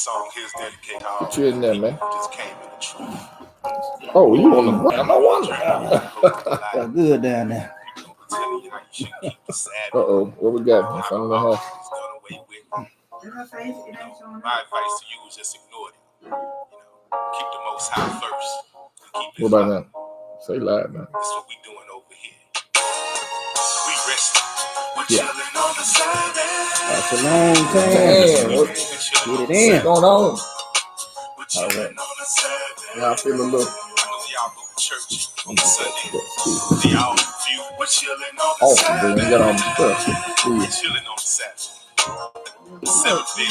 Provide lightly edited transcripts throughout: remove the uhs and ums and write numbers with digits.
song here's dedicated to all What you in there, man? just came in the truth. Oh, you on the ground? No wonder. Got good down there. People telling you how you should keep the Sabbath. What we got in front of the house? It's done away with. My advice to you is just ignore it. Keep the Most High first. Keep What about that? Say loud, man. That's what we doing over here. We resting. We're Yeah. chilling on the Sabbath. That's a long time. Damn, Get it in. what's going on? We're chilling on the Sabbath. Y'all feel a little. I know y'all go to church on Sunday. Y'all view. We're chilling on the Awesome, but we ain't got all the Sabbath. stuff. We're chilling on the Sabbath. Seventh day.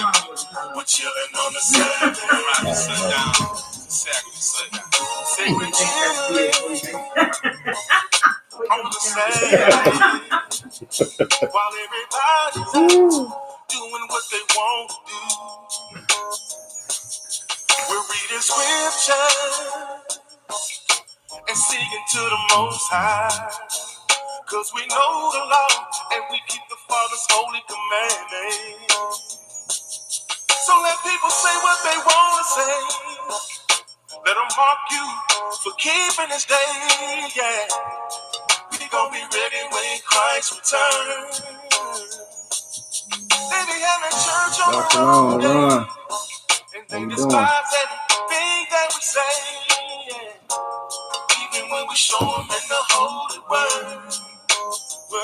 We're chilling on the Sabbath. Friday sundown. Saturday sundown. Say we're chilling on the Sabbath. While everybody's out doing what they want to do. We're reading scripture and singing to the Most High. Cause we know the law and we keep the Father's holy commandments. So let people say what they want to say. Let them mock you for keeping this day, yeah. We gon' be ready when Christ returns. They be having church on That's a the long road, run. and they How you despise everything that we say, yeah. Even when we show them in the holy word. The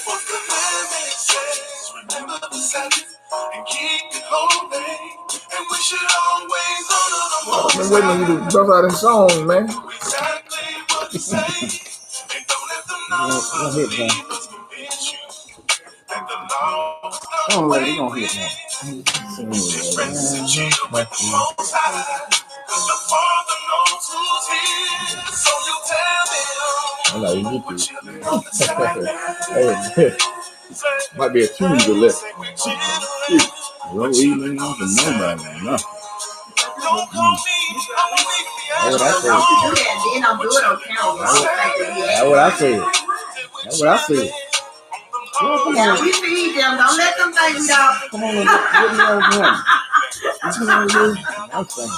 fourth commandment says, remember the Sabbath and keep it holy, and we should always honor the Most I've been waiting on you to drop out them songs, man. Do exactly what he say, and don't let the non-believers convince you that the law is not Don't let it away go hit with. now. Just rest and chill with the Most High, 'cause the Father knows who's here, so you tell I know you we're need to. chilling on the Sabbath. Hey, might be a Tuesday left. No evening off of nobody. No. Don't call me, I won't leave That's what I said. Then I'm doing on camera. That's what I said. That's what I said. Well, come Yeah, on. we feed them. Don't let them think we don't. Come on and get me over him. Come on, dude. I'm saying.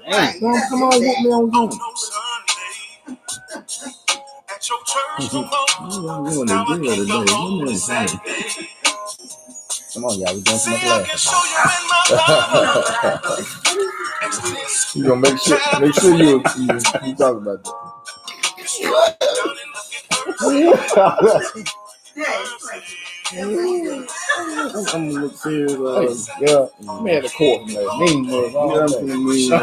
Hey, come on, get me on home. At your church no more. I'm going to do it today. Come on, saying. Come on, y'all. We're doing some See, I can show you in my Bible. You gonna make sure you talk about that. I'm gonna look serious. Yeah, man, the court, man. Mean was Yeah, all I'm day. gonna mean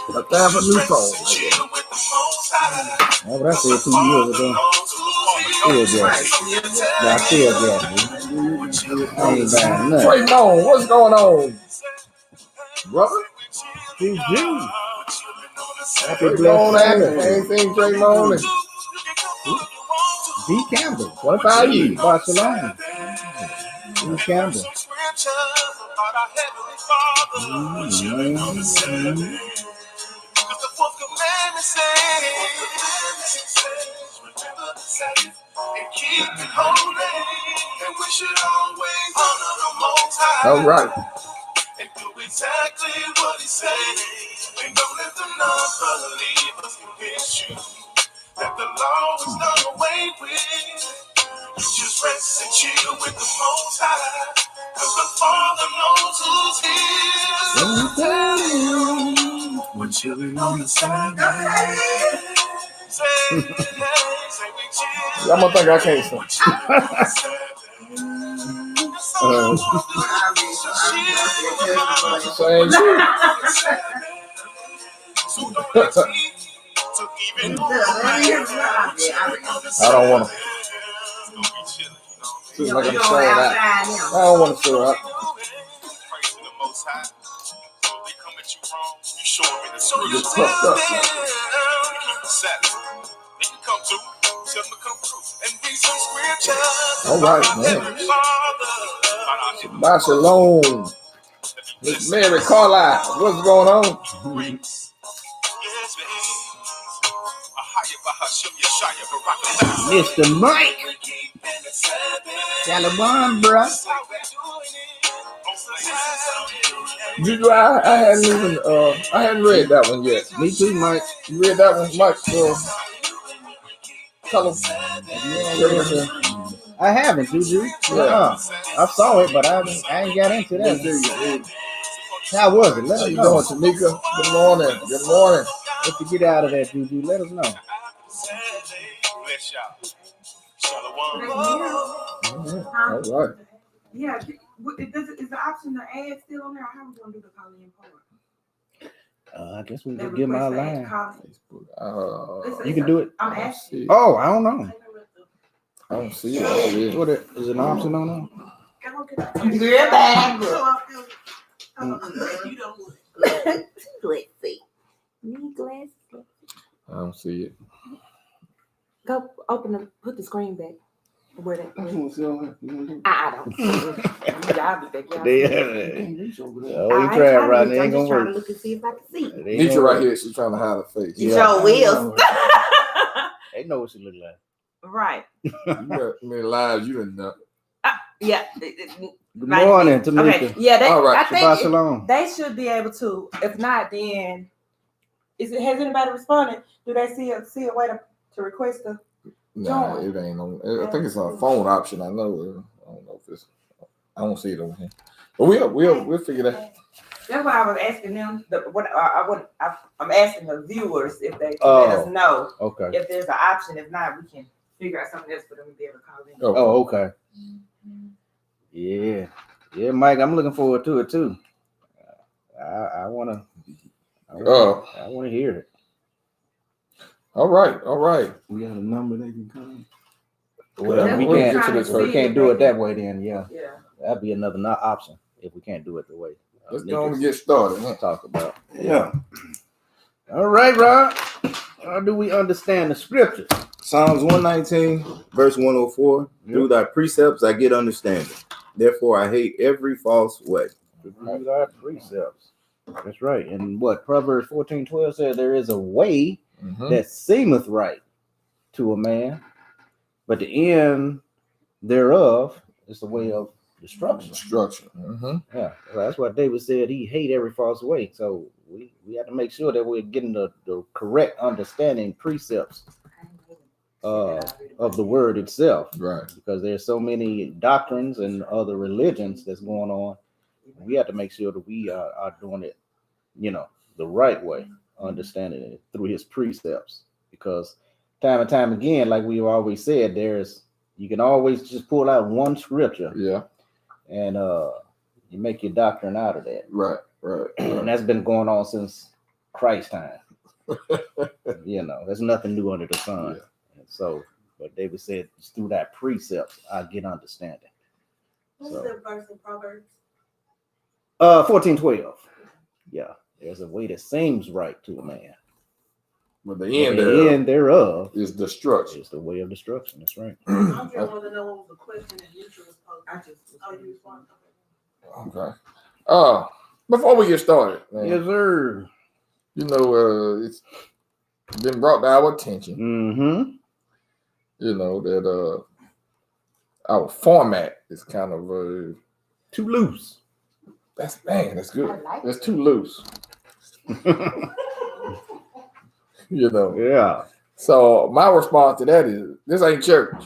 A time for new song. That's what I said 2 years ago. Still got me. I ain't buying nothing. Trey Moan, what's going on, brother? He's Jews. Happy Trey Moan, blessed I Saturday. ain't seen Trey Moan in D. Campbell. 25 years. Barcelona. D. Campbell. And keep it holy, and we should always honor the Most High. All right. And do exactly what he said. And don't let the non-believers convince you that the law is done away with. You just rest and chill with the Most High, 'cause the Father knows who's here. We're chilling on the Sabbath. I'm gonna think I can't sing. Same shit. I don't want to. Seems like I'm showing out. I don't want to show out. Just puffed up. All right, man. Barcelona. Miss Mary Carlisle, what's going on? Mr. Mike. Shalom, bruh. I hadn't even I hadn't read that one yet. Me too, Mike. You read that one, Mike? Tell us. I haven't, Juju. Yeah. I saw it, but I ain't got into that. How was it? Let How us you know. doing, Tamika? Good morning. Good morning. What you get out of that, Juju? Let us know. All right. Yeah, is the option to add still on there? Or how we gonna do the calling part? I guess we can give my line. You can do it. I'm asking. Oh, I don't know. I don't see it. What is an option on there? Good bag. Let's see. Need glasses. I don't see it. Go open the put the screen back. Where that? I don't. Y'all be back. Oh, you try it right. They ain't gonna trying to work. look and see if I can see. Nietzsche right here. She's trying to hide her face. You sure will. They know what she look like. Right. You got many lives you didn't know. Yeah. Good morning, Tamika. Okay. Yeah. All right. I Shabbat think shalom. they should be able to. If not, then has anybody responded? Do they see a way to request a? Nah, it ain't on. I think it's a phone option. I know. I don't know if it's. I don't see it over here. But we'll figure that. That's why I was asking them. I'm asking the viewers if they can let us know Okay. if there's an option. If not, we can figure out something else for them to be able to call in. Oh, okay. Yeah, Mike. I'm looking forward to it too. I wanna hear it. All right. We got a number they can call. Well, We'll get to this we first. can't do it that way. Then, yeah, Yeah. that'd be another option if we can't do it the way. Let's go on and get started. Huh? Talk about. Yeah. All right, Rob. How do we understand the scriptures? Psalms 119, verse 104. Through thy precepts I get understanding. Therefore I hate every false way. Through thy precepts. That's right. And what Proverbs 14:12 says, there is a way that seemeth right to a man, but the end thereof is the way of destruction. Yeah, that's what David said. He hate every false way. So we have to make sure that we're getting the correct understanding precepts of the word itself. Right. Because there's so many doctrines and other religions that's going on. We have to make sure that we are doing it, the right way, understanding it through his precepts. Because time and time again, like we've always said, you can always just pull out one scripture. Yeah. And you make your doctrine out of that. Right. And that's been going on since Christ's time. There's nothing new under the sun. Yeah. So, but David said, it's through that precepts I get understanding. What's the verse in Proverbs? 14:12. Yeah, there's a way that seems right to a man, but the end thereof is destruction. It's the way of destruction. That's right. I just want to know what was the question that Nietzsche was posing. You responded. Okay. Before we get started, man, Yes, sir. It's been brought to our attention. Mm-hmm. That our format is kind of too loose. That's good. That's too loose. Yeah. So my response to that is, this ain't church.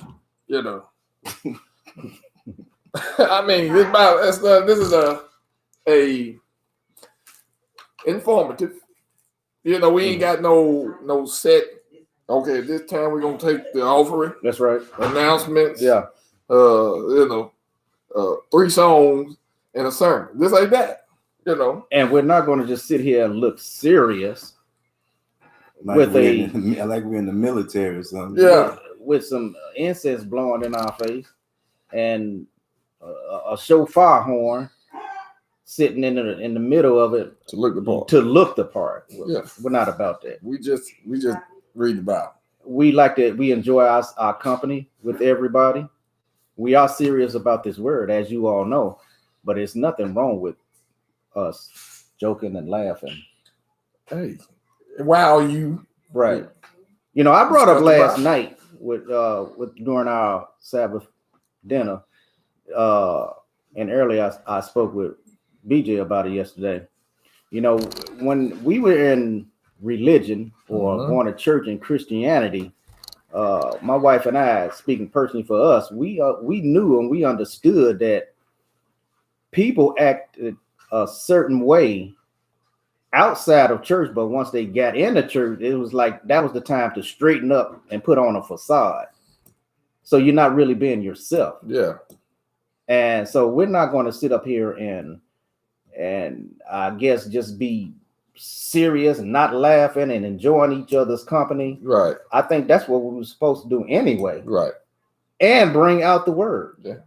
I mean, this is a informative. We ain't got no set. Okay, this time we're gonna take the offering. That's right. Announcements. Yeah. 3 songs and a sermon. This ain't that. And we're not going to just sit here and look serious like with we're in the military or something. Yeah. With some incense blowing in our face and a shofar horn sitting in the middle of it to look the part. Yeah. We're not about that. We just read the Bible. We enjoy our company with everybody. We are serious about this word, as you all know, but it's nothing wrong with us joking and laughing. Hey, wow, you Right. You know, I brought up Discussed last about- night with during our Sabbath dinner, and earlier I spoke with BJ about it yesterday. You know, when we were in religion or going to church in Christianity, my wife and I, speaking personally for us, we knew and we understood that people acted a certain way outside of church, but once they got into church, it was like that was the time to straighten up and put on a facade. So you're not really being yourself. Yeah. And so we're not going to sit up here and I guess just be serious and not laughing and enjoying each other's company. Right. I think that's what we were supposed to do anyway. Right. And bring out the word. Yeah.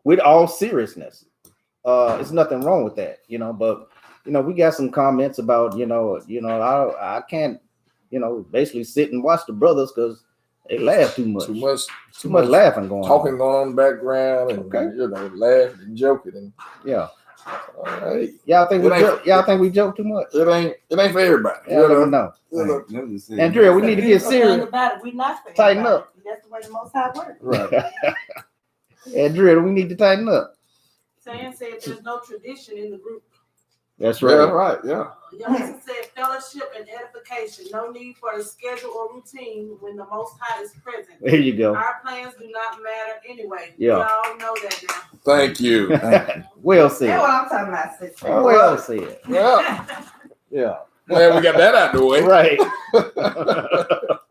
With all seriousness. There's nothing wrong with that, you know, but you know, we got some comments about, I can't, basically sit and watch the brothers because they laugh too much. Too much laughing going talking on. going on in the background and laughing and joking and Yeah. Hey, Y'all think we we joke too much? It ain't for everybody. Yeah, I don't know. Andrea, we need to get serious. About it. We not for Tighten everybody. up. That's the way the Most High works. Right. Andrea, we need to tighten up. Sam said there's no tradition in the group. That's Yeah, right. right. Yeah. Youngster said fellowship and edification. No need for a schedule or routine when the Most High is present. There you go. Our plans do not matter anyway. Yeah. We all know that now. Thank you. Well That's said. what I'm talking about, sister. Well said. Yeah. Yeah. Glad we got that out of the way. Right.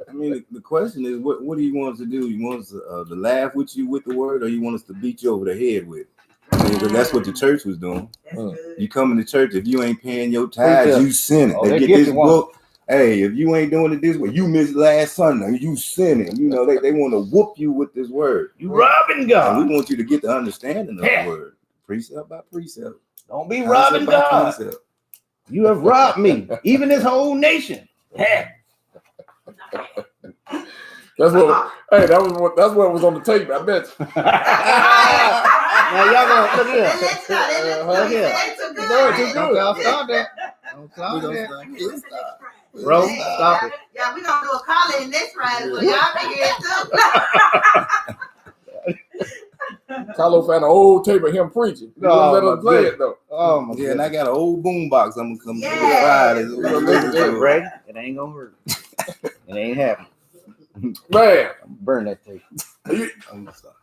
I mean, the question is, what do you want us to do? You want us to laugh with you with the word, or you want us to beat you over the head with it? I mean, 'cause that's what the church was doing. That's Mm. good. You come into church, if you ain't paying your tithes, you sinning. Oh, They they get get this you one. book. Hey, if you ain't doing it this way, you missed last Sunday. You sinning. You know, they want to whoop you with this word. You robbing And God. we want you to get the understanding of Yeah. the word, precept by precept. Don't be concept robbing by God. concept. You have robbed me, even this whole nation. That's what. Hey, that's what was on the tape. I bet. Now y'all gonna look here. Let's go. Look here. That's too good. No, too good. Don't stop that. Don't stop We that. gonna stop. Bro, stop it. Yeah, we gonna do a call in next Friday, so y'all can hear it too. Carlo found an old tape of him preaching. He Oh, wouldn't let my us play goodness. it though. Oh my Yeah, and I got an old boom box. I'm gonna come to Yeah. Fridays. We gonna listen to it, Ready? It ain't gonna hurt. It ain't happening. Man, Burn that tape. you, I'm gonna stop.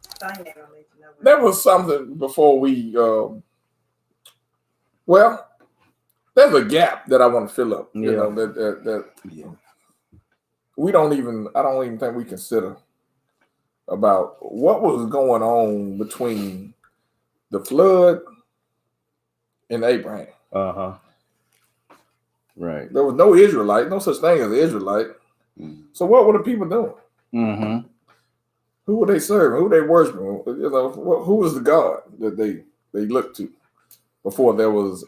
there was something before we. Well, there's a gap that I want to fill up. You Yeah. know that Yeah. I don't even think we consider about what was going on between the flood and Abraham. Uh-huh. Right. There was no Israelite, no such thing as an Israelite. So what were the people doing? Mm-hmm. Who were they serving? Who were they worshiping? You know, who was the God that they looked to before there was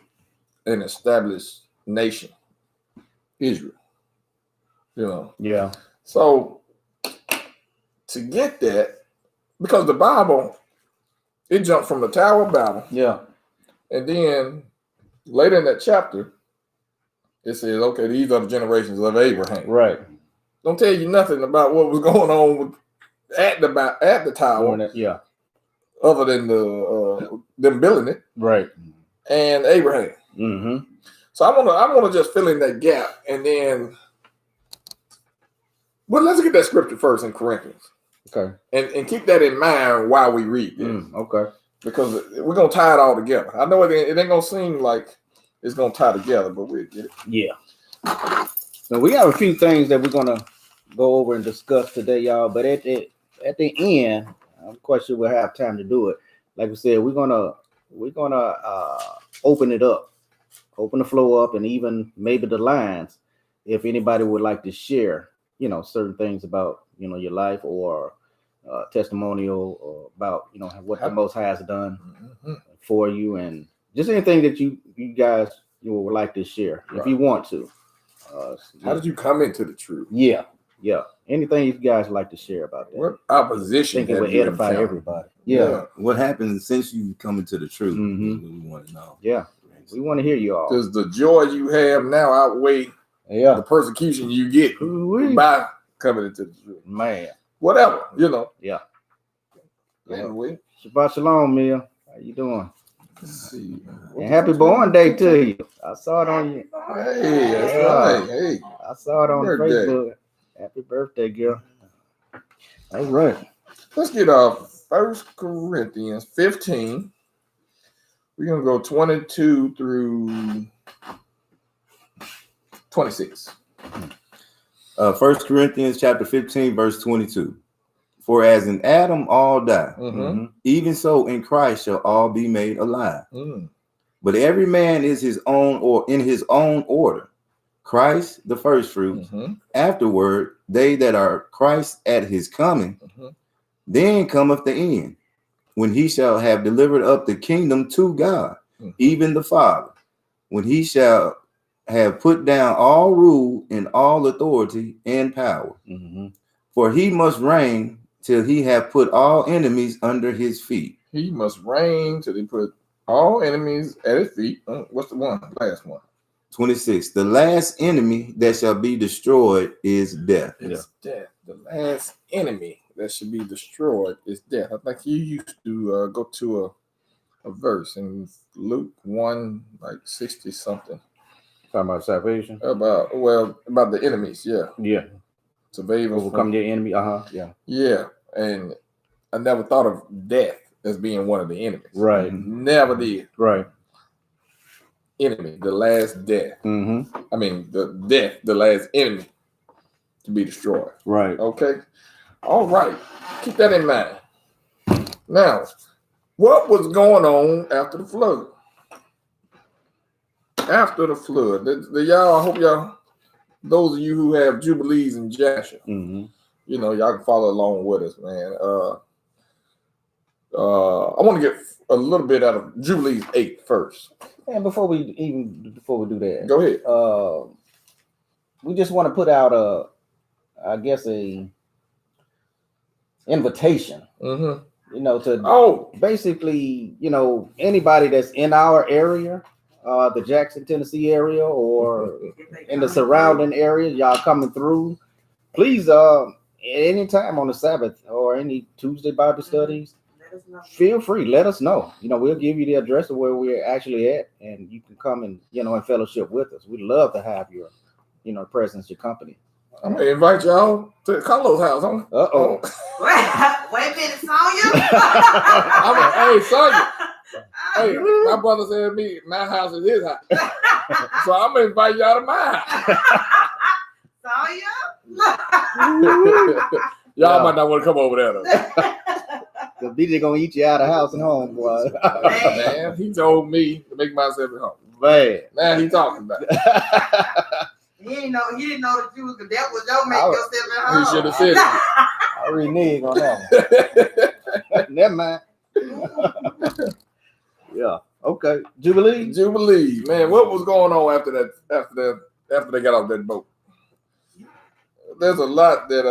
an established nation, Israel? You know. Yeah. So to get that, because the Bible, it jumped from the Tower of Babel, Yeah. and then later in that chapter, it says, okay, these are the generations of Abraham. Right. Don't tell you nothing about what was going on at the tower, Yeah. other than them building it Right. and Abraham. Mm-hmm. So I wanna just fill in that gap, and then, well, let's get that scripture first in Corinthians. Okay. And keep that in mind while we read this, Okay. because we're gonna tie it all together. I know it ain't gonna seem like it's gonna tie together, but we'll get it. Yeah. So we have a few things that we're gonna go over and discuss today, y'all. But at the end, I'm quite sure we'll have time to do it. Like we said, we're gonna open it up, open the floor up, and even maybe the lines, if anybody would like to share, certain things about your life or testimonial or about what the Most High has done for you, and just anything that you guys would like to share if you want to. How did you come into the truth? Yeah. Anything you guys like to share about that? What opposition I think it have would you edify encountered? everybody. Yeah. What happened since you come into the truth? Mhm. is what we want to know. Yeah. Corinthians. We want to hear you all. Does the joy you have now outweigh Yeah. the persecution you get Ooh-wee. by coming into the truth? Man. Whatever, you know. Yeah. Anyway, Shabbat shalom, Mia. How you doing? let's see. And happy born day to you. I saw it on you. Hey, that's Yeah. right. Hey, I saw it on Birthday. Facebook. Happy birthday, girl. All right. let's get off 1 Corinthians 15. We're gonna go 22 through 26. 1 Corinthians chapter 15, verse 22. For as in Adam all die, Mm-hmm. even so in Christ shall all be made alive. Mm. But every man is his own or in his own order. Christ the first fruits, Mm-hmm. afterward they that are Christ at his coming. Mm-hmm. Then cometh the end, when he shall have delivered up the kingdom to God, even the Father, when he shall have put down all rule and all authority and power. Mm-hmm. For he must reign till he have put all enemies under his feet. He must reign till he put all enemies at his feet. What's the one? Last one. 26. The last enemy that shall be destroyed is death. It's death. The last enemy that should be destroyed is death. I think you used to go to a verse in Luke 1, like 60 something. Talking about salvation. About the enemies, yeah. Yeah. Survive us Overcome from, your enemy. Yeah. yeah. And I never thought of death as being one of the enemies. Right. Never did. Right. Enemy, the last death. Mm-hmm. I mean, the death, the last enemy to be destroyed. Right. Okay. All right. Keep that in mind. Now, what was going on after the flood? After the flood, y'all, I hope y'all, those of you who have Jubilees in Jasher, Mm-hmm. you know, y'all can follow along with us, man. I want to get a little bit out of Jubilees 8 first. And before we do that, Go ahead. we just want to put out a invitation, Mm-hmm. you know, to Oh, basically, you know, anybody that's in our area, the Jackson, Tennessee area, or in the surrounding areas, y'all coming through, please, anytime on the Sabbath or any Tuesday Bible studies, feel free, let us know. You know, we'll give you the address of where we're actually at, and you can come and, you know, and fellowship with us. We'd love to have your, you know, presence, your company. I'm gonna invite y'all to Carlos' house, huh? Uh-oh. Wait a minute, Sonya. Hey, Sonya. Hey, my brother said to me, my house is his house. So I'm gonna invite y'all to my house. Sonya? Y'all might not want to come over there though. The BJ gonna eat you out of house and home, boy. Man, he told me to make myself at home. Man. Now he talking about it. He didn't know that you was the devil. Don't make yourself at home. He should have said it. I renege on that one. Never mind. Yeah. Okay. Jubilee. Jubilee, man, what was going on after they got off that boat? There's a lot that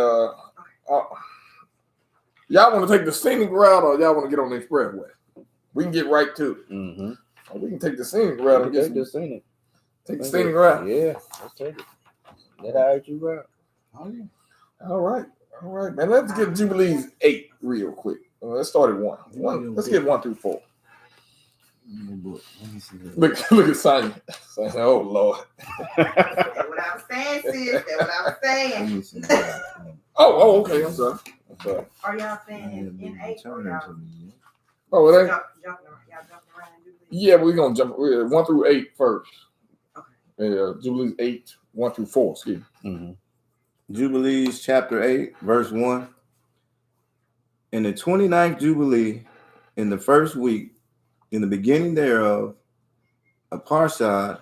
y'all want to take the scenic route or y'all want to get on the expressway? We can get right to it. Mm-hmm. Or we can take the scenic route and Take the scenic. take the scenic route. Yeah. Let's take it. Let I you route. All right, man. Let's get Jubilees 8 real quick. Let's start at 1. Let's get 1 through 4. Look at Sonya. Oh Lord. That's what I was saying, sis. That's what I was saying. Oh, okay. I'm sorry. Are y'all saying in 8 or y'all Oh, it ain't. jumping around? Yeah, we're gonna jump 1 through 8 first. Jubilees 8, 1 through 4. Excuse me. Mm-hmm. Jubilees chapter 8, verse 1. In the 29th Jubilee, in the first week, in the beginning thereof, a Parshad,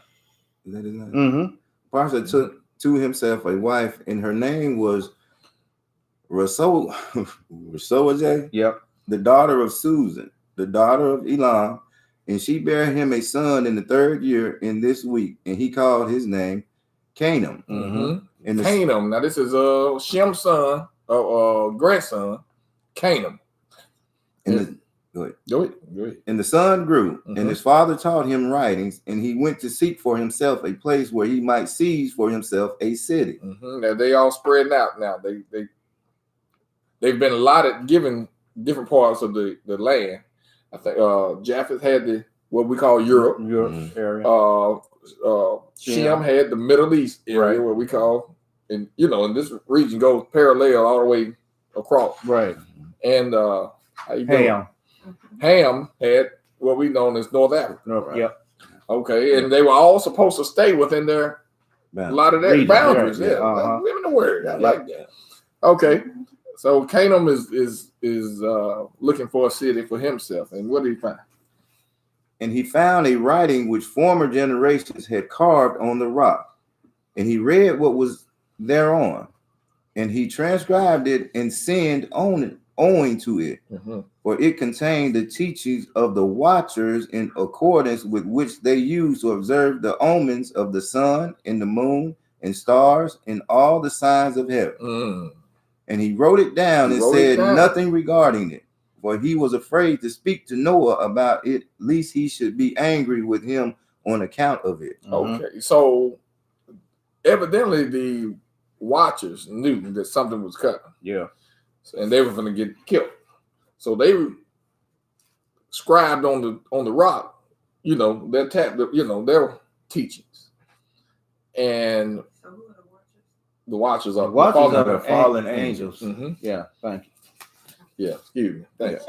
is that his name? Mm-hmm. Parshad took to himself a wife, and her name was Rasoajah, Yep. the daughter of Susan, the daughter of Elam, and she bare him a son in the 3rd year in this week, and he called his name Canaan. Mm-hmm. And the Canaan. Now this is Shem's son, grandson, Canaan. And Go ahead. Go ahead. And the son grew, Mhm. and his father taught him writings, and he went to seek for himself a place where he might seize for himself a city. Now they all spreading out now. They've been allotted, given different parts of the land. I think Japheth had the what we call Europe. Europe area. Shem had the Middle East area, Right. what we call, and and this region goes parallel all the way across. Right. And how you doing? Ham. Ham had what we know as North Africa. North, Yep. Okay, and they were all supposed to stay within a lot of their Region, boundaries. yeah, Yeah, uh-huh. give me the word. I like that. Okay, so Canaan is looking for a city for himself, and what did he find? And he found a writing which former generations had carved on the rock, and he read what was thereon, and he transcribed it and sinned on it, owing to it. For it contained the teachings of the watchers in accordance with which they used to observe the omens of the sun and the moon and stars and all the signs of heaven. And he wrote it down and said nothing regarding it, for he was afraid to speak to Noah about it, lest he should be angry with him on account of it. Okay, so evidently the watchers knew that something was coming. Yeah. And they were going to get killed. So they scribed on the rock, their their teachings. And So who are the watchers? the watchers are Watchers fallen, are fallen angels. Mhm. Yeah. Thank you. Yeah, excuse me. Thanks.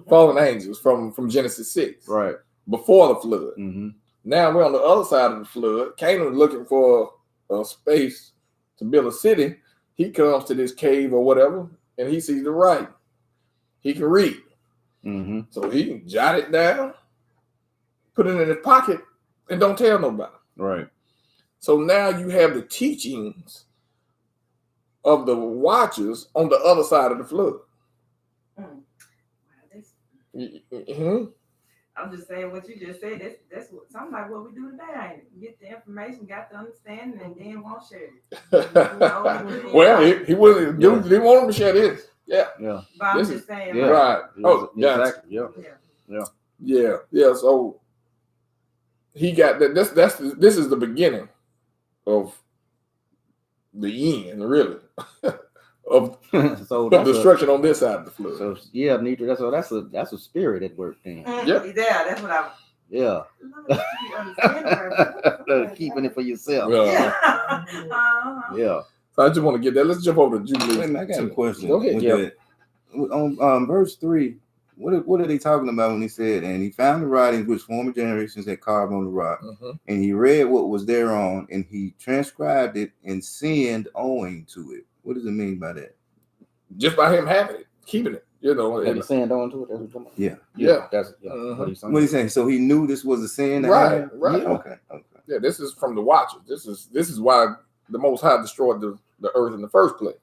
Fallen angels from Genesis 6. Right. Before the flood. Mm-hmm. Now we're on the other side of the flood. Canaan looking for a space to build a city. He comes to this cave or whatever, and he sees the writing. He can read. Mm-hmm. So he can jot it down, put it in his pocket, and don't tell nobody. Right. So now you have the teachings of the watchers on the other side of the flood. Wow, this- Mhm. I'm just saying what you just said. That's what something like what we do today. Ain't it? Get the information, got the understanding, and then won't share it. Well, he wouldn't. He didn't want him to share this. Yeah. Yeah. But I'm This just saying. yeah. Right. Oh, yeah. Exactly. Yeah. Yeah. Yeah. So he got that. This is the beginning of the end, really, of So the that's a, destruction on this side of the flood. so yeah, Nitra, that's a spirit at work then. Yeah. Yeah, that's what I. Yeah. Keeping it for yourself. Yeah. Uh-huh. Yeah. So I just want to get that. Let's jump over to Jubilee. Wait a minute, I got a question. Go ahead. with Yeah. that. On verse 3, what are they talking about when he said, and he found the writings which former generations had carved on the rock, Mhm. and he read what was thereon, and he transcribed it and sinned owing to it. What does it mean by that? Just by him having it, keeping it, Have and- you saying on to it? That's what you're talking about? Yeah. Yeah. That's Mhm. what he's saying. What he's saying? So he knew this was a sin. to Right, have? right. Yeah, okay. yeah, this is from the watchers. This is why the Most High destroyed the earth in the first place.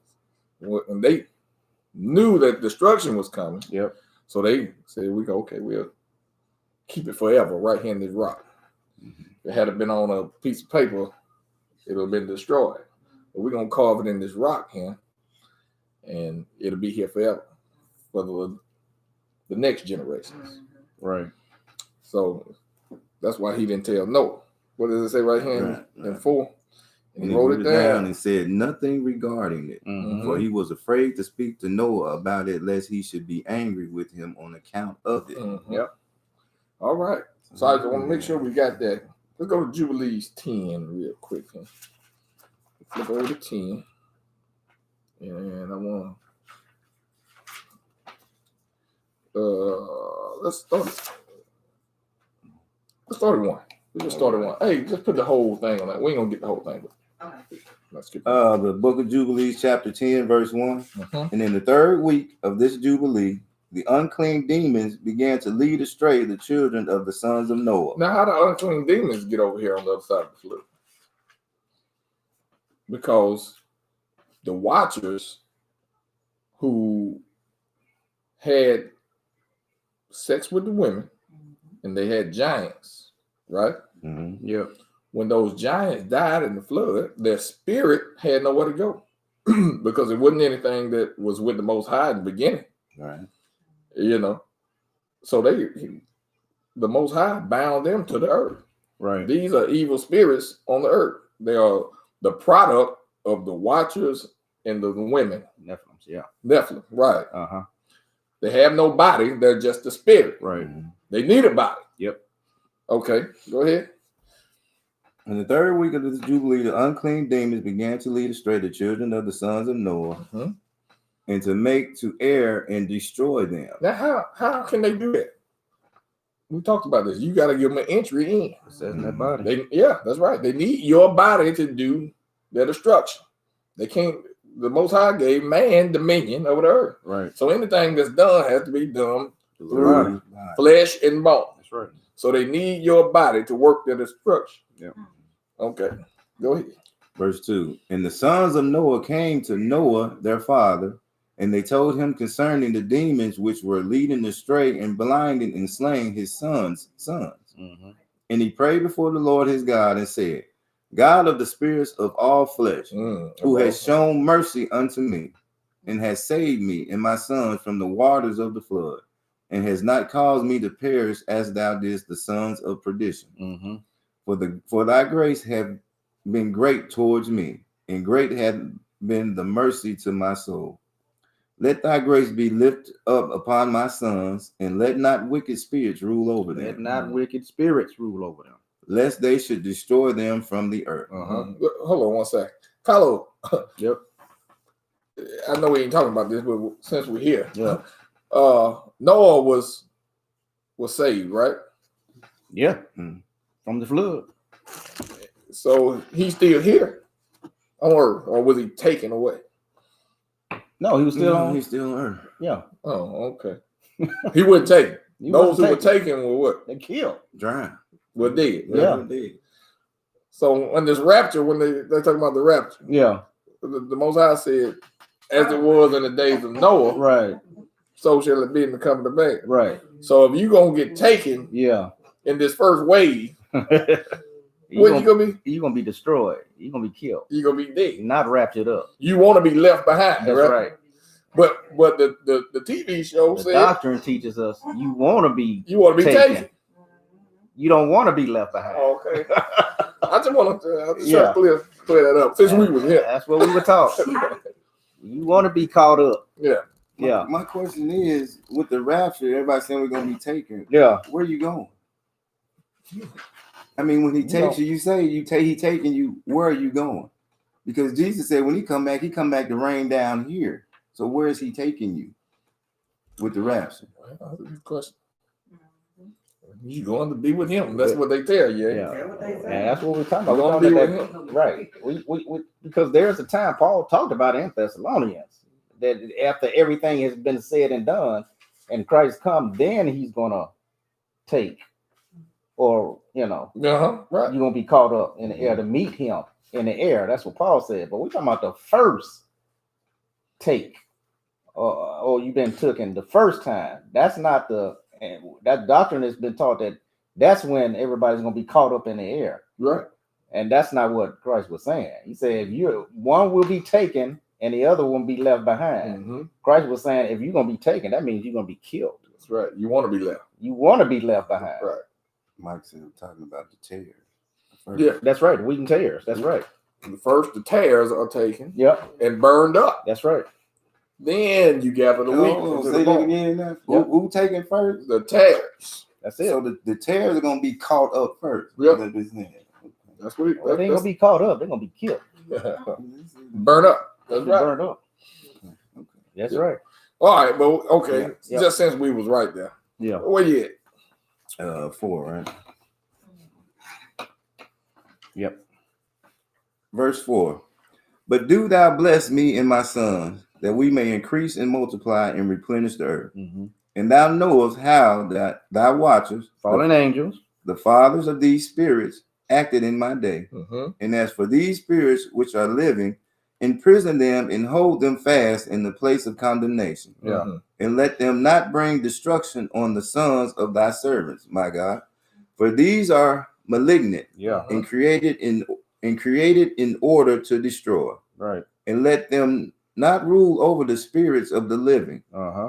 And they knew that destruction was coming. Yep. So they said, we'll keep it forever right here in this rock. If it had been on a piece of paper, it would have been destroyed. But we're going to carve it in this rock here, and it'll be here forever for the next generations. Right. So that's why he didn't tell Noah. What does it say right here in 4? And he wrote it down. and said nothing regarding it. Mm-hmm. For he was afraid to speak to Noah about it, lest he should be angry with him on account of it. Mhm. Yep. All right. So I just want to make sure we got that. Let's go to Jubilees 10 real quick. Huh? Flip over to 10. And I want let's start at 1. We just started 1. Hey, just put the whole thing on that. We ain't gonna get the whole thing, but Okay. let's get The book of Jubilees, chapter 10, verse 1. Mhm. And in the 3rd week of this Jubilee, the unclean demons began to lead astray the children of the sons of Noah. Now, how do unclean demons get over here on the other side of the flood? Because the watchers who had sex with the women and they had giants, right? Mhm. Yep. When those giants died in the flood, their spirit had nowhere to go because it wasn't anything that was with the Most High in the beginning, Right. you know. So the Most High bound them to the earth. Right. These are evil spirits on the earth. They are the product of the watchers and the women. Nephilim. Yeah. Nephilim, right. Uh-huh. They have no body. They're just a spirit. Right. They need a body. Yep. Okay, go ahead. In the third week of the Jubilee, the unclean demons began to lead astray the children of the sons of Noah Mhm. and to err and destroy them. Now, how can they do that? We talked about this. You got to give them an entry in. It says in that body. Yeah, that's right. They need your body to do their destruction. They can't. The Most High gave man dominion over the earth. Right. So anything that's done has to be done through Body. flesh and bone. That's right. So they need your body to work their destruction. Yeah. Okay. Go ahead. Verse 2. And the sons of Noah came to Noah, their father, and they told him concerning the demons which were leading astray and blinding and slaying his sons. Mm-hmm. And he prayed before the Lord his God and said, God of the spirits of all flesh, who has shown mercy unto me, and has saved me and my sons from the waters of the flood, and has not caused me to perish as thou didst the sons of perdition. Mm-hmm. For thy grace have been great towards me, and great hath been the mercy to my soul. Let thy grace be lifted up upon my sons, and let not wicked spirits rule over them. Let not wicked spirits rule over them. Lest they should destroy them from the earth. Hold on one second. Carlo, Yep. I know we ain't talking about this, but since we're here, Yeah. Noah was saved, right? Yeah. Mm. From the flood. So he's still here on earth, or was he taken away? No, he was still on. He's still on earth. Yeah. Oh, okay. He wasn't taken. He Those who wasn't were taken were what? They killed. Dry. Were dead. Yeah. So in this rapture, when they're talking about the rapture, Yeah. the Most High said, as it was in the days of Noah, Right. so shall it be in the coming of man. Right. So if you're going to get taken Yeah. in this first wave, You're what you going to be? You're gonna be destroyed. You're gonna be killed. You're going to be dead. Not raptured up. You want to be left behind, That's right? right. But the TV show The said doctrine teaches us you want to be you want to be taken. You don't want to be left behind. Okay. I just want to Yeah. clear that up since we was here. That's what we were taught. You want to be caught up. Yeah. Yeah. My question is, with the rapture, everybody saying we're gonna be taken. Yeah. Where you going? I mean, when he takes you, you say he taking you. Where are you going? Because Jesus said when he come back to rain down here. So where is he taking you with the rapture? Well, that's a good question. You going to be with him? That's what they tell you. Yeah. That's what they And say. that's what we're talking We're about. gonna We're be talking with about that- right. We because there's a time Paul talked about in Thessalonians that after everything has been said and done, and Christ come, then he's gonna take, or Right. you're gonna be caught up in the air to meet him in the air. That's what Paul said. But we're talking about the first take, or you've been taken the first time. That's not that doctrine has been taught that's when everybody's gonna be caught up in the air. Right. And that's not what Christ was saying. He said, one will be taken and the other one be left behind. Mm-hmm. Christ was saying, if you're going to be taken, that means you're going to be killed. That's right. You want to be left. You want to be left behind. Right. Mike said I'm talking about the tares. Yeah. That's right. Wheat and tares. That's right. First, the tares are taken Yep. and burned up. That's right. Then you gather the wheat. Oh, into say the that barn. again now. Yep. Who taking first? The tares. That's it. So the tares are gonna be caught up first. Yep. That's what it's saying. That's what it, Well, they ain't going to be caught up. They're going to be killed. burn up. That's Be right. burned up. That's Yeah. right. All right, but okay. Yeah. Just since we was right there. Yeah. Where you at? 4, right? Yep. Verse 4. But do thou bless me and my sons, that we may increase and multiply and replenish the earth. Mm-hmm. And thou knowest how that thy watchers, Fallen angels. the fathers of these spirits, acted in my day. Mm-hmm. And as for these spirits which are living, imprison them and hold them fast in the place of condemnation. Yeah. And let them not bring destruction on the sons of thy servants, my God. For these are malignant Yeah. and created in order to destroy. Right. And let them not rule over the spirits of the living,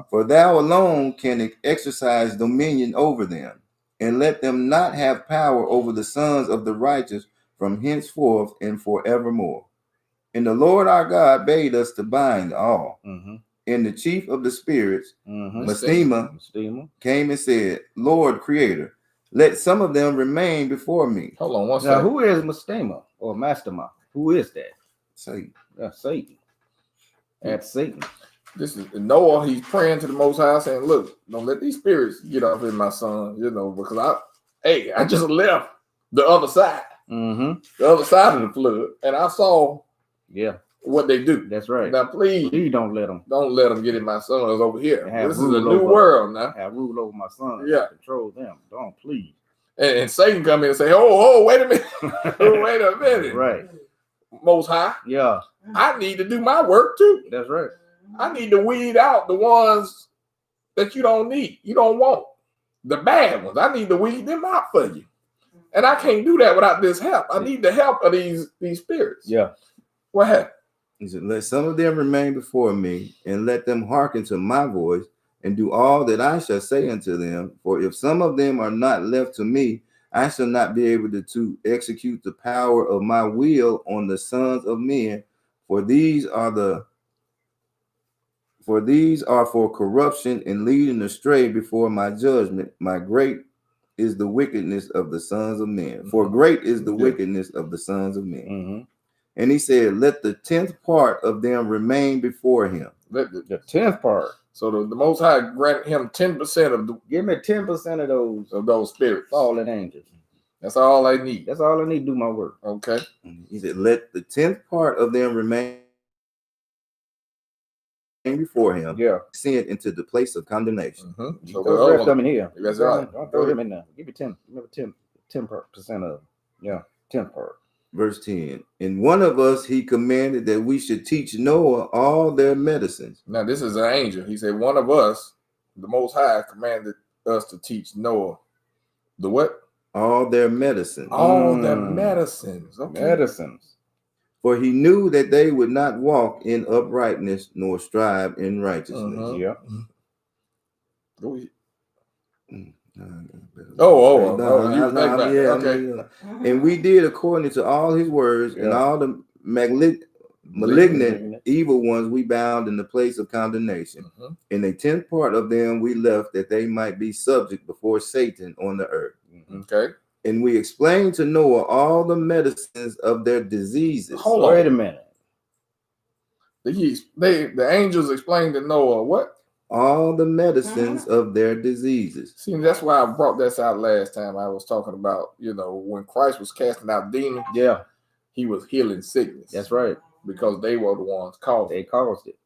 for thou alone can exercise dominion over them, and let them not have power over the sons of the righteous from henceforth and forevermore. And the Lord our God bade us to bind all. And the chief of the spirits, Mastema, came and said, Lord Creator, let some of them remain before me. Hold on one Now, second. who is Mastema or Mastema? Who is that? Satan. That's Satan. That's Satan. This is Noah. He's praying to the Most High, saying, "Look, don't let these spirits get off in my son. You know, because I just left the other side, the other side of the flood, and I saw, what they do. That's right. Now, please, don't let them get in my sons over here. Have This is a rule new over- world now, have rule over my son. Yeah. Control them. Don't please. and Satan come in and say, "Oh, wait a minute, wait a minute, Right. Most High, Yeah. I need to do my work too. That's right. I need to weed out the ones that you don't need, you don't want, the bad ones. I need to weed them out for you, and I can't do that without this help. I need the help of these spirits." Yeah. What happened? He said, let some of them remain before me, and let them hearken to my voice, and do all that I shall say unto them. For if some of them are not left to me, I shall not be able to execute the power of my will on the sons of men. For these are for corruption and leading astray before my judgment. My great is the wickedness of the sons of men. For great is the wickedness of the sons of men. And he said, let the 10th part of them remain before him. The 10th part. So the Most High granted him 10% of Give me 10% of those spirits. fallen angels. That's all I need. That's all I need to do my work. Okay. He said, let the 10th part of them remain before him. Yeah. Sent into the place of condemnation. So Throw the rest of them in here. That's right. Don't throw them in there. Give me 10. Remember 10% of. Yeah. 10th part. Verse 10. And one of us he commanded that we should teach Noah all their medicines. Now this is an angel. He said, one of us, the Most High, commanded us to teach Noah the what? All their medicines. All their medicines. Okay. Medicines. For he knew that they would not walk in uprightness nor strive in righteousness. Yeah. Go ahead. Okay. And we did according to all his words, and all the malignant evil ones we bound in the place of condemnation. And a 10th part of them we left, that they might be subject before Satan on the earth. Okay. And we explained to Noah all the medicines of their diseases. Hold on. Wait a minute. The angels explained to Noah what? All the medicines of their diseases. See, that's why I brought this out last time. I was talking about, when Christ was casting out demons, he was healing sickness. That's right. Because they were the ones caused it. They caused it.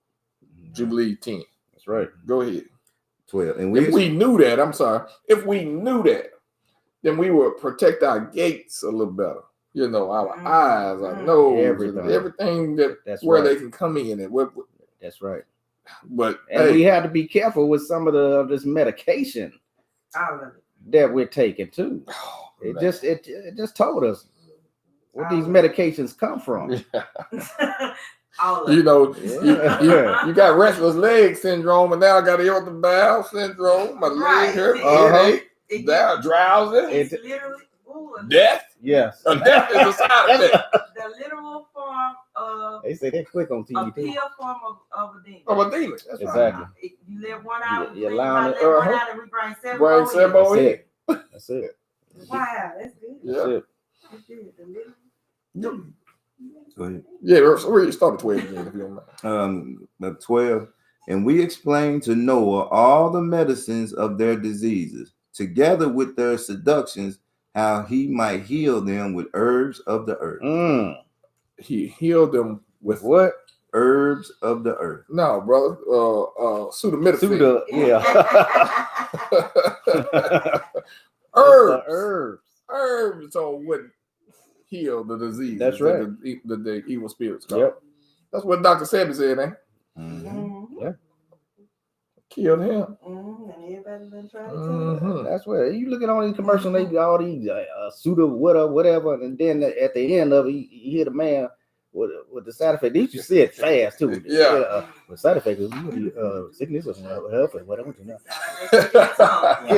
Jubilee 10. That's right. Go ahead. 12. And if we knew that, if we knew that, then we would protect our gates a little better. Our eyes, our nose, everything that's where they can come in. That's right. But we have to be careful with some of this medication that we're taking too. It just told us where these medications come from. You got restless leg syndrome, and now I got irritable bowel syndrome. My leg hurt, headache, drowsy. It's literally death. Yes, death is a side effect. The literal form of. They say they're quick on TV. A pure form of a demon. Of a demon. That's exactly. Right. You live 1 hour. You allow it. 1 hour, and we bring 7 more in. That's it. Wow, that's good. Yeah. That's good. Go ahead. Yeah, so we start at 12 again, if you don't mind. 12. And we explained to Noah all the medicines of their diseases, together with their seductions, how he might heal them with herbs of the earth. He healed them with what? Herbs of the earth. No, brother. Pseudomythicine. Herbs. Herbs on what heal the disease. That's right. The evil spirits. Yep. That's what Dr. Sebi said, eh? Yeah. Killed him. And everybody been trying to tell you. That's where you looking on these commercials, they all these pseudo whatever, and then at the end of it, you hear the man with the side effect. These you see it fast too. Yeah. The side effect is sickness or health or whatever. You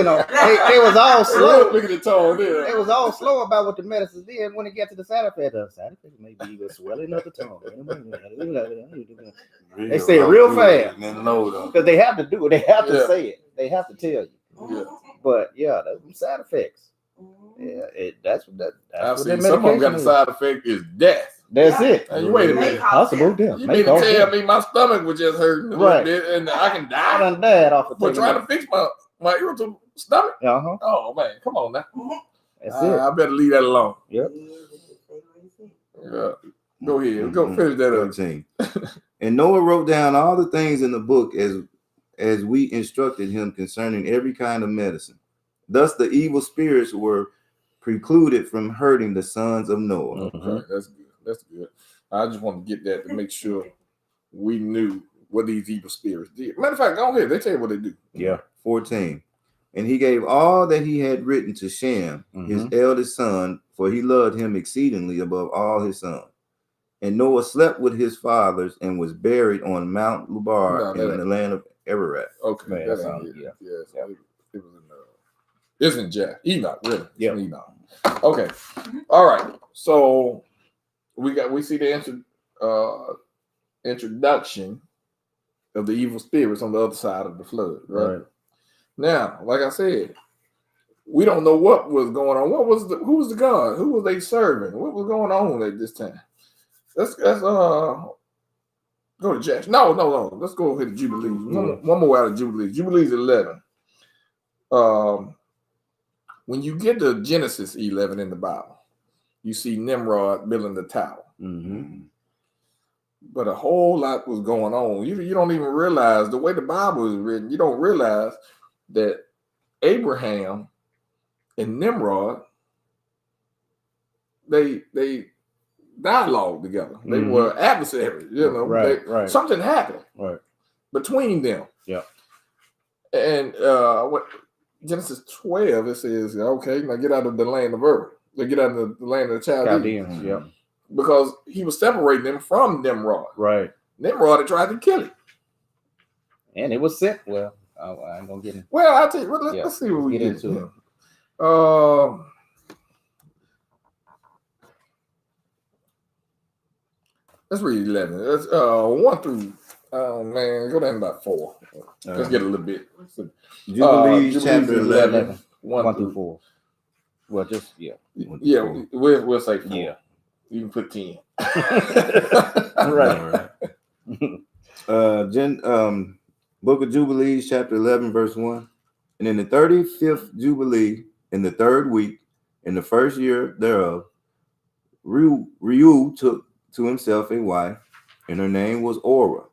know, They they was all slow. Look at the tone there. They was all slow about what the medicines did when it got to the side effect. The side effect may be the swelling of the tongue. They say it real fast because they have to do it. They have to say it. They have to tell you. Yeah. But yeah, that's some side effects. Yeah, that's what I've that seen some of them got the medication side effect is death. That's it. Hey, wait a minute. Possible death. You mean to tell me my stomach was just hurting a little Right. bit and I can I die done died off of for taking trying to fix my irritable stomach? Uh-huh. Oh man, come on now. That's it. I better leave that alone. Yep. Yeah. Go ahead. Go finish that up. 13. And Noah wrote down all the things in the book as we instructed him concerning every kind of medicine. Thus the evil spirits were precluded from hurting the sons of Noah. Okay, that's good. That's good. I just want to get that to make sure we knew what these evil spirits did. Matter of fact, go ahead. They tell you what they do. Yeah. 14. And he gave all that he had written to Shem, his eldest son, for he loved him exceedingly above all his sons. And Noah slept with his fathers and was buried on Mount Lubar in the land of Ararat. Okay, Man, that's sounds- it. yeah. Yes, it was in it's in Jack Enoch, really. Yeah. It's in Enoch. Okay, all right. So we see the introduction of the evil spirits on the other side of the flood, right? Now, like I said, we don't know what was going on. Who was the God? Who was they serving? What was going on at this time? Let's go to Jack. No. Let's go ahead to Jubilees. One more out of Jubilees. Jubilees 11. When you get to Genesis 11 in the Bible, you see Nimrod building the tower. But a whole lot was going on. You don't even realize the way the Bible is written. You don't realize that Abraham and Nimrod, they dialogued together. They were adversaries. You know, right. Something happened between them. Yeah. And what Genesis 12, it says, okay, now get out of the land of Ur. Get out of the land of the Chaldeans. Yeah. Because he was separating them from Nimrod. Right. Nimrod had tried to kill him. And it was set. Well, I ain't gonna get into. Well, I'll tell you. Let's see what we get get into. Let's read 11. That's 1 through. Oh man, go down about 4. Let's get a little bit. Jubilees chapter 11. 1 through 4. Well, just Yeah, we'll say 4. Yeah. You can put 10. Right. Book of Jubilees, chapter 11, verse 1. And in the 35th Jubilee, in the 3rd week, in the 1st year thereof, Reu took to himself a wife, and her name was Orah,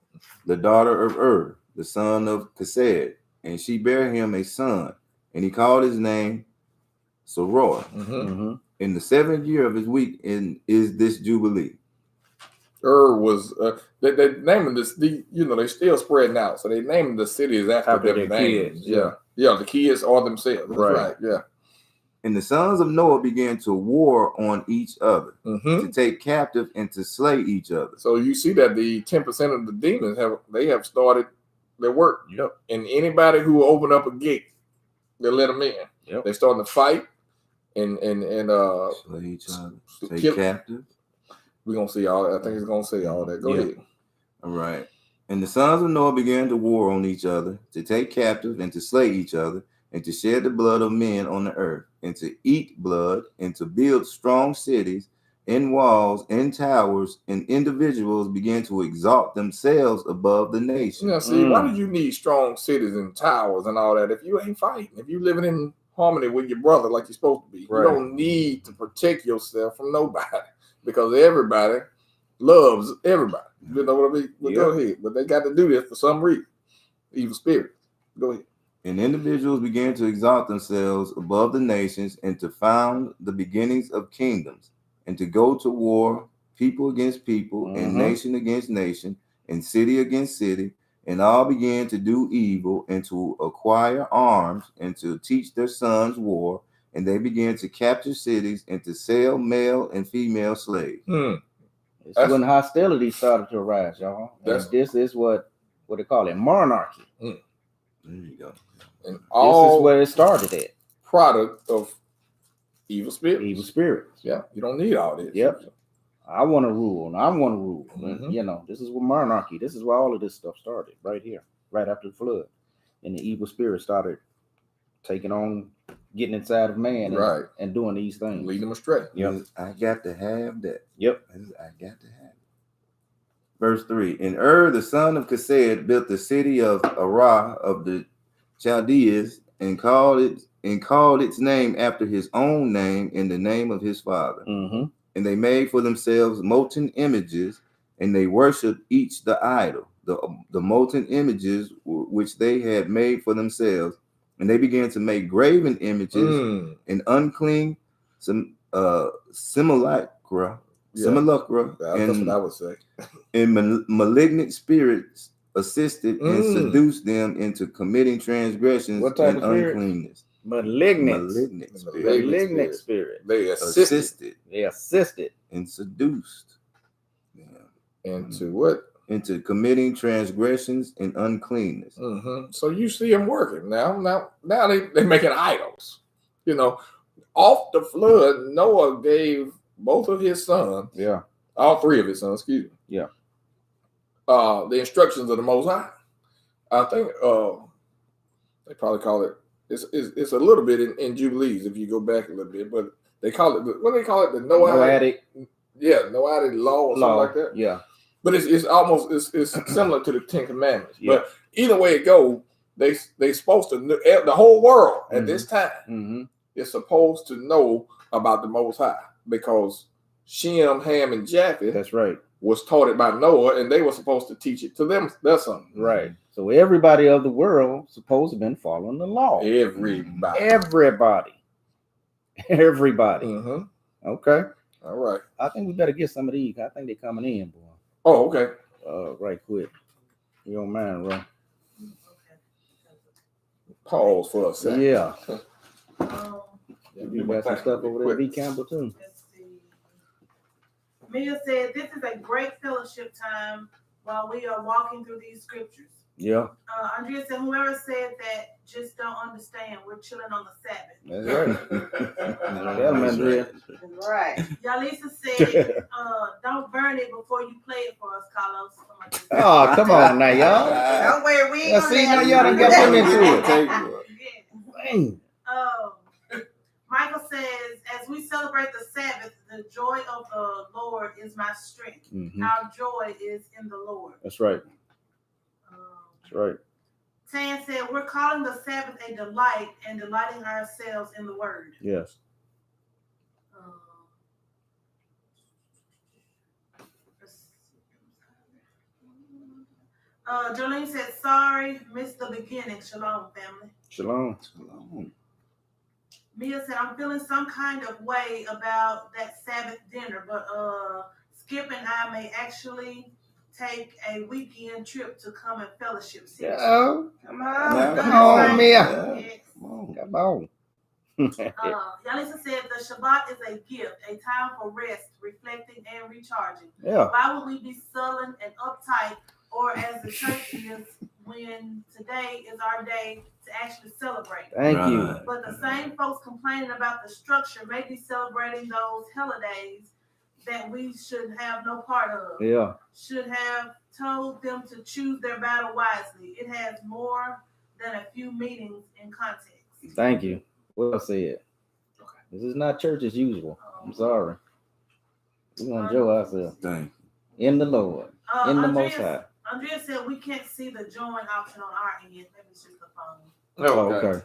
the daughter of Ur, the son of Chesed, and she bare him a son, and he called his name Soror. In the 7th year of his week is this Jubilee. Ur was they naming this. They still spreading out, so they naming the cities after their names. kids. Yeah, the kids are themselves. That's right. Yeah. And the sons of Noah began to war on each other, to take captive and to slay each other. So you see that the 10% of the demons have started their work. Yep. And anybody who open up a gate, they let them in. Yep. They're starting to fight and Slay each other, take captive. We're gonna see all that. I think it's gonna say all that. Go ahead. All right. And the sons of Noah began to war on each other, to take captive and to slay each other, and to shed the blood of men on the earth, and to eat blood, and to build strong cities, and walls, and towers, and individuals began to exalt themselves above the nation. Yeah, see, why do you need strong cities and towers and all that if you ain't fighting? If you living in harmony with your brother like you're supposed to be, Right. you don't need to protect yourself from nobody because everybody loves everybody. You know what I mean? Well, go ahead. But they got to do this for some reason. Evil spirit. Go ahead. And individuals began to exalt themselves above the nations, and to found the beginnings of kingdoms, and to go to war, people against people, and nation against nation, and city against city, and all began to do evil, and to acquire arms, and to teach their sons war, and they began to capture cities, and to sell male and female slaves. It's That's- when hostility started to arise, y'all. And That's- this is what they call it, monarchy. There you go. And This all is where it started at. product of evil spirits. Evil spirits. Yeah, you don't need all this. Yep. I want to rule, and I want to rule. And, Mhm. you know, this is where monarchy. This is where all of this stuff started, right here, right after the flood, and the evil spirit started taking on, getting inside of man, and, Right. and doing these things. Lead them astray. Yep. I got to have that. Yep. I got to have it. Verse 3. And the son of Chesed, built the city of Arah of the Chaldeans and called its name after his own name in the name of his father. Mm-hmm. And they made for themselves molten images, and they worshipped each the idol, the molten images which they had made for themselves. And they began to make graven images and unclean simulacra, Yeah. simulacra, That's what I would say. and malignant spirits assisted and Mm. seduced them into committing transgressions What type and of spirit? uncleanness. Malignant Malignant Malignant spirits spirit. They assisted assisted They assisted. and seduced into what? into committing transgressions and uncleanness. So you see them working now. Now they making idols. You know, off the flood, Noah gave both of his sons, Yeah. all three of his sons, excuse me. Yeah. The instructions of the Most High. I think they probably call it. It's a little bit in Jubilees if you go back a little bit, but they call it what do they call it? The Noahic. Yeah, Noahic law or something like that. Yeah. But it's almost it's similar to the Ten Commandments. Yeah. But either way it goes, they supposed to know, the whole world at this time Mm-hmm. is supposed to know about the Most High because Shem, Ham, and Japheth That's right. was taught it by Noah, and they were supposed to teach it to them. That's something. Right. So everybody of the world supposed to have been following the law. Everybody. Everybody. Mhm. Okay. All right. I think we better get some of these. I think they're coming in, boy. Oh, okay. Right quick. You don't mind, bro? Pause for a second. Yeah. Um, You got some stuff over there, B. Campbell, too. let's see. Mia said, "This is a great fellowship time while we are walking through these scriptures." Yeah. Andrea said, "Whoever said that just don't understand. We're chilling on the Sabbath." That's right. Yeah, man, Andrea. Right. Yalisa said, "Don't burn it before you play it for us, Carlos." Oh, come on now, y'all. Don't worry, we Yeah, ain't see, gonna now y'all done got them into it. Yeah. Dang. Michael says, "As we celebrate the Sabbath, the joy of the Lord is my strength. Mhm. Our joy is in the Lord." That's right. That's right. Tan said, "We're calling the Sabbath a delight and delighting ourselves in the Word." Yes. Jolene said, "Sorry, missed the beginning. Shalom, family." Shalom. Mia said, "I'm feeling some kind of way about that Sabbath dinner, but Skip and I may actually take a weekend trip to come and fellowship." Yeah. Come on. Come on, Mia. Yes. Come on. Yalisa said, "The Shabbat is a gift, a time for rest, reflecting, and recharging. Yeah. Why would we be sullen and uptight, or as the church is, when today is our day to actually celebrate?" Thank you. Right. But the same folks complaining about the structure may be celebrating those holidays that we should have no part of. Yeah. Should have told them to choose their battle wisely. It has more than a few meanings in context. Thank you. Well said. This is not church as usual. I'm sorry. We're going to enjoy ourselves Thank in the Lord, in the Andrea, Most High. Andrea said we can't see the join option on our end. Maybe it's just the phone. Oh, okay.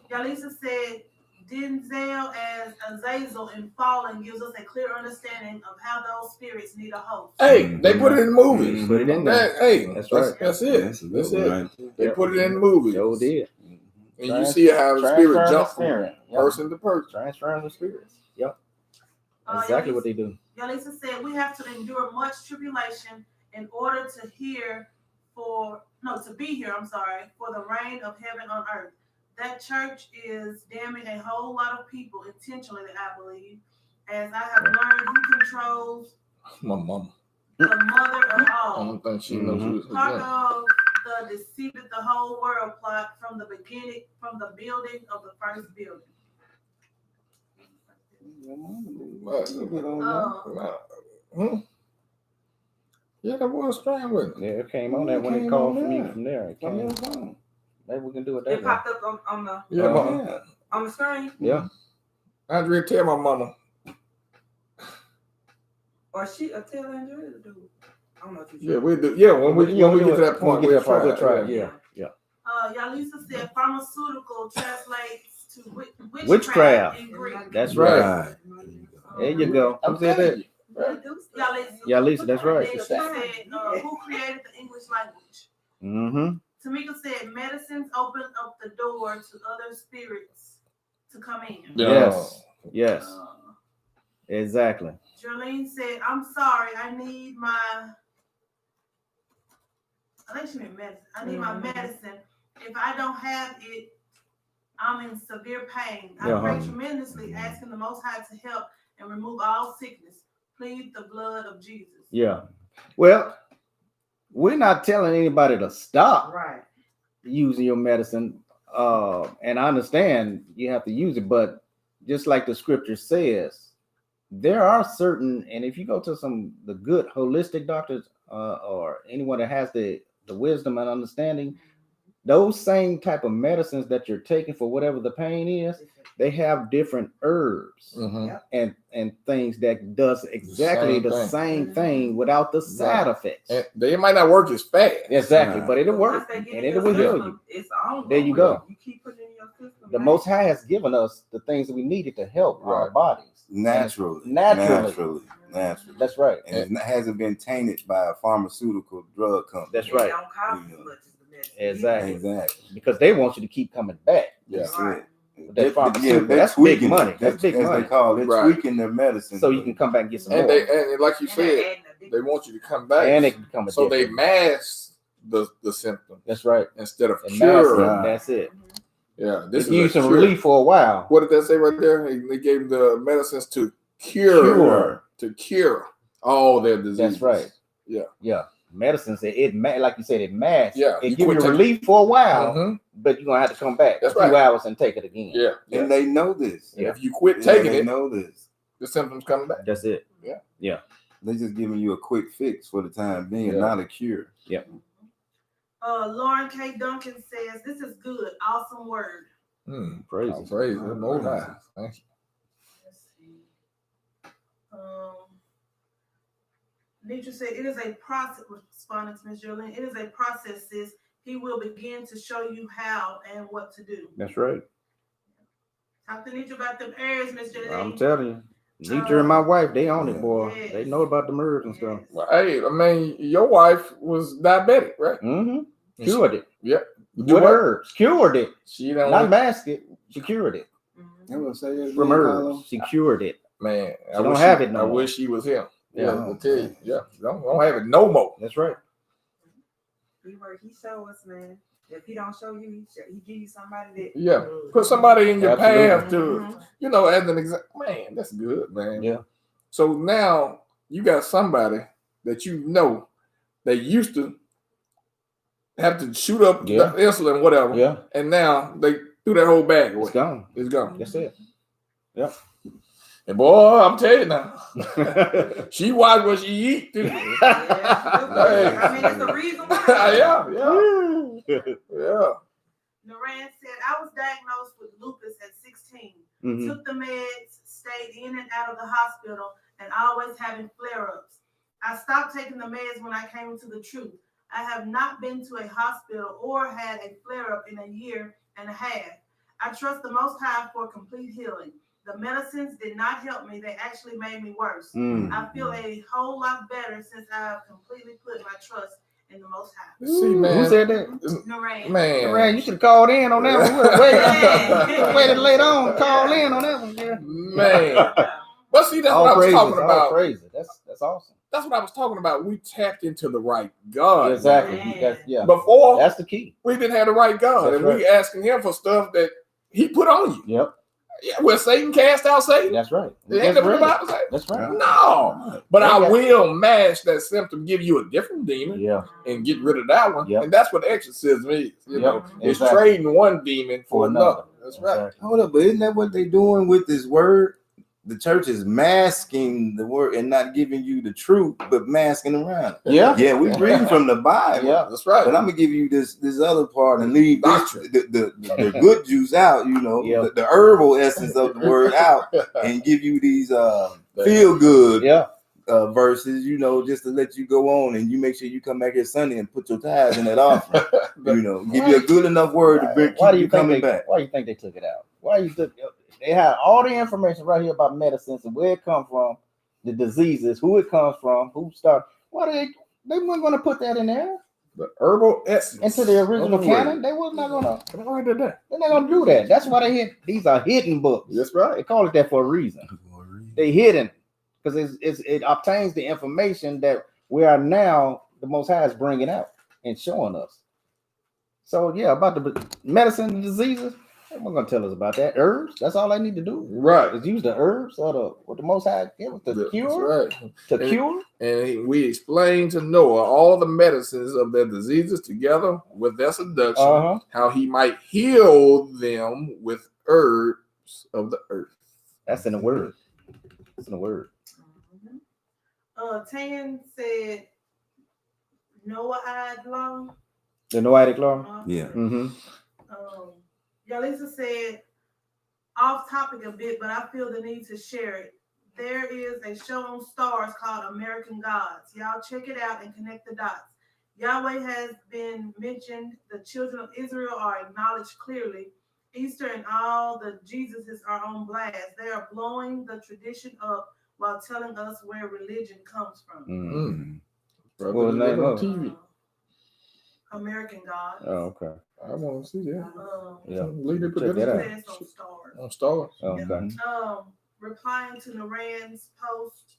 Yalisa said Denzel as Azazel in Fallen gives us a clear understanding of how those spirits need a host. Hey, they put it in the movies. Put it in there. Hey, That's right. That's it. That's a good That's one it. right They put it in the movies. Joe did. And you see how the spirit Transferring jumps the from spirit. Yep. person to person. Transferring the spirits. Yep. Exactly what they do. Yalisa said we have to endure much tribulation in order to be here, for the reign of heaven on earth. That church is damning a whole lot of people intentionally, I believe, as I have learned who controls My mama. the mother of I all. don't think she knows who Part it's of the deceived the whole world plot from the beginning, from the building of the first building. Yeah, that was strange with Yeah, it came on there when it called from you from there. It came on. Maybe we can do it that It way. popped up on the Yeah, on the screen, Yeah. Andrea, tell my mama. or tell Andrea to do it. I don't know if you Yeah, we do. Yeah, when we get to that point, we'll try it. it. Yeah. Yalisa said pharmaceutical translates to Witchcraft. in Greek. That's right. Right. There you go. Who said that? Yeah, Lisa, that's right. She said, who created the English language? Mm-hmm. Tamika said, medicines open up the door to other spirits to come in. Yes. Exactly. Jerlene said, I'm sorry, I think she meant medicine. I need my medicine. If I don't have it, I'm in severe pain. I pray tremendously, asking the Most High to help and remove all sickness. Plead the blood of Jesus. Yeah. Well, we're not telling anybody to stop using your medicine. And I understand you have to use it, but just like the scripture says, there are certain, and if you go to the good holistic doctors or anyone that has the wisdom and understanding, those same type of medicines that you're taking for whatever the pain is, they have different herbs and things that does exactly the same thing without the side effects. And they might not work as fast. Exactly, but it'll work and it will heal you. It's on. There you go. You keep putting it in your system. The Most High has given us the things that we needed to help our bodies Naturally. That's right. And it hasn't been tainted by a pharmaceutical drug company. That's right. It don't cost as much as the medicine. Exactly. Because they want you to keep coming back. Yeah. That's it. That's big money. That's big money. They call it. They're tweaking their medicine. So you can come back and get some And more. and like you said, they want you to come back. And it can become so they mask the symptoms. That's right. Instead of cure. That's it. Yeah. This give you some cure. relief for a while. What did that say right there? They gave the medicines to cure all their diseases. That's right. Yeah. Medicine said like you said, it masks. Yeah. It gives you relief for a while, but you're gonna have to come back a few hours and take it again. Yeah. And they know this. And if you quit taking they it, know this. The symptoms come back. That's it. Yeah. They're just giving you a quick fix for the time being, not a cure. Yeah. Lauren K. Duncan says, this is good. Awesome word. Praise praise the Most High. Thank you. Let's see. Nietzsche said, it is a process, responding to Ms. Jolene, it is a process, sis. He will begin to show you how and what to do. That's right. Talk to Nietzsche about them areas, Ms. Jolene. I'm telling you. Nietzsche and my wife, they own it, boy. Yes. They know about the nerves and stuff. Well, hey, I mean, your wife was diabetic, right? Mm-hmm. Cured it. Yep. With herbs. Cured it. She don't not mask it. She cured it. From herbs. She cured it. Man, I don't have it no more. I wish he was him. Yeah, I'll tell you. Yeah, don't have it no more. That's right. He show us, man. If he don't show you, he give you somebody that. Yeah, put somebody in your path to, as an example. Man, that's good, man. Yeah. So now you got somebody that they used to have to shoot up the insulin, whatever. Yeah. And now they threw that whole bag away. It's gone. It's gone. That's it. Yep. And boy, I'm telling you now, she watch what she eat too. I mean, it's the reason why. Yeah. Naran said, I was diagnosed with lupus at 16. Took the meds, stayed in and out of the hospital, and always having flare-ups. I stopped taking the meds when I came into the truth. I have not been to a hospital or had a flare-up in a year and a half. I trust the Most High for complete healing. The medicines did not help me. They actually made me worse. I feel a whole lot better since I have completely put my trust in the Most High. See, man. Who said that? Naran. Man. Naran, you should have called in on that one. Waited later on. Call in on that one, girl. Man. But see, that's what I was talking about. Crazy. That's awesome. That's what I was talking about. We tapped into the right God. Exactly. Man. That's Before that's the key. we didn't have the right God, That's and right. we asking Him for stuff that He put on you. Yep. Yeah, well, Satan cast out Satan. That's right. Ain't That's that what the right. Bible say? That's right. No, but They I got- will mash that symptom, give you a different demon, Yeah. and get rid of that one. Yep. And that's what exorcism is. You Yep. know, it's Exactly. trading one demon for another. That's right. Exactly. Hold up, but isn't that what they doing with this word? The church is masking the word and not giving you the truth, but masking around it. Yeah. Yeah, we reading from the Bible. Yeah. That's right. But I'm gonna give you this other part and leave this, Doctrine. the good juice out, you know, Yeah. the herbal essence of the word out, and give you these feel good Yeah. verses, you know, just to let you go on, and you make sure you come back here Sunday and put your tithes in that offering. You know, give you a good enough word to bring, Why keep do you you think coming they, back. Why do you think they took it out? Why you took? They had all the information right here about medicines and where it come from, the diseases, who it comes from, who started. Why they weren't going to put that in there The herbal essence into the original of the canon? word. They was not going to. Why did that? They're not going to do that. That's why they hit. These are hidden books. That's right. They call it that for a reason. They hidden because it obtains the information that we are now the Most High is bringing out and showing us. So yeah, about the medicine and diseases, they're not gonna tell us about that. Herbs, that's all I need to do. Right. Is use the herbs or what the Most High give us to That's cure, right. to And- cure. And we explained to Noah all the medicines of their diseases together with their seduction, Uh-huh. how he might heal them with herbs of the earth. That's in the word. It's in the word. Tan said Noahide law. The Noahic law. Yeah. Mm-hmm. Yalisa said, off topic a bit, but I feel the need to share it. There is a show on Stars called American Gods. Y'all check it out and connect the dots. Yahweh has been mentioned. The children of Israel are acknowledged clearly. Easter and all the Jesuses are on blast. They are blowing the tradition up while telling us where religion comes from. Mm-hmm. Brother, Well, you name look on of- TV. American Gods. Oh, okay. I want to see that. Yeah. Leave it, put Check that that in out. It's on Stars. on Stars. Okay. Replying to Naran's post,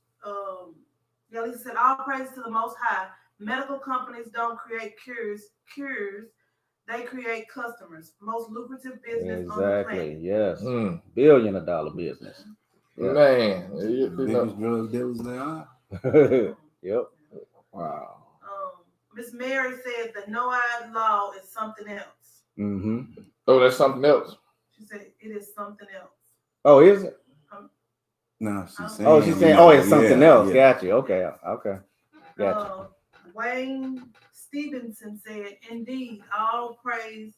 Yalisa said, all praise to the Most High. Medical companies don't create cures. They create customers. Most lucrative business on the Exactly. planet. Yes. Mm. $1 billion business. Yeah. Man, you know, Biggest drug dealers they are. Yep. wow. Miss Mary said the Noahide law is something else. Mm-hmm. Oh, that's something else. She said it is something else. Oh, is it? No, she's saying. Oh, she's saying, oh, it's yeah, something else. yeah. Got you. Okay. Okay. Gotcha. Wayne Stevenson said, indeed, all praise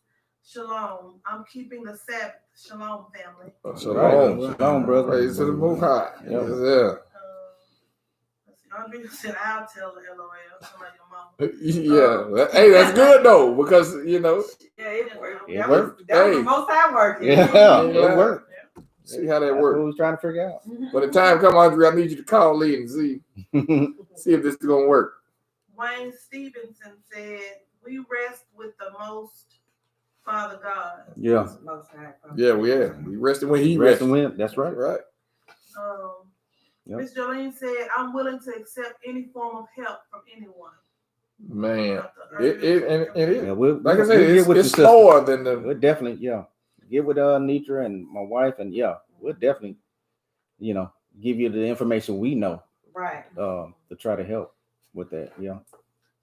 Shalom. I'm keeping the Sabbath. Shalom, family. Shalom. Right. Shalom, brother. Praise to the Most High. Yep. Yeah. Let's see. Andre said, I'll tell the LOL. Somebody your mama. Yeah. Hey, that's good though, because you know, Yeah, it worked. It That worked. was, that was Hey. the most I worked. Yeah, Yeah. it worked. see how that That's what works. we was trying to figure out. When the time come, Andre, I need you to call Lee and see if this is gonna work. Wayne Stevenson said, we rest with the most Father God. Yeah. Most I Yeah, we rested when he Rest rested. and win. That's right. Right. Yep. Miss Jolene said, I'm willing to accept any form of help from anyone. Man, About the it is. Yeah, we'll, Like I we'll said, get it's with it's the sister. slower than the. We'll definitely, get with Nitra and my wife, and we'll definitely, give you the information we know Right. to try to help with that. Yeah.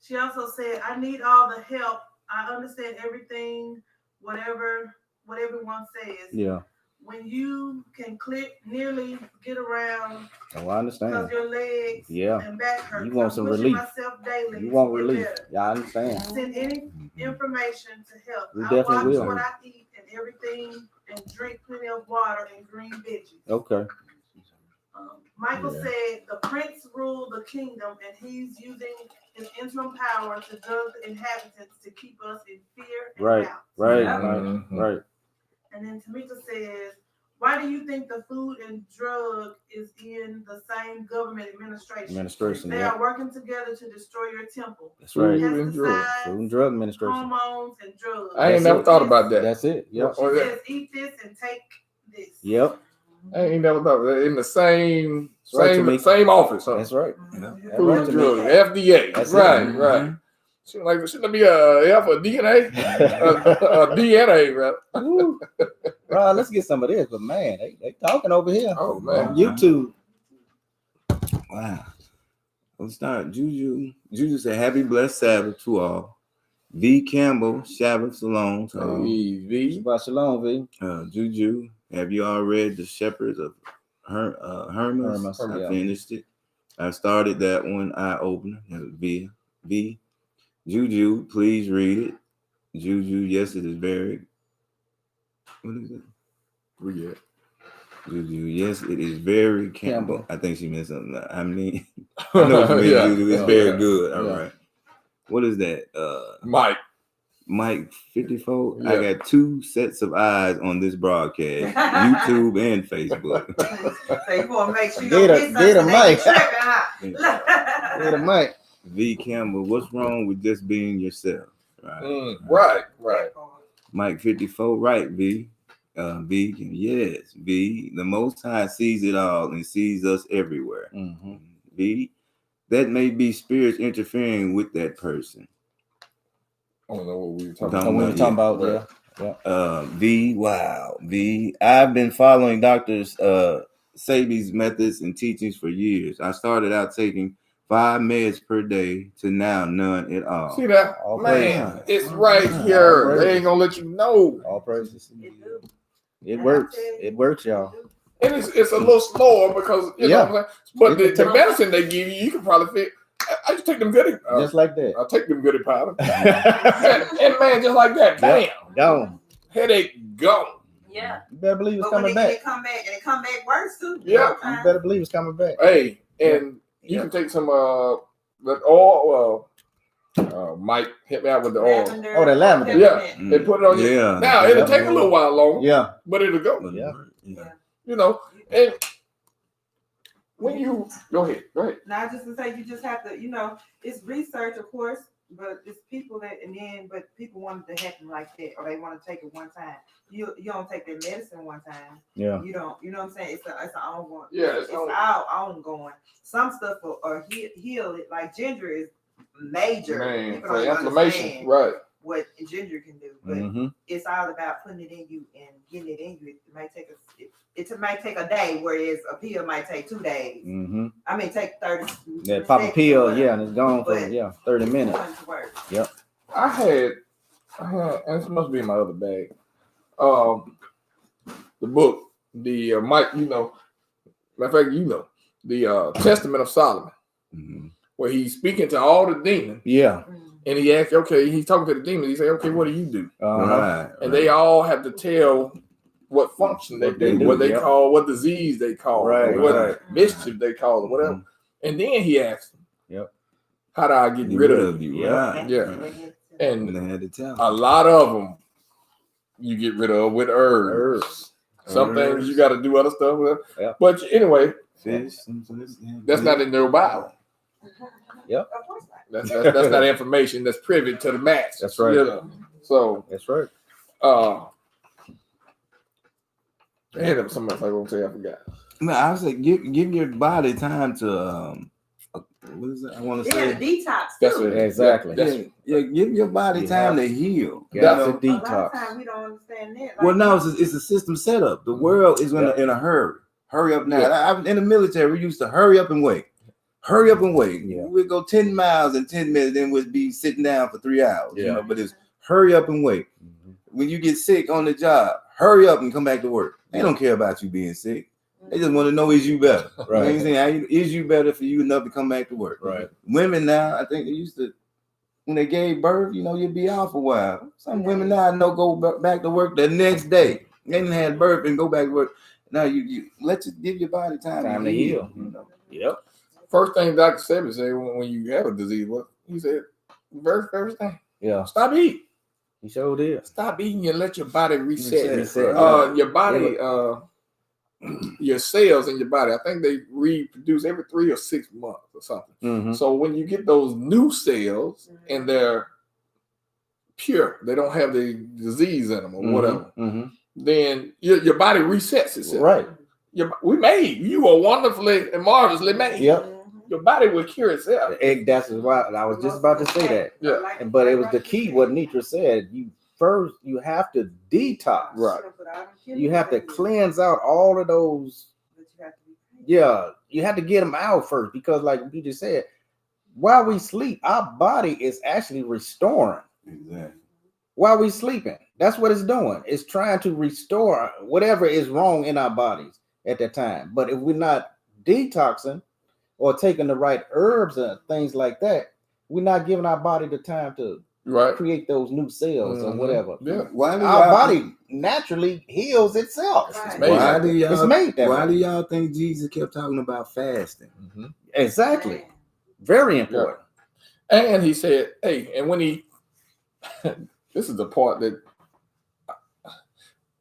She also said, I need all the help. I understand everything, whatever what everyone says. Yeah. When you can nearly get around Oh, I because understand. your legs Yeah. and back hurt. You want I'm some pushing relief. myself daily You to want get relief. better. Yeah, I understand. Send any information to help. We I definitely watch will. what I eat and everything and drink plenty of water and green veggies. Okay. Michael Yeah. said the prince ruled the kingdom and he's using his interim power to judge the inhabitants to keep us in fear and Right. doubt. Right. Yeah. Right. Mhm. Right. And then Tamika says, why do you think the food and drug is in the same government administration? They Yeah. are working together to destroy your temple. That's right. Food and drug. Pesticides, Food and Drug Administration. hormones, and drugs. I ain't That's never it. thought about that. That's it. Yep. She says, eat this and take this. Yep. I ain't never thought about that. In the same right, Same, Tamika. same office, huh? That's right. Yeah. That's Food right, and Tamika. Drug, FDA. That's it. right, Mhm. right. Shouldn't it be a F or DNA? DNA, right? Woo. Bro, let's get some of this. But man, they talking over here Oh on man. YouTube. Wow. Let's start. Juju said, "Happy blessed Sabbath to all." V. Campbell, Shabbat Shalom to all. Hey, V. Shabbat shalom, V. Juju, have you all read The Shepherds of Hermas? Hermas, I yeah. finished it. I started that one, eye opener. V. Juju, please read it. Juju, yes, it is very. What is it? Where you at? Juju, yes, it is very Campbell. Campbell. I think she meant something. I mean, I know what you mean, Yeah. Juju. It's Yeah. very good. All Yeah. right. What is that? Mike. Mike 54. Yeah. I got 2 sets of eyes on this broadcast, YouTube and Facebook. So you want to make sure you Get don't a- miss get a something. They be mic. tripping, huh? Wait a minute. V. Campbell, what's wrong with just being yourself? Right. Right. Mike 54, right, V. V, yes, V. The Most High sees it all and sees us everywhere. Mm-hmm. V, that may be spirits interfering with that person. I don't know what we were talking Don't Oh, about. we were talking about Right. V, wow, V. I've been following Dr. Sabi's methods and teachings for years. I started out taking 5 meds per day to now none at all. See that? All Man, praise. it's right All here. praise. They ain't gonna let you know. All praises. It do. It works. It works, y'all. And it's a little slower because you know Yeah. what I'm saying? But You the can tell. medicine they give you, you can probably fit. I just take them goody. Just like that. I take them goody powder. and man, just like that, bam, Gone. headache gone. Yeah. You better believe it's But when coming it back. come back, and it come back worse too. Yeah. You sometimes. better believe it's coming back. Hey, and you Yeah. can take some that oil. Mike hit me out with the oil. Lavender, Oh, the lavender. Yeah. Mm. They put it on you. Yeah. Now it'll Yeah. take a little while longer, Yeah. but it'll go. Yeah. You know, and when you go ahead. Not just to say you just have to, it's research, of course, but it's people but people want it to happen like that, or they want to take it one time. You don't take their medicine one time. Yeah. You don't, you know what I'm saying? It's an ongoing. Yeah, It's all ongoing. Some stuff will heal it, like ginger is major. Man, People for don't inflammation, understand right? what ginger can do, but Mm-hmm. it's all about putting it in you and getting it in you. It might take a day, whereas a pill might take 2 days. Mm-hmm. I mean, take 30. That pop a seconds or pill, whatever. yeah, and it's gone for But 30 minutes. it's to work. I had, and this must be in my other bag. The book, the Mike, matter of fact, the Testament of Solomon, Mhm. where he's speaking to all the demons, Yeah. and he asked, okay, he's talking to the demons. He said, okay, what do you do? Uh-huh. Right. And they all have to tell what function they What they do, do, what they yep. call, what disease they call, Right, what right. mischief they call, or whatever. Mhm. And then he asked, Yep. how do I get rid of you? you. Yeah. Right. Yeah. Right. And And they had to tell. a lot of them you get rid of with herbs. Herbs. Some things you got to do other stuff with. Yeah. But anyway, Fish. that's not in their Bible. Of course not. That's not information that's privy to the mass. That's right. So, That's right. and there was something else I was gonna say, I forgot. No, I was like, give your body time to what is it? I want to It has a say, detox That's too. it. Exactly. That's- yeah, give your body You time have to heal. You That's have to A lot of detox. times we don't understand that. Like, Well, no, it's a system setup. The world is in a hurry. Hurry up now. Yeah. I'm in the military. We used to hurry up and wait. Hurry up and wait. Yeah. We'd go 10 miles in 10 minutes, then we'd be sitting down for 3 hours. Yeah. But it's hurry up and wait. Mhm. When you get sick on the job, hurry up and come back to work. They don't care about you being sick. They just want to know, is you better? You know what I'm Right. saying? Is you better for you enough to come back to work? Right. Women now, I think they used to, when they gave birth, you'd be off a while. Some women now know go back to work the next day. They didn't have birth and go back to work. Now you give your body time to heal. You know? Yep. First thing Dr. Sebi said when you have a disease, what he said, first thing, Yeah. stop eating. He showed it. Stop eating and let your body reset. Reset. Your body, your cells in your body, I think they reproduce every 3 or 6 months or something. Mm-hmm. So when you get those new cells and they're pure, they don't have the disease in them or whatever, Mm-hmm. then your body resets itself. Right. We made you were wonderfully and marvelously made. Yep. Your body will cure itself. That's why I was just about to say that. Yeah. But it was the key what Nitra said. You have to detox. Right. You have to cleanse out all of those. Yeah, you have to get them out first because, like you just said, while we sleep, our body is actually restoring. Exactly. While we sleeping, that's what it's doing. It's trying to restore whatever is wrong in our bodies at that time. But if we're not detoxing or taking the right herbs and things like that, we're not giving our body the time to create those new cells or whatever. Yeah. Our body naturally heals itself. Right. Why do y'all? It's made that Why way. do y'all think Jesus kept talking about fasting? Mm-hmm. Exactly. Very important. And he said, "Hey," and when he, this is the part that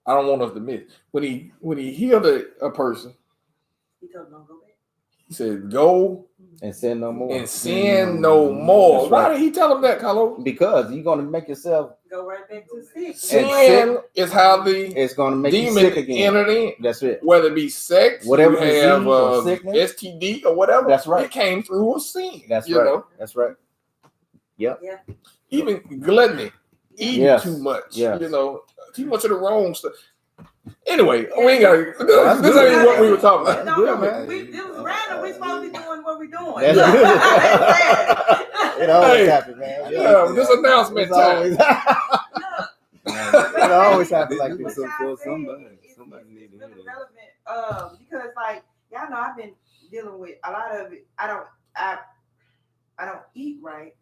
I don't want us to miss. When he healed a person, He told him, "Don't go back." he said, "Go And sin no more. and sin no more." That's Why right. did he tell him that, Carlos? Because you're gonna make yourself. Go right back to sick. Sin is how the It's gonna make you demon sick again. entered in. That's it. Whether it be sex, Whatever you have disease or sickness. STD or whatever. That's right. It came through a sin. That's you right. know? That's right. Even gluttony, eating Yes. too much. Yes. You know, too much of the wrong stuff. Anyway, we ain't got That's this good. ain't what we were talking That's about. good, man. It was random. We supposed to be doing what we're doing. That's It always Hey, happens, man. Yeah, this announcement It's time. always, it always happens like This this. is for somebody. Somebody It's need to really hear that. relevant. Because like y'all know, I've been dealing with a lot of it. I don't eat right.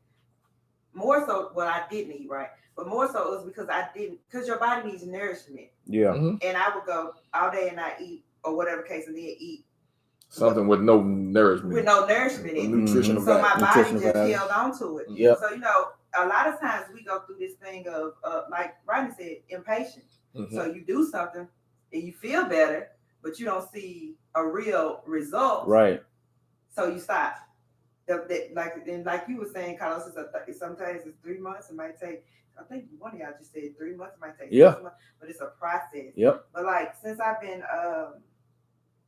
More so, well, I didn't eat right, but more so it was because because your body needs nourishment, Yeah. and I would go all day and not eat or whatever case, and then eat Something with no nourishment. with no nourishment in it. Nutritional So my value. body Nutritional just value. held on to it. Yep. So a lot of times we go through this thing of like Rodney said, impatient. Mhm. So you do something and you feel better, but you don't see a real result. Right. So you stop. Like you were saying, Carlos, sometimes it's 3 months. It might take. I think one of y'all just said 3 months. It might take 6 months, but it's a process. Yep. But like since I've been,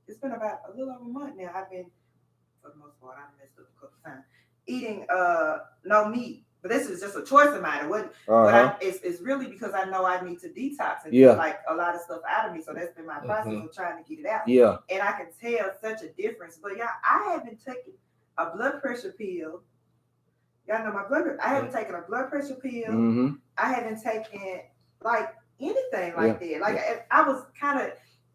it's been about a little over a month now. I've been, for the most part, I messed up a couple times, eating no meat. But this is just a choice of mine. It wasn't. But it's really because I know I need to detox and get like a lot of stuff out of me. So that's been my process of trying to get it out. Yeah. And I can tell such a difference. But yeah, I haven't taken a blood pressure pill. Y'all know my blood pressure. I haven't taken a blood pressure pill. Mm-hmm. I haven't taken like anything like that. Like I was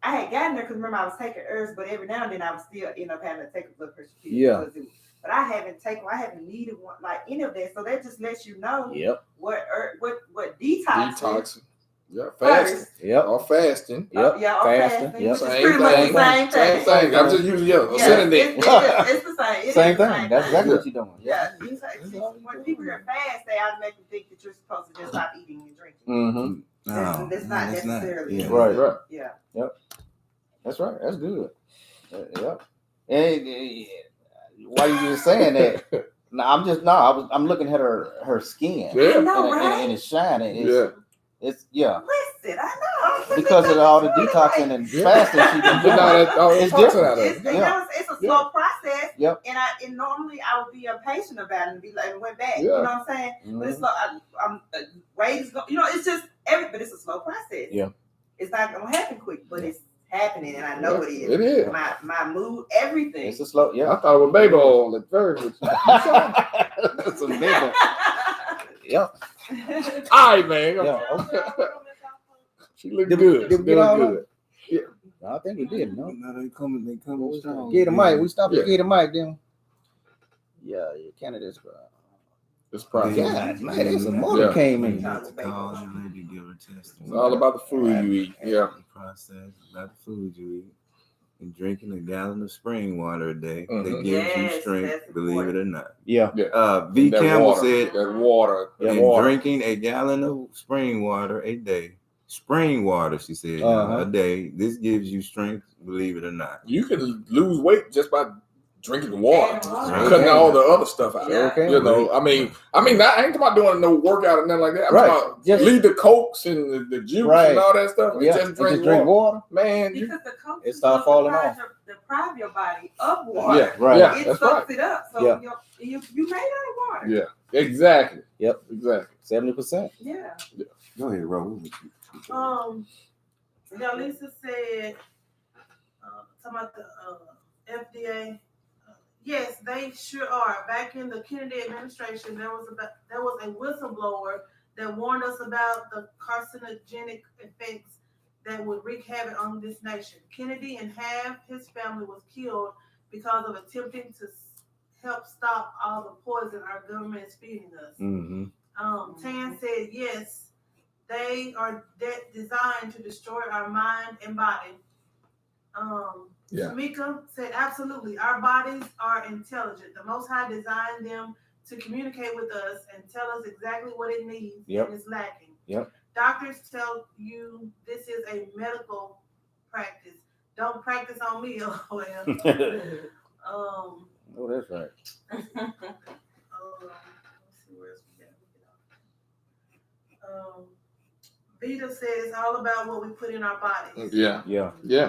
I had gotten there because remember I was taking herbs, but every now and then I would still end up having to take a blood pressure pill. Yeah. But I haven't needed one like any of that. So that just lets you know what detox. Yeah, fasting. Yep. Or fasting. Yep. Fasting. Yep. It's pretty much the same thing. Same thing. I'm just using synonym. It's the same. Same thing. That's exactly what you're doing. Yeah. When people hear fast, they automatically think that you're supposed to just stop eating and drinking. Mm-hmm. That's not necessarily. Yeah. Right. Yeah. Yep. That's right. That's good. Yep. And why you just saying that? I'm looking at her skin. Yeah. I know, right? And it's shining. It's Listen, I know. because of all the detoxing and fasting she been Get all doing. that all It's toxin different. out of It's, it. it's a slow process. Yep. And normally I would be impatient about it and be like, and went back. Yeah. You know what I'm saying? But it's slow. I'm weight is going. It's just but it's a slow process. Yeah. It's not gonna happen quick, but it's happening, and I know it is. It is. My mood, everything. It's a slow. I Yeah. thought it was baby oil at first. That's amazing. Yep. All right, man. Yeah. She looked Did good. we She get looked all good. I think we did. No. No, they coming strong. Get the mic. We stopped Yeah. to get the mic then. Yeah, your candidates. It's process. God, man, there's some more Yeah. that came in. Call your lady, give her test. It's all about the food you eat. Yeah. The process about the food you eat. And drinking a gallon of spring water a day Mhm. that gives Yes, you strength, that's believe it important. or not. Yeah. V. That Campbell water, said, that water. That and water. drinking a gallon of spring water a day. Spring water, she said, Uh-huh. a day. This gives you strength, believe it or not. You can lose weight just by drinking the water, Adding water. cutting all the other stuff out. Yeah. Okay. You know, I mean, I ain't talking about doing no workout or nothing like that. I'm Right. talking about Just- leave the cokes and the juice Right. and all that stuff, and Yeah, just and drink drink water. water. Man, you, Because the coke It is start supposed to falling deprive your body of water. yeah, Right. yeah, It that's soaks right. it up. So Yeah. you made out of water. Yeah, exactly. Yep. Exactly. 70%. Yeah. Go ahead, Ro. Now Lisa said, talking about the FDA. Yes, they sure are. Back in the Kennedy administration, there was a whistleblower that warned us about the carcinogenic effects that would wreak havoc on this nation. Kennedy and half his family was killed because of attempting to help stop all the poison our government is feeding us. Mm-hmm. Tan said, yes, they are designed to destroy our mind and body. Yeah. Tamika said, absolutely. Our bodies are intelligent. The Most High designed them to communicate with us and tell us exactly what it needs and is lacking. Yep. Doctors tell you this is a medical practice. Don't practice on me, LOL. Oh, that's right. Let's see where else we got. Vita said it's all about what we put in our bodies. Yeah, Yeah, yeah.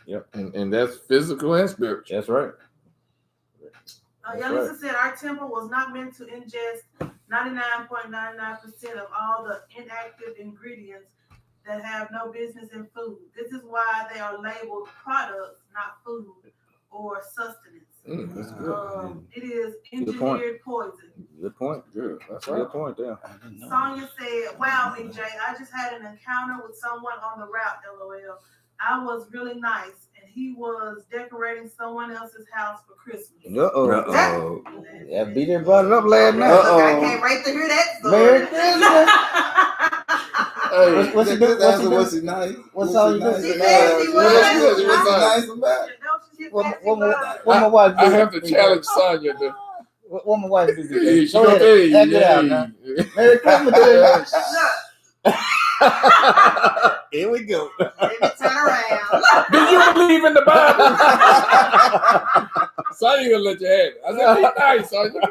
Yep. And that's physical and spiritual. that's right. Yalisa said our temple was not meant to ingest 99.99% of all the inactive ingredients that have no business in food. This is why they are labeled products, not food or sustenance. That's good. It is Good point. engineered poison. Good point. Good. That's Good right. point there. Sonia said, wow, BJ, I just had an encounter with someone on the route, LOL. I was really nice, and he was decorating someone else's house for Christmas. Uh-oh. Uh-oh. Yeah, BJ brought it up last night. Uh-oh. I can't wait to hear that story. Merry Christmas. Hey, What's he do? Was he nice? What's all you do? She said she was. She was nice about it. What my wife do? I have to challenge Sonya to. What my wife do? Hey, she Go go, ahead, hey, act it out now. hey. Merry Christmas to you. Here we go. Let me turn around. Do you believe in the Bible? Sonya gonna let you have it. I said, be nice, Sonya.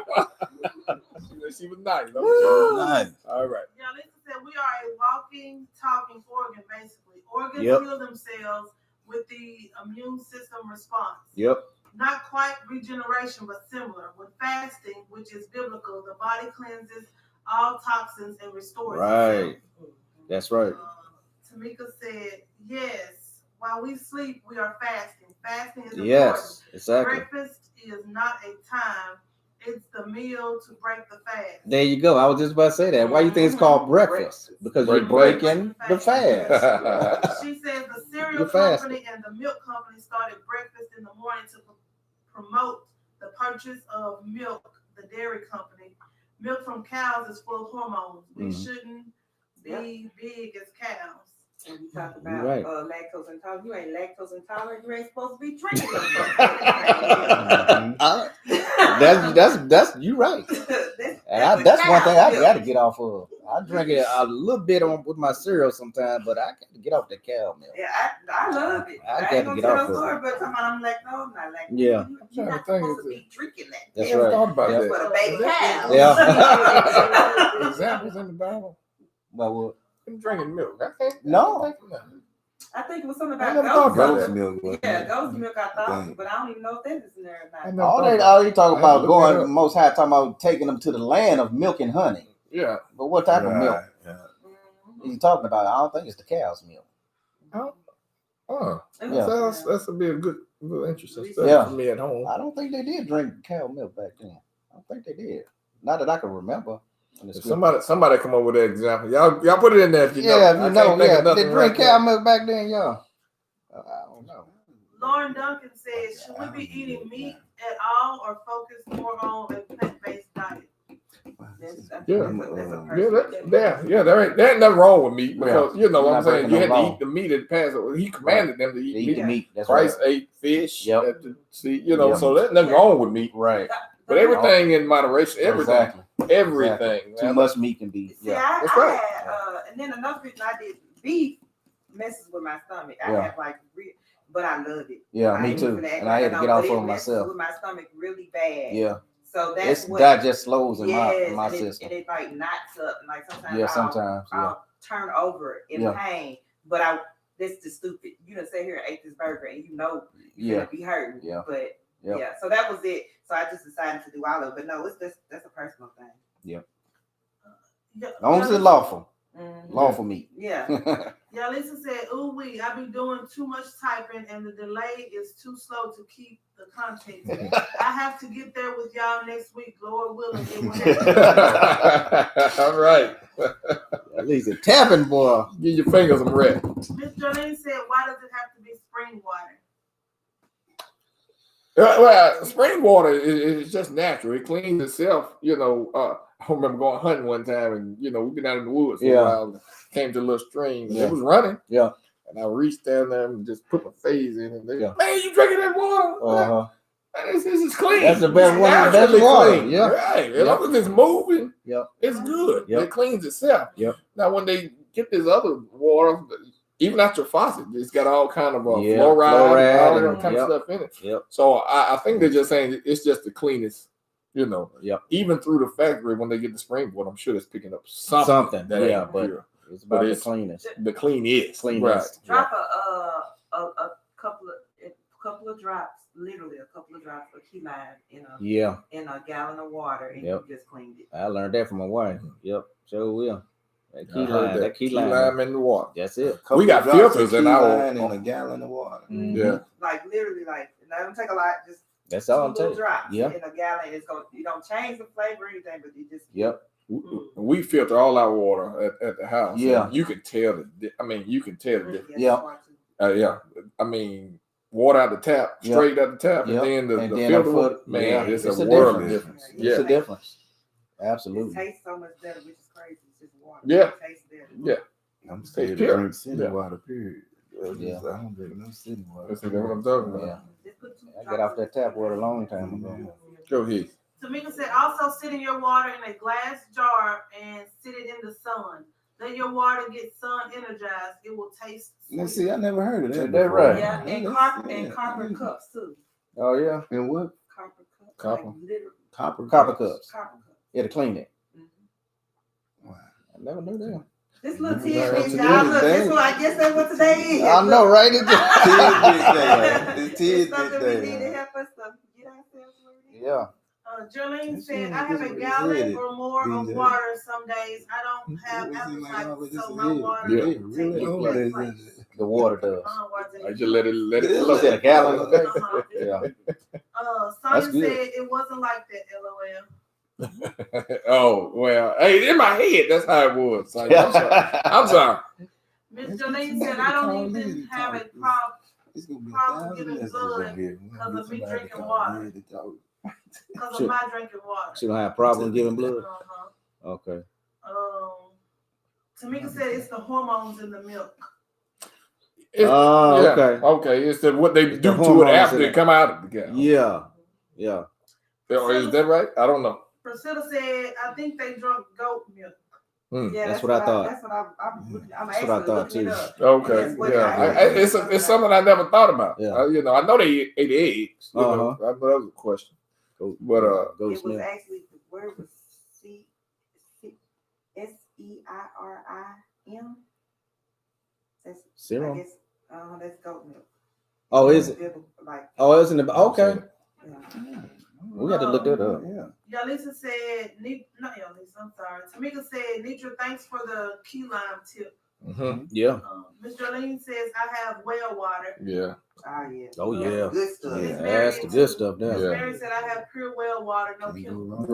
She was nice. Nice. All right. Yeah, Lisa said we are a walking, talking organ, basically. Organs Yep. heal themselves with the immune system response. Yep. Not quite regeneration, but similar. With fasting, which is biblical, the body cleanses all toxins and restores Right. That's right. Tamika said, yes, while we sleep, we are fasting. Fasting is important. Yes, exactly. Breakfast is not a time. It's the meal to break the fast. There you go. I was just about to say that. Why you think it's called breakfast? Because you're breaking the fast. She says the cereal The fast. company and the milk company started breakfast in the morning to promote the purchase of milk, the dairy company. Milk from cows is full of hormones. We Mhm. shouldn't be big as cows. And you talk You're about right. lactose intolerant. You ain't lactose intolerant. You ain't supposed to be drinking them. That's you right. And that's one thing I got to get off of. I drink it a little bit on with my cereal sometimes, but I got to get off the cow milk. Yeah, I love it. I I got ain't to gonna get tell off no of story, it. but talking about I'm lactose, I'm not lactose. Yeah. You're not trying to supposed to think be drinking that. That's I never right. thought about Yeah. that. For the baby cow. Yeah. Examples in the Bible. But what? I'm drinking milk. I can't. No. I can't think of nothing. I think it was something I about never thought goat's about milk. Goat's milk. wasn't Yeah, it? goat's milk I thought, Dang. but I don't even know if that is in there or I not. never All thought they about it. talk I about have to look that going up. most high talking about taking them to the land of milk and honey. Yeah. But what type of milk Right, yeah. Mhm. is he talking about? I don't think it's the cow's milk. Oh, It Yeah. was- that's a be a good, interesting study Yeah. for me at home. I don't think they did drink cow milk back then. I don't think they did. Not that I can remember. And it's If good. somebody come up with that example. Y'all put it in there if you know. Yeah, if I you can't know, think of yeah. nothing They drink right cow now. milk back then, yeah. I don't know. Lauren Duncan says, should we be eating meat at all or focus more on a plant-based diet? That's- I think Yeah. that's a Yeah, person. there ain't nothing wrong with meat because you know what I'm Not saying. breaking You no had to law. eat the meat at the Passover. He commanded them to They eat eat meat. the meat. That's Christ right. ate fish. Yep. At the sea, you know, Yep. so there's nothing wrong with meat. Right. But everything in moderation. Everything. Exactly. Everything. Too much meat can be. See, Yeah. That's I right. had, and then another reason I did beef messes with my stomach. I Yeah. have like, but I love it. Yeah, I me ain't too. finna act And I had to like get don't, off but it of messes myself. with my stomach really bad. Yeah, So that's it's what. digest slows in Yes, my and system. it like knots up. And like sometimes Yeah, sometimes. Yeah, I'll turn over in Yeah. pain. But that's the stupid. You done sit here and ate this burger and you know you're yeah, gonna be hurting. Yeah. But Yep. yeah, so that was it. So I just decided to do all of it. But no, that's a personal thing. Yeah, as long as it's lawful, Mhm. lawful meat. Yeah. Yeah, Lisa said, ooh wee, I be doing too much typing and the delay is too slow to keep the content. I have to get there with y'all next week, Lord willing. It will happen. All right. At least a tapping, boy. Give your fingers some rest. Miss Jolene said, why does it have to be spring water? Well, spring water is just natural. It cleans itself. You know, I remember going hunting one time, and you know, we've been out in the woods for a while. And came to a little stream. And it was running. Yeah. And I reached down there and just put my face in, and they, Yeah. man, you drinking that water? This is clean. That's the best It's one of the best naturally water. clean. Yeah. Right. As long as it's moving, it's good. Yep. It cleans itself. Yep. Now, when they get this other water, even out your faucet, it's got all kind of Yeah, fluoride and all and- that kind of stuff in it. Yep. So I think they're just saying it's just the cleanest, you know. Yep. Even through the factory, when they get the spring water, I'm sure it's picking up something. Something. that Yeah, ain't but pure. it's about the it's- cleanest. The cleanest. Cleanest. Drop a couple of drops, literally a couple of drops of key lime Yeah, in a gallon of water, and Yep. you just cleaned it. I learned that from my wife. Yep, sure will. That I key heard lime. That key lime. lime in the water. That's it. We got Couple drops filters of in key our- lime in a gallon of water. Mhm. Yeah. Like literally, like it don't take a lot, just That's two all I'm little telling you. drops Yeah. in a gallon. You don't change the flavor or anything, but you just Yep. We filter all our water at the house. Yeah. And you can tell you can tell the difference. Yeah. Yeah. I mean, water out the tap, Yeah. straight out the tap, Yeah. and then the And then filter the one, foot- man, yeah. it's It's a a world of difference. difference. It's Yeah. a difference. It Absolutely. tastes so much better, which is crazy. It's just water. Yeah. It tastes better. Yeah. I'm scared to pure. drink city Yeah. water, period. Yeah. I don't drink no city water. That's what I'm talking about. Yeah. Just put two I drops got off of- that tap water a long time ago. Go ahead. Tamika said, also sit in your water in a glass jar and sit it in the sun. Let your water get sun energized. It will taste Let's sweet. see, I never heard of that. Is that before. right? Yeah, and copper cups too. Oh yeah. And what? Copper cups. Copper. Like literally Copper Cups. copper cups. It'll clean it. Mhm. Wow. I never knew that. This little Yeah, tidbit, that's y'all look. today. This one, I guess that's what today is. I know, right? It Tidbit day. It's something we need to help us to get ourselves where we need. Yeah. Jolene This said, one- I have this a one gallon is or more of DJ. water some days. I don't have appetite, so my water Yeah. takes Really? Oh, less they- place. The water does. I just let it Yeah. flow. You said a gallon a day? Uh-huh. Yeah. Sonya That's said good. it wasn't like that, LOL. Oh well, hey, in my head, that's how it was. So, I'm sorry. I'm sorry. Miss Jolene said, I don't even have a problem It's gonna be Problem 1,000 giving messages blood on here. because of me Somebody drinking call water. me to talk. because Sure. of my drinking water. She don't have a problem giving blood. Uh-huh. Okay. Tamika said it's the hormones in the milk. It's- Oh, yeah, okay. Okay, it's what they It's do the to it hormones after in they it. come out of the cow. Yeah. Yeah. Or is that right? I don't know. Priscilla said, I think they drunk goat milk. Yeah, That's what I thought. That's what I'm looking. I'm That's what I actually thought, looking it too. up. Okay, That's what yeah, I- it's something I never thought about. Yeah. You know, I know they ate eggs. You know, Uh-huh. I know that was a question. Go, But, go It was Smith. actually the word was SEIRIM. That's I Serum. guess that's goat milk. Oh, is it? Like Oh, it's in the. Okay. yeah. We got to look that up. Yeah. Yalisa said, not Yalisa, I'm sorry. Tamika said, Nitra, thanks for the key lime tip. Mm-hmm. Yeah. Miss Jolene says, I have well water. Yeah. Oh yeah. Oh, That's yeah. Good stuff. Yeah. Miss That's the good stuff Miss there. Yeah. Mary said, I have pure well water, no Can't go chemicals. wrong.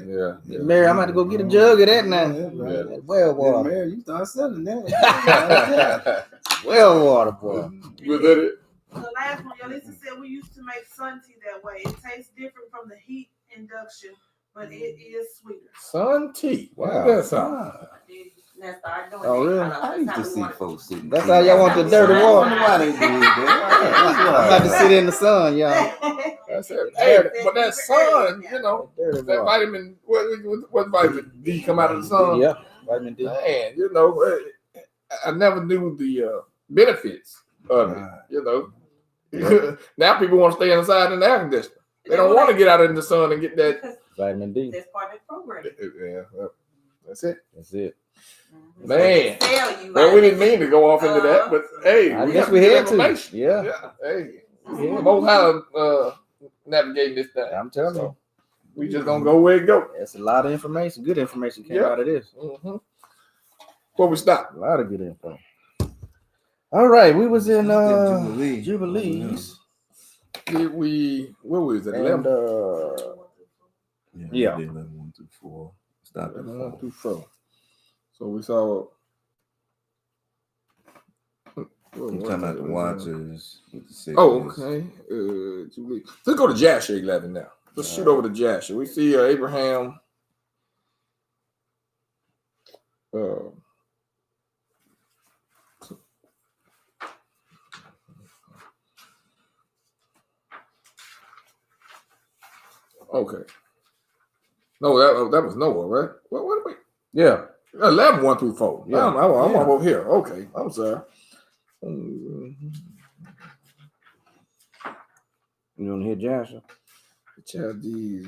Right. Yeah. Mary, I'm about to go get a jug of that now. Yeah, right. That well Yeah, water. Mary, you start selling that. Well water, boy. Was that it? The last one, Yalisa said, we used to make sun tea that way. It tastes different from the heat induction, but it is sweeter. Sun tea. Wow. Wow. That's all. Let's start doing Oh, that. really? I used to see folks sitting. That's how y'all want the dirty water. Why they do that? I'm about to sit in the sun, y'all. That's it. Hey, but that sun, you know, Dirty that water. vitamin, what vitamin D come out of the sun? Yeah. Vitamin D. Man, you know, I never knew the benefits of it. Right. You know, Now people want to stay inside in the air conditioner. They don't want to get out in the sun and get that. Because Vitamin D. that's part of the program. Yeah, that's it. That's it. Man. Tell you, Well, we didn't mean to go off into that, but hey, I we guess have we good had to. information. Yeah. Hey, Yeah. most how navigating this thing. I'm telling So, you. we just gonna go where it go. That's a lot of information. Good information came Yeah. out of this. Mm-hmm. Before we stop, A lot of good info. All right, we was in Jubilee. Jubilees. did we? What was it? And 11? Yeah. we did 11, 1 through 4. Stop at 1 4. through 4. So we saw. I'm talking about the watchers. With the sickness. Oh, okay. Jubilee. Let's go to Jasher 11 now. Let's shoot over to Jasher. We see Abraham. Okay. No, that was Noah, right? What wait. Yeah. 11, 1 through 4. Yeah. I'm Yeah. over here. Okay. I'm sorry. Mhm. You want to hear Joshua? Chaldees.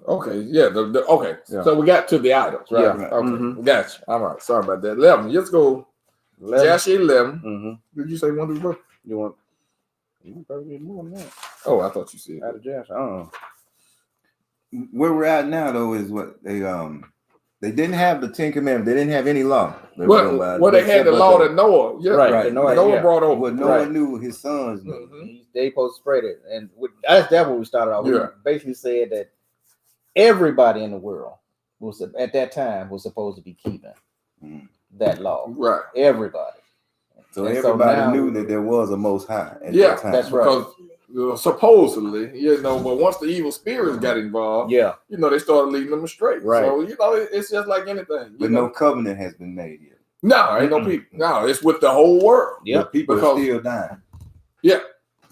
Okay, yeah. Okay. Yeah. So we got to the items, right? Yeah. Okay. Mhm. We got you. All right. Sorry about that. 11. Let's go. 11. Jasher 11. Mm-hmm. Did you say 1 through 4? You want? You probably get more than that Oh, I thought you said. out of Joshua. Where we're at now, though, is what they didn't have the 10 Commandments. They didn't have any law. Well, they had the law that Noah. Yeah, Right, right. the Noah, Noah yeah. brought over. What no one Right. knew, his sons knew. Mhm. They supposed to spread it, and that's what we started off. Yeah. We basically said that everybody in the world was at that time was supposed to be keeping Mhm. that law. Right. Everybody. So And everybody now- knew that there was a Most High at Yeah, that time. that's right. Because supposedly, but once the evil spirits got involved, Yeah. they started leading them astray. Right. So it's just like anything. But no covenant has been made yet. No, ain't no Mm-mm. people. No, it's with the whole world. Yep. But people Because- are still dying. Yeah.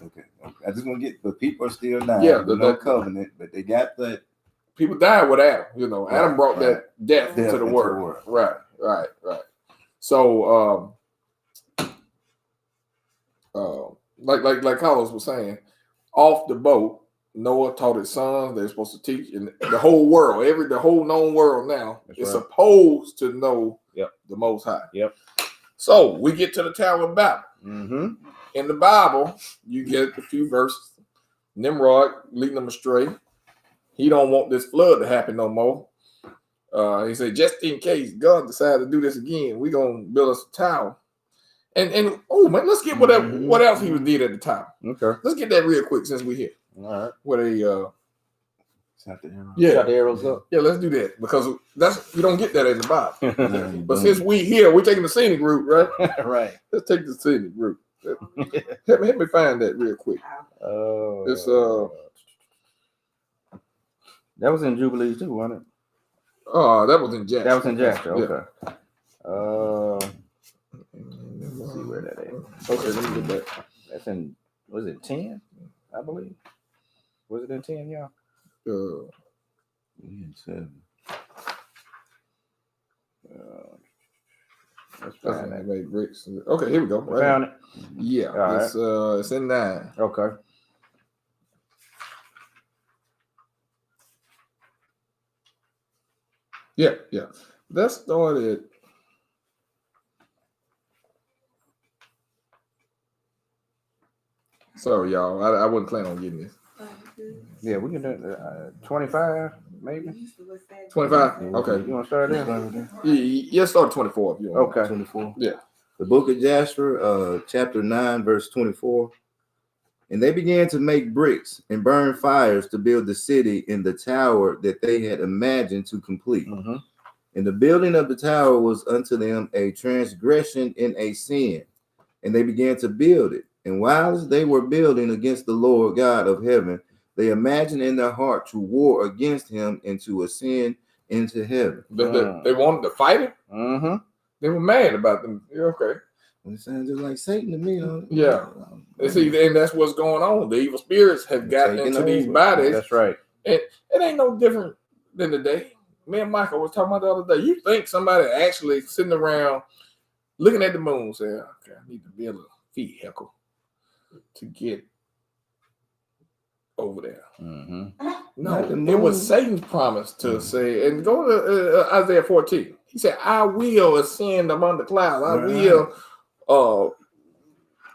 Okay. I just want to get, but people are still dying. Yeah, With no covenant, but they got that. People died with Adam. Adam brought right. that death Death to the into world. the world. Right. So, like Carlos was saying, off the boat, Noah taught his sons. They're supposed to teach, and the whole world, the whole known world now That's is right. supposed to know Yep. the Most High. Yep. So we get to the Tower of Babel. Mm-hmm. In the Bible, you get a few verses. Nimrod leading them astray. He don't want this flood to happen no more. He said, just in case God decided to do this again, we're gonna build us a tower. And oh man, let's get what else he was did at the time. Okay. Let's get that real quick since we're here. All right. What a Shot the arrow. yeah, Shot the arrows up. yeah, let's do that because you don't get that in the Bible. Yeah, But since we here, we're taking the scenic route, right? Right. Let's take the scenic route. Help me find that real quick. It's that was in Jubilees too, wasn't it? Oh, that was in Jackson. That was in Jasper. Yeah. Okay. Let's see where that is. Okay, let me get that. That's in. Was it 10? I believe. Was it in 10, y'all? We had 7. Let's That's find when that. they made bricks. Okay, here we go. We found it. Yeah, All it's in 9. Okay. Yeah. That started. Sorry, y'all. I wasn't planning on getting this. Yeah, we can do 25, maybe. 25. Okay. You want to start there? Yeah, start 24 if you want. Okay. 24. Yeah. The book of Jasher, chapter 9, verse 24. And they began to make bricks and burn fires to build the city in the tower that they had imagined to complete. Mm-hmm. And the building of the tower was unto them a transgression and a sin. And they began to build it. And whilst they were building against the Lord God of heaven, they imagined in their heart to war against him and to ascend into heaven. They wanted to fight him. Mm-hmm. They were mad about them. Yeah, okay. It sounds just like Satan to me. Yeah. And see, and that's what's going on. The evil spirits have gotten Taking into these over. bodies. That's right. It ain't no different than today. Me and Michael was talking about the other day. You think somebody actually sitting around looking at the moon saying, okay, I need to build a vehicle. to get over there. Mm-hmm. No, Not the it was moon. Satan's promise to say, and go to Isaiah 14. He said, I will ascend among the clouds. I Right. will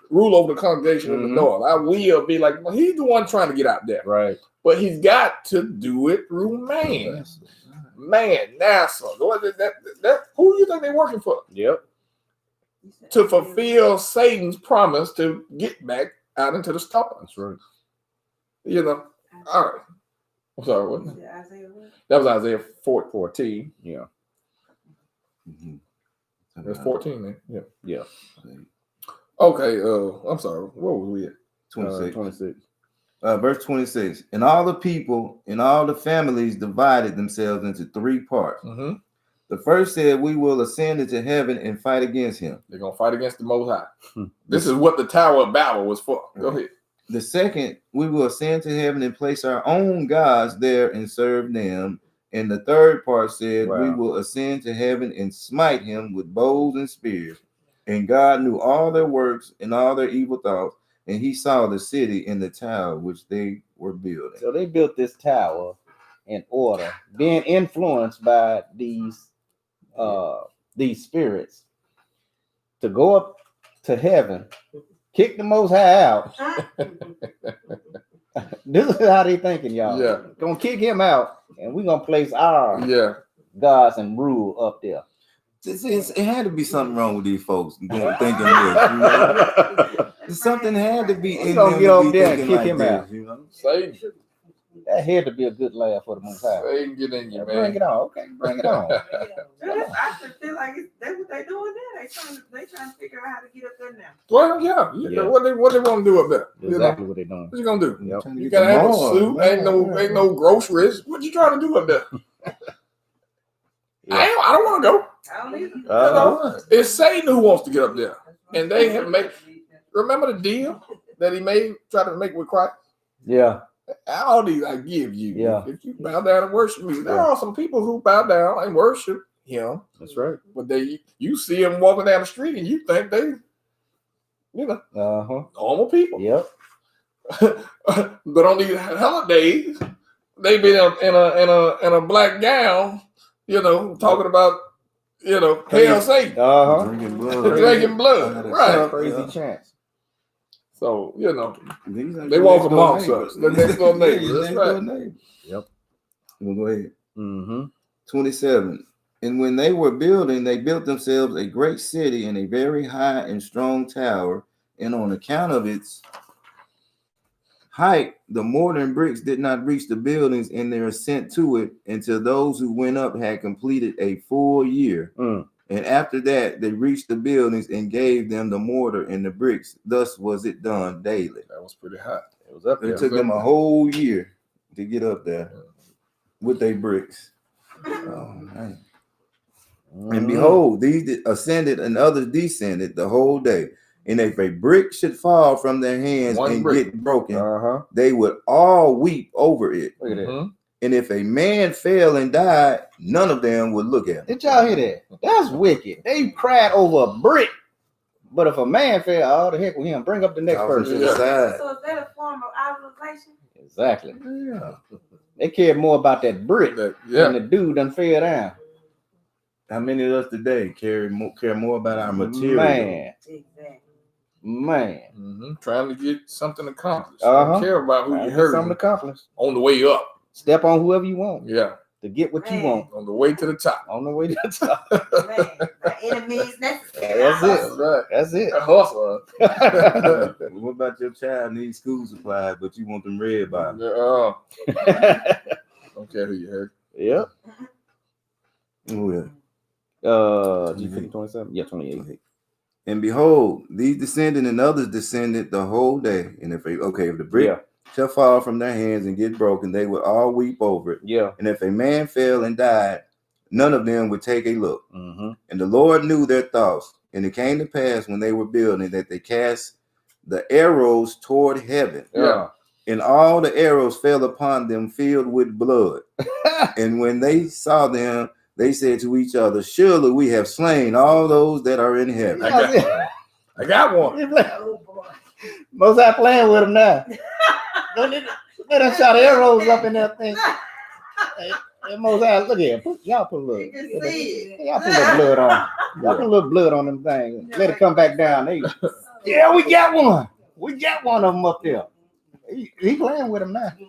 rule over the congregation in the Mhm. north. I will be like, well, he's the one trying to get out there. Right. But he's got to do it through man. Man, NASA. What is that, who do you think they're working for? Yep. To fulfill Satan's promise to get back out into the stars. That's right. You know, all right. I'm sorry, what? Yeah, Isaiah what? That was Isaiah 14. Yeah. Mhm. That's 14, man. Yeah. Yeah. Okay, I'm sorry. What was we at? 26. 26. Verse 26. And all the people and all the families divided themselves into 3 parts. Mm-hmm. The first said, we will ascend into heaven and fight against him. They're gonna fight against the Most High. This is what the Tower of Babel was for. Go ahead. The second, we will ascend to heaven and place our own gods there and serve them. And the third part said, we Wow. will ascend to heaven and smite him with bows and spears. And God knew all their works and all their evil thoughts, and he saw the city and the tower which they were building. So they built this tower in order, being influenced by these spirits to go up to heaven, kick the Most High out. This is how they thinking, y'all. Yeah. Gonna kick him out, and we're gonna place our Yeah. gods and rule up there. It had to be something wrong with these folks thinking this. You know? Something had to be We're in gonna them get to over be there and thinking kick him this, out. you know? Satan. That had to be a good laugh for the Most High. Satan, get in you, Bring man. it on. Okay, bring it on. I should feel like that's what they doing there. They trying to figure out how to get up there now. Well, yeah. Yeah. What they want to do up there? You know? Exactly what they're doing. What you gonna do? Yep. Trying to You get gotta have a them suit. on. Ain't no groceries. What you trying to do up there? Yeah. I don't want to go. I don't either. You know, it's Satan who wants to get up there, and they have made. Remember the deal that he made, try to make with Christ. Yeah. All these I give you. Yeah. If you bow down and worship me, there Yeah. are some people who bow down and worship him, That's right. but you see them walking down the street and you think they, Uh-huh. normal people. Yep. But on these holidays, they be in a black gown, talking about, hail Satan, Uh-huh. Drinking blood. drinking blood, right? Crazy chance. So These are they your walk next door amongst neighbors. us. The next door Yeah, neighbors. your That's next door right. neighbors. Yep. Well, go ahead. Mm-hmm. 27. And when they were building, they built themselves a great city and a very high and strong tower. And on account of its height, the mortar and bricks did not reach the buildings in their ascent to it until those who went up had completed a full year. Mm. And after that, they reached the buildings and gave them the mortar and the bricks. Thus was it done daily. That was pretty hot. It was up It there. took them a whole year to get up there with their bricks. Oh, man. Mhm. And behold, these ascended and others descended the whole day. And if a brick should fall from their hands One and brick. get broken, Uh-huh. they would all weep over it. Look at that. Mhm. And if a man fell and died, none of them would look at him. Did y'all hear that? That's wicked. They cried over a brick. But if a man fell, all the heck with him. Bring up the next Toss him to person. the Yeah. side. So is that a form of idolization? Exactly. Yeah. They cared more about that brick That- than yeah. the dude done fell down. How many of us today care more about our material? Man. Exactly. Man. Trying to get something accomplished. Uh-huh. Don't care about who you Something hurt accomplished. on the way up. Step on whoever you want Yeah. to get what you Man. want On the way to the top. on the way to the top. Man, my enemies necessary. That's That's it. right. That's it. A hustler. What about your child needs school supplies, but you want them read by? Yeah, don't care who you hurt. Yep. Oh, yeah. Did you finish 27? Yeah, 28. And behold, these descended and others descended the whole day. And if the brick Yeah. shall fall from their hands and get broken, they would all weep over it. Yeah. And if a man fell and died, none of them would take a look. Mm-hmm. And the Lord knew their thoughts. And it came to pass when they were building that they cast the arrows toward heaven. Yeah. And all the arrows fell upon them filled with blood. And when they saw them, they said to each other, surely we have slain all those that are in heaven. I got one. Most I playing with him now. Let us shot arrows up in that thing. Hey, Most I look at y'all put a little. You can see it. Y'all put a little blood on. Y'all put a little blood on them things. Let it come back down. Yeah, we got one. We got one of them up there. He playing with him now. You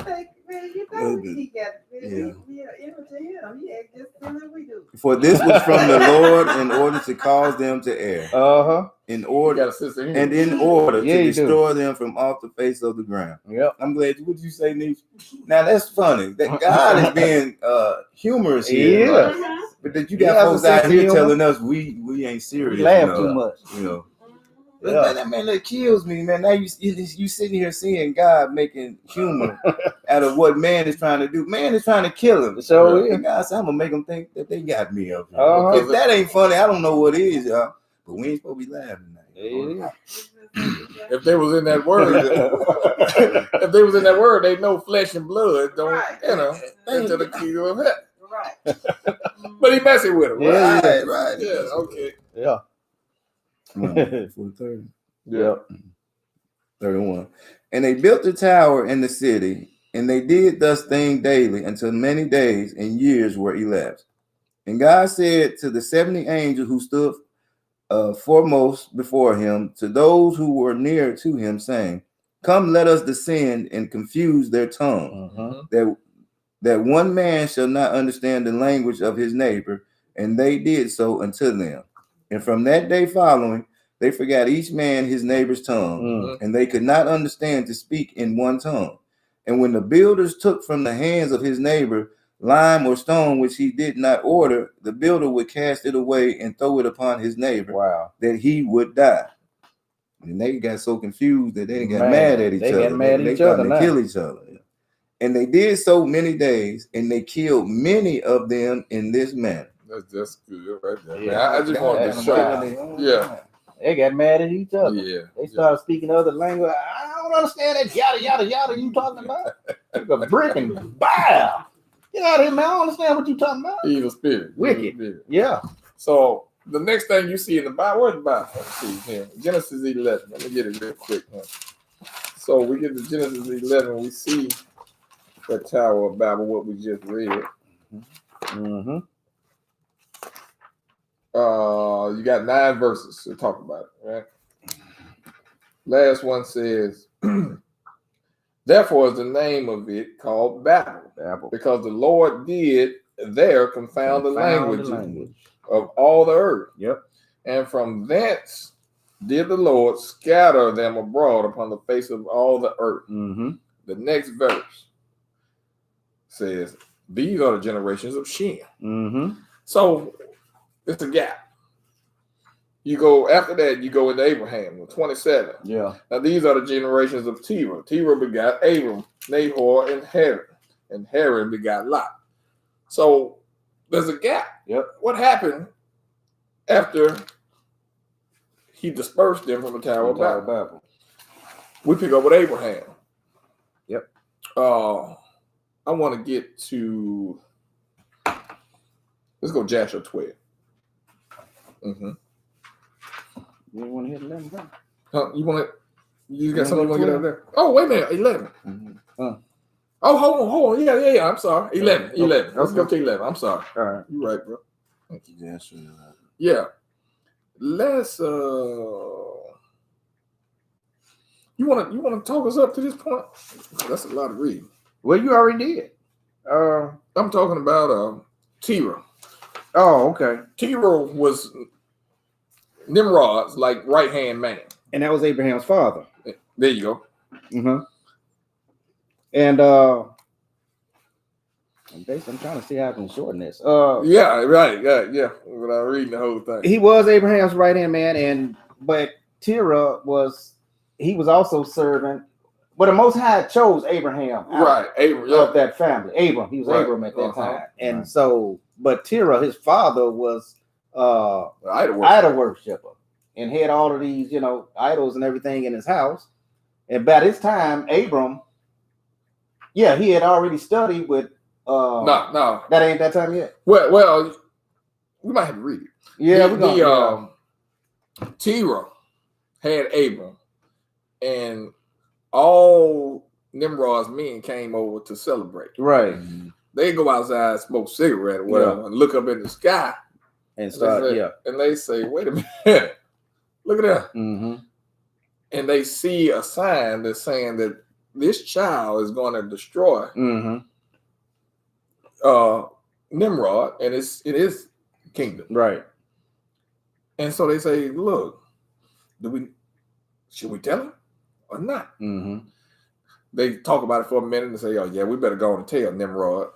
think, man, you know he got Yeah. image of him. He act just the way we do. For this was from the Lord in order to cause them to err, in You order got a sister here. and in order Yeah, to you do. destroy them from off the face of the ground. Yep. I'm glad. What you say, Niche? Now that's funny. That God is being humorous here, Yeah. right? But that you He got has a folks sense out of here humor. telling us we ain't serious. We laugh you too know, much. You know. Yeah. Man, that kills me, man. Now you sitting here seeing God making humor out of what man is trying to do. Man is trying to kill him. So And God said, I'm gonna make them think that they got me up here. Uh-huh. If that ain't funny, I don't know what is, y'all. But we ain't supposed to be laughing. Yeah. If they was in that word, if they was in that word, they know flesh and blood don't, Right. you know, into the kingdom of heaven. Right. But he messing with him, Yeah, right? Right. Yeah, okay. Yeah. For 30. Yeah. 31. And they built a tower in the city, and they did thus thing daily until many days and years were elapsed. And God said to the 70 angels who stood foremost before him, to those who were near to him, saying, Come, let us descend and confuse their tongue, that one man shall not understand the language of his neighbor. And they did so unto them. And from that day following, they forgot each man his neighbor's tongue, and they could not understand to speak in one tongue. And when the builders took from the hands of his neighbor lime or stone which he did not order, the builder would cast it away and throw it upon his neighbor, Wow. that he would die. And they got so confused that they got mad at each other. They got mad at each started other to now. kill each other. And they did so many days, and they killed many of them in this manner. That's good right there. Yeah. Man, I just wanted to show. Wow. Yeah. They got mad at each other. Yeah. They started speaking other language. I don't understand that yada yada yada you talking about. Took a brick and bow. Get out of here, man. I don't understand what you talking about. Evil spirit. Wicked. Evil spirit. Yeah. So the next thing you see in the Bible, where's the Bible? Let's see here. Genesis 11. Let me get it real quick. Huh? So we get to Genesis 11. We see that Tower of Babel, what we just read. Mm-hmm. You got 9 verses to talk about it, right? Last one says, therefore is the name of it called Babel, because the Lord did there confound the language of all the earth. Yep. And from thence did the Lord scatter them abroad upon the face of all the earth. Mm-hmm. The next verse says, these are the generations of Shem. Mm-hmm. So it's a gap. You go after that, you go into Abraham, 27. Yeah. Now these are the generations of Terah. Terah begot Abram, Nahor, and Haran. And Haran begot Lot. So there's a gap. Yep. What happened after he dispersed them from the Tower of Babel? We pick up with Abraham. Yep. I want to get to, let's go Joshua 12. Mm-hmm. You want to hit 11? Huh? You got something you want to get out there? Oh, wait a minute, 11. Mm-hmm. Oh, hold on. Yeah. I'm sorry. 11. Okay. 11. Let's go Okay. to 11. I'm sorry. All right. You're right, bro. Thank you, Joshua. Yeah. Let's you wanna talk us up to this point? That's a lot of reading. Well, you already did. I'm talking about Terah. Oh, okay. Terah was Nimrod's like right hand man. And that was Abraham's father. There you go. Mm-hmm. And I'm trying to see how I can shorten this. Yeah, right. Yeah. Without reading the whole thing. He was Abraham's right hand man, but Terah was also servant. But the Most High chose Abraham out Right, Abram. of that family. Abram, he was Right. Abram at that Uh-huh. time, and so, but Terah, his father, was Idol worshiper, and had all of these, idols and everything in his house. And by this time, Abram, he had already studied with. No. That ain't that time yet. Well, we might have to read it. Yeah, Terah had Abram, and all Nimrod's men came over to celebrate. Right. They go outside, smoke cigarette or whatever, and look up in the sky And start, and they say, "Wait a minute, look at that!" Mm-hmm. And they see a sign that's saying that this child is going to destroy Mm-hmm. Nimrod and it is kingdom. Right. And so they say, "Look, should we tell him or not?" Mm-hmm. They talk about it for a minute and say, "Oh yeah, we better go and tell Nimrod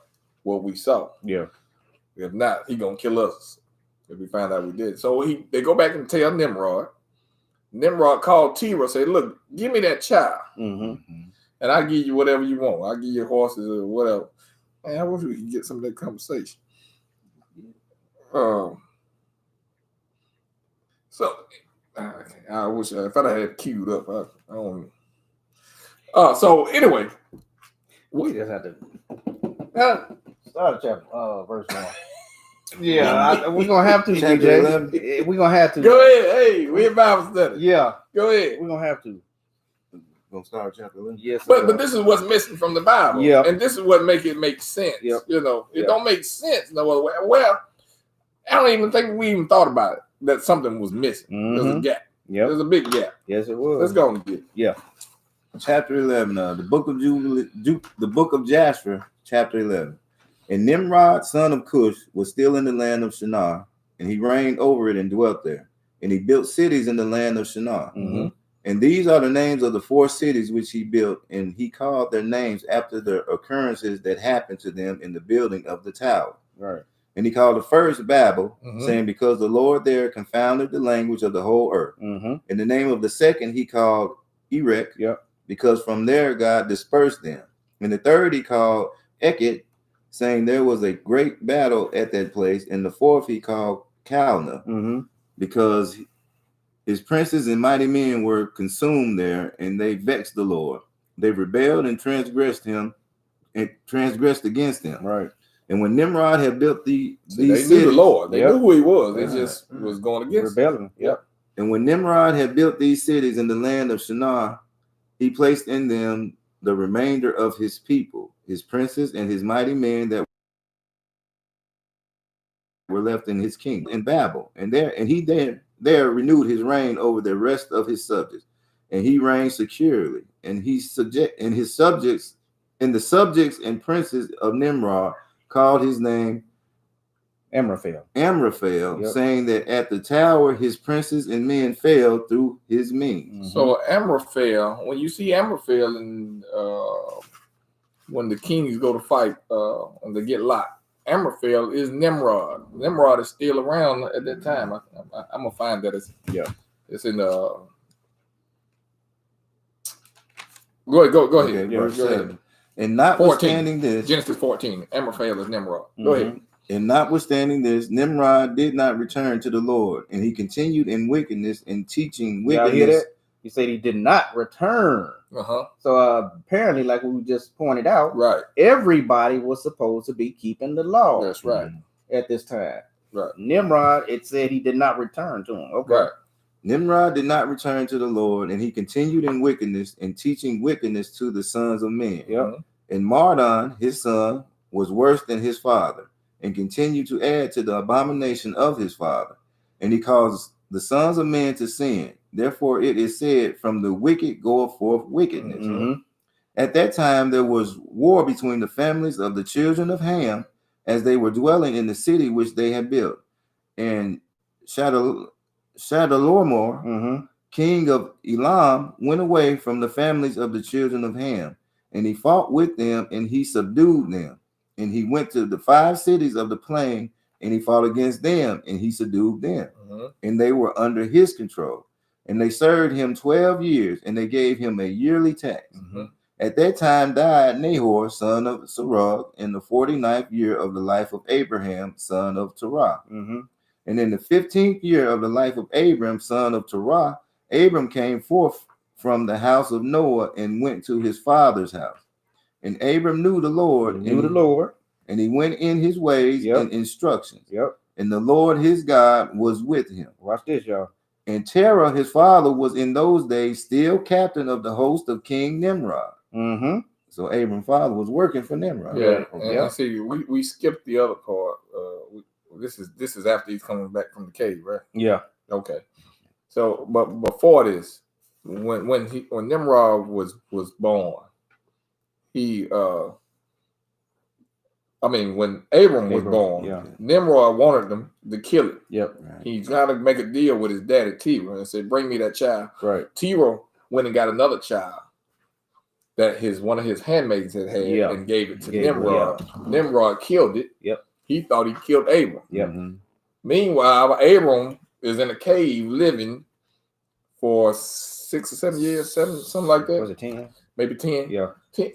what we saw. Yeah. If not, he gonna kill us if we find out we did." So they go back and tell Nimrod. Nimrod called Terah, say, "Look, give me that child, Mm-hmm. and I'll give you whatever you want. I'll give you horses or whatever." Man, I wish we could get some of that conversation. So I wish if I had it queued up, I don't. So anyway, We just have to start chapter verse 1. Yeah, we're gonna have to, Chapter DJ. 11. We're gonna have to. go ahead. Hey, we're in Bible study. Yeah, Go ahead. we're gonna have to. Gonna start chapter 11. Yes. But this is what's missing from the Bible. Yeah. And this is what make it make sense. Yep. You know, it Yep. don't make sense no other way. Well, I don't even think we even thought about it, that something was missing. There's a Mhm. gap. Yep. There's a big gap. Yes, it was. Let's go and get it. Chapter 11, the book of the book of Jasher, chapter 11. And Nimrod, son of Cush, was still in the land of Shinar, and he reigned over it and dwelt there. And he built cities in the land of Shinar. Mm-hmm. And these are the names of the 4 cities which he built, and he called their names after the occurrences that happened to them in the building of the tower. Right. And he called the first Babel, Mhm. saying, because the Lord there confounded the language of the whole earth. Mm-hmm. And the name of the second he called Erech, Yep. because from there God dispersed them. And the third he called Eked, saying there was a great battle at that place. And the fourth he called Calneh, Mm-hmm. because his princes and mighty men were consumed there, and they vexed the Lord. They rebelled and transgressed against him. Right. And when Nimrod had built See, these they knew cities, the Lord. They Yep. knew who he was. They Yeah. just was going against Rebellion. Yep. and when Nimrod had built these cities in the land of Shinar, he placed in them the remainder of his people, his princes and his mighty men that were left in his kingdom in Babel. And he renewed his reign over the rest of his subjects. And he reigned securely. And the subjects and princes of Nimrod called his name Amraphel. Amraphel, Yep. saying that at the tower his princes and men fell through his means. Mhm. So Amraphel, when you see Amraphel and when the kings go to fight and they get locked, Amraphel is Nimrod. Nimrod is still around at that time. I'm gonna find that it's in Go ahead. Okay, Yeah, verse go 7. ahead. And notwithstanding this, Genesis 14. Amraphel is Nimrod. Go ahead. and notwithstanding this, Nimrod did not return to the Lord, and he continued in wickedness and teaching Y'all hear wickedness. that? He said he did not return. Uh-huh. So apparently, like we just pointed out, Right. everybody was supposed to be keeping the law That's right. at this time. Right. Nimrod, it said he did not return to him. Okay. Right. Nimrod did not return to the Lord, and he continued in wickedness and teaching wickedness to the sons of men. Yep. And Mardon, his son, was worse than his father, and continued to add to the abomination of his father. And he caused the sons of men to sin. Therefore it is said, from the wicked goeth forth wickedness. Mhm. At that time there was war between the families of the children of Ham, as they were dwelling in the city which they had built. And Chedorlaomer, Mhm. king of Elam, went away from the families of the children of Ham, and he fought with them, and he subdued them. And he went to the 5 cities of the plain, and he fought against them, and he subdued them. Mhm. And they were under his control. And they served him 12 years, and they gave him a yearly tax. Mhm. At that time died Nahor, son of Serug, in the 49th year of the life of Abraham, son of Terah. Mhm. And in the 15th year of the life of Abram, son of Terah, Abram came forth from the house of Noah and went to his father's house. And Abram knew the Lord, and he went in his ways Yep. and instructions. Yep. And the Lord his God was with him. Watch this, y'all. And Terah, his father, was in those days still captain of the host of King Nimrod. Mm-hmm. So Abram's father was working for Nimrod. Yeah, Okay. and see, we skipped the other part. This is after he's coming back from the cave, right? Yeah. Okay. So, but before this, when Nimrod was born, when Abram was born, yeah. Nimrod wanted them to kill him. Yep. Right. He tried to make a deal with his daddy Terah and said, "Bring me that child." Right. Terah went and got another child that one of his handmaids had Yeah. and gave it to Gave it, Nimrod. Nimrod killed it. Yep. He thought he killed Abram. Yep. Mhm. Meanwhile, Abram is in a cave living for 6 or 7 years, something like that. Was it 10? Maybe 10. Yeah. 10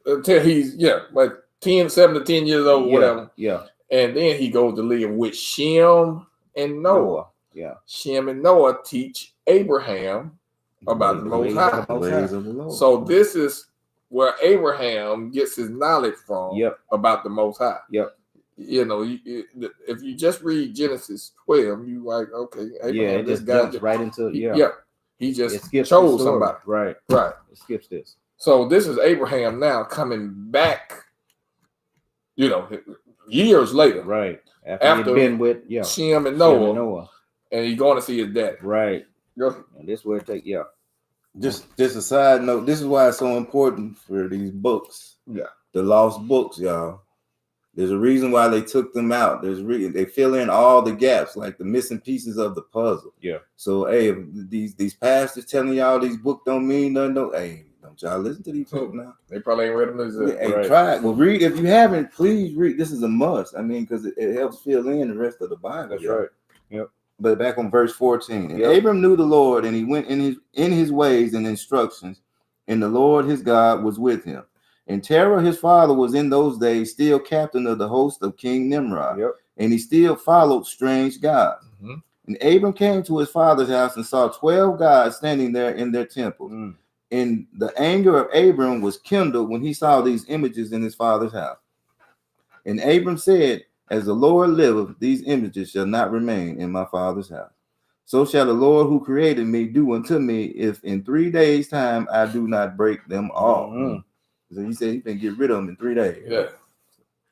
until he's like 7 to 10 years old, whatever. Yeah. And then he goes to live with Shem and Noah. Yeah. Shem and Noah teach Abraham about the Most High. The ways of the Lord. So this is where Abraham gets his knowledge from Yep. about the Most High. Yep. You know, if you just read Genesis 12, you like, okay, Abraham, Yeah. It this just guy jumps right into he It just skips chose the story. somebody. Right. Right. It skips this. So this is Abraham now coming back, years later, Right. After he'd been with Shem and Shem Noah, and Noah. and he's going to see his daddy. Right. Go- And this where it take Just a side note. This is why it's so important for these books. Yeah. The lost books, y'all. There's a reason why they took them out. They fill in all the gaps, like the missing pieces of the puzzle. Yeah. So hey, if these pastors telling y'all these books don't mean nothing. Hey, don't y'all listen to these books now? They probably ain't read them as Hey, right. try it. Well, read if you haven't. Please read. This is a must. I mean, because it helps fill in the rest of the Bible. That's y'all. right. Yep. But back on verse 14, and Yep. Abram knew the Lord, and he went in his ways and instructions, and the Lord his God was with him. And Terah his father was in those days still captain of the host of King Nimrod, Yep. and he still followed strange gods. Mhm. And Abram came to his father's house and saw 12 gods standing there in their temple. Mm. And the anger of Abram was kindled when he saw these images in his father's house. And Abram said, "As the Lord liveth, these images shall not remain in my father's house. So shall the Lord who created me do unto me, if in 3 days' time I do not break them all." Mhm. So he said he can get rid of them in 3 days. Yeah.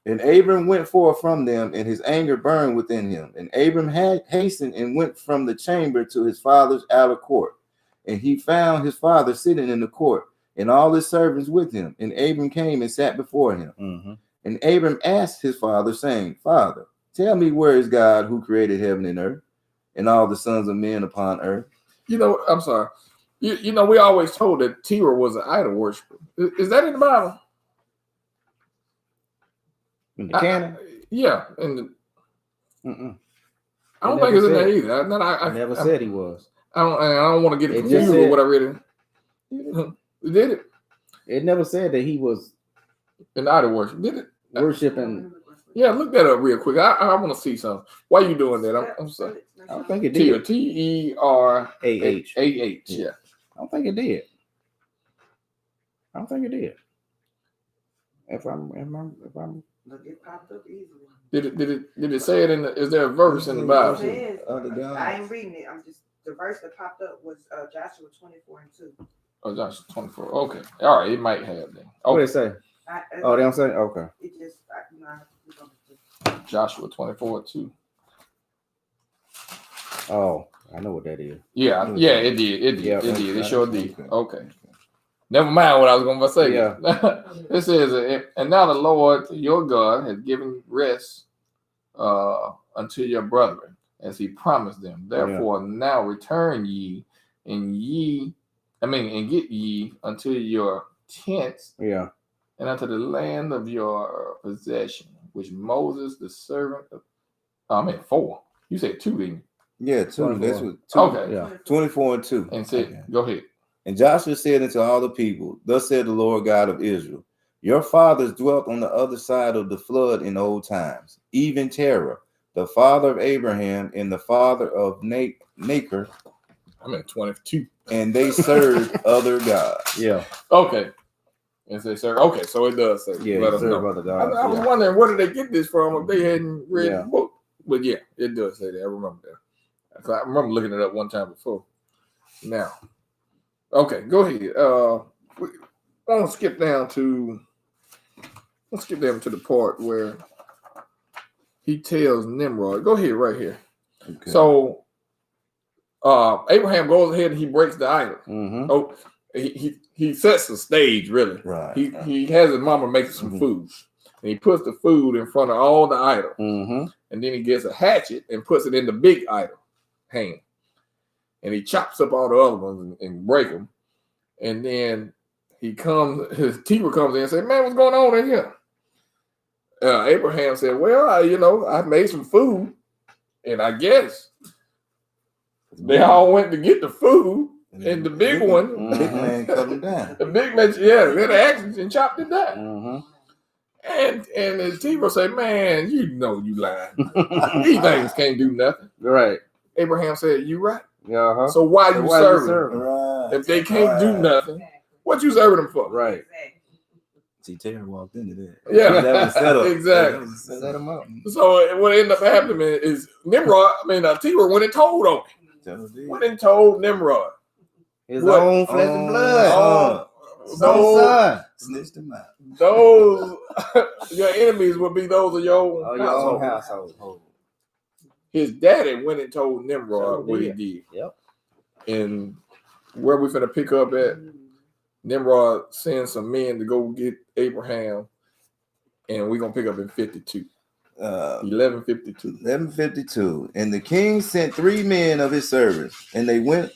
And Abram went forth from them, and his anger burned within him. And Abram had hastened and went from the chamber to his father's outer court. And he found his father sitting in the court, and all his servants with him. And Abram came and sat before him. Mhm. And Abram asked his father, saying, "Father, tell me, where is God who created heaven and earth, and all the sons of men upon earth?" I'm sorry. We always told that Terah was an idol worshiper. Is that in the Bible? In the canon? Yeah, and Mm-mm. I don't It think it's in never there said- either. I never said he was. I don't want to get It confused just with said- what I read. It did it It never said that he was in idol worship? Did it? worshiping. Yeah, look that up real quick. I want to see something. Why you doing that? I'm sorry. I don't think it Terah, did. Terah. AH. Yeah. I don't think it did. I don't think it did. If I'm Look, it popped up easily. Did it say it in? Is there a verse in the Bible? It says, Other I gods. ain't reading it. I'm just the verse that popped up was Joshua 24:2. Oh, Joshua 24. Okay. All right. It might have then. what did Okay. it say? I, Oh, they don't say. Okay. it just I have to look on it. Joshua 24:2. Oh, I know what that is. Yeah. Yeah. It did. It did. Yeah, It did. It okay, sure did. okay. Okay. Never mind what I was going to say. Yeah. It says, and now the Lord your God has given rest unto your brethren, as he promised them. Therefore, now return ye and get ye unto your tents Yeah. and unto the land of your possession, which Moses, the servant of, 4. You said 2, didn't you? Yeah, 2. That's 24. what 2. Okay. Yeah. 24 and 2. And said, Okay. go ahead. And Joshua said unto all the people, "Thus said the Lord God of Israel, your fathers dwelt on the other side of the flood in old times, even Terah, the father of Abraham and the father of Nachor, I'm at 22. and they served other gods." Yeah. Okay. And say, sir, okay, so it does say. Yeah. let us Serve know. other gods. I was Yeah. wondering where did they get this from if they hadn't read Yeah. the book. But yeah, it does say that. I remember that. I remember looking it up one time before. Now, okay, go ahead. I want to skip down to the part where he tells Nimrod. Go ahead, right here. Okay. So, Abraham goes ahead and he breaks the idol. Mm-hmm. Oh, he sets the stage really. Right. He has his mama make some food, and he puts the food in front of all the idols. Mm-hmm. And then he gets a hatchet and puts it in the big idol hand. And he chops up all the other ones and break them. And then his keeper comes in and says, man, what's going on in here? Abraham said, well, I made some food. And I guess they all went to get the food. And the big one, big man cut him down. the big man, yeah, they had an accident and chopped it down. Mm-hmm. And his keeper said, man, you know you lying. These things can't do nothing. Right. Abraham said, you right. Uh-huh. So why you serving? Right. If they can't do nothing, what you serving them for? Right. See, Terry walked into that. Yeah, That was set up. exactly. That was set Set up. him up. So what ended up happening is Terah went and told on him. That was it. Went and told Nimrod. His What? own flesh and blood. Oh, His those, own son. Snitched him out. those your enemies would be those of your own Oh, your own household. household. His daddy went and told Nimrod So what he did. did. Yep. And where we finna pick up at, Nimrod sends some men to go get Abraham, and we're gonna pick up in 52. 1152. 1152. And the king sent 3 men of his servants, and they went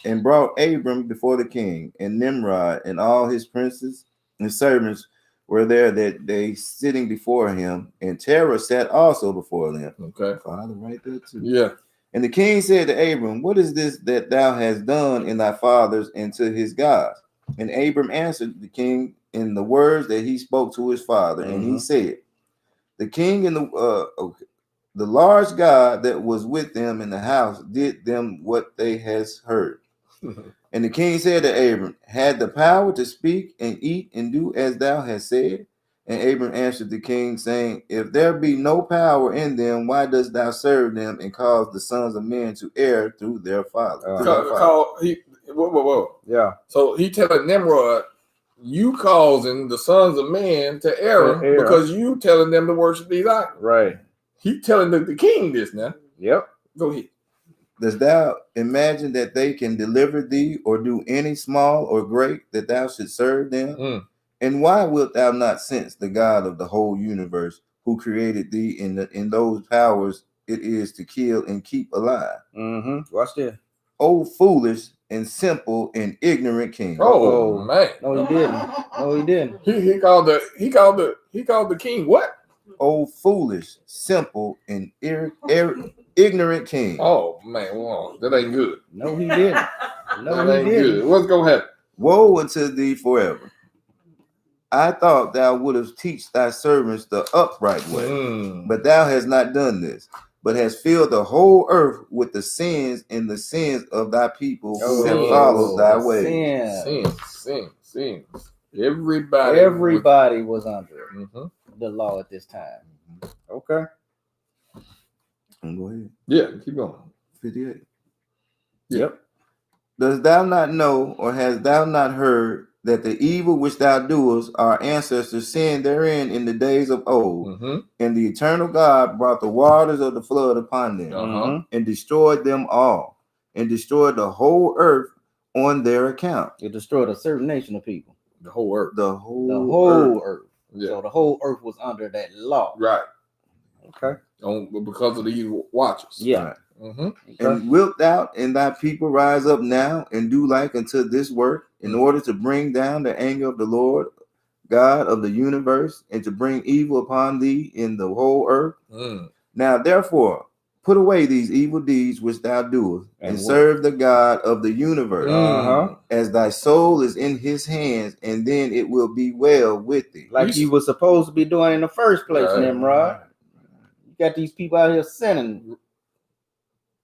and brought Abram before the king, and Nimrod and all his princes and servants were there, that they sitting before him, and Terah sat also before them. Okay. Father, right there too. Yeah. And the king said to Abram, what is this that thou hast done in thy fathers and to his gods? And Abram answered the king in the words that he spoke to his father, and he said, the king and the large God that was with them in the house did them what they has heard. And the king said to Abram, had the power to speak and eat and do as thou hast said? And Abram answered the king, saying, if there be no power in them, why dost thou serve them and cause the sons of men to err through their father? Whoa. Yeah. So he telling Nimrod, you causing the sons of men to err because you telling them to worship these idols. Right. He telling the king this now. Yep. Go ahead. Dost thou imagine that they can deliver thee or do any small or great that thou should serve them? And why wilt thou not sense the God of the whole universe, who created thee in those powers it is to kill and keep alive? Watch this. O foolish and simple and ignorant king. Oh man. No, he didn't. No, he didn't. He called the king what? O foolish, simple, and ignorant king. Oh man, wow, that ain't good. No, he didn't. No, That he ain't didn't. good. What's gonna happen? Woe unto thee forever. I thought thou wouldst teach thy servants the upright way, but thou hast not done this, but hast filled the whole earth with the sins and the sins of thy people who have followed thy way. Sin. Everybody was under the law at this time. Okay. Go ahead. Yeah, keep going. 58. Yep. Dost thou not know, or hast thou not heard, that the evil which thou doest, our ancestors sinned therein in the days of old, and the eternal God brought the waters of the flood upon them, and destroyed them all, and destroyed the whole earth on their account. It destroyed a certain nation of people. The whole earth. The whole earth. Yeah. So the whole earth was under that law. Right. Okay. Because of these watchers. Yeah. Right. And wilt thou and thy people rise up now and do like unto this work, in order to bring down the anger of the Lord God of the universe, and to bring evil upon thee in the whole earth? Now therefore put away these evil deeds which thou doest, and serve the God of the universe, as thy soul is in his hands, and then it will be well with thee. Like you was supposed to be doing in the first place, Nimrod. You got these people out here sinning.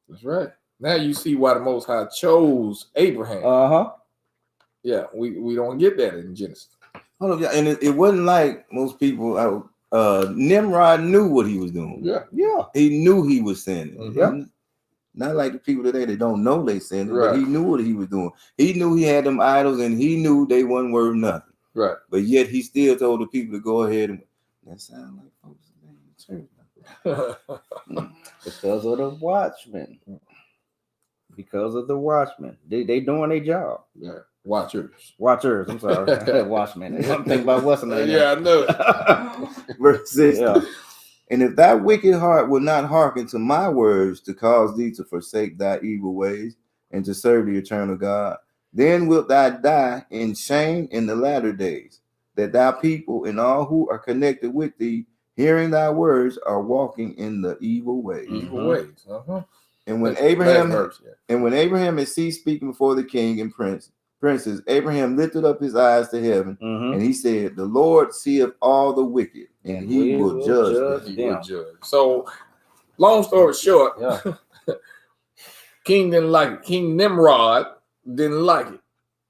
That's right. Now you see why the Most High chose Abraham. Yeah, we don't get that in Genesis. Hold up, yeah, and it wasn't like most people. Nimrod knew what he was doing. Yeah. He knew he was sinning. Not like the people today that don't know they sinned, Right. but he knew what he was doing. He knew he had them idols, and he knew they wasn't worth nothing. Right. But yet he still told the people to go ahead and that sound like folks in the church. Because of the watchmen. Because of the watchmen. They doing their job. Yeah. Watchers. Watchers, I'm sorry. Watchmen. I'm thinking about what's the name. Yeah, I know. Verse 6. Yeah. And if thy wicked heart will not hearken to my words to cause thee to forsake thy evil ways and to serve the eternal God, then wilt thou die in shame in the latter days, that thy people and all who are connected with thee, hearing thy words, are walking in the evil ways. Evil ways. Uh-huh. And when Last Abraham verse, yeah. and when Abraham had ceased speaking before the king and princes, Abraham lifted up his eyes to heaven, Mhm. and he said, "The Lord seeth all the wicked, and he will judge them." He will judge. So, long story short, Yeah. King didn't like it. King Nimrod didn't like it.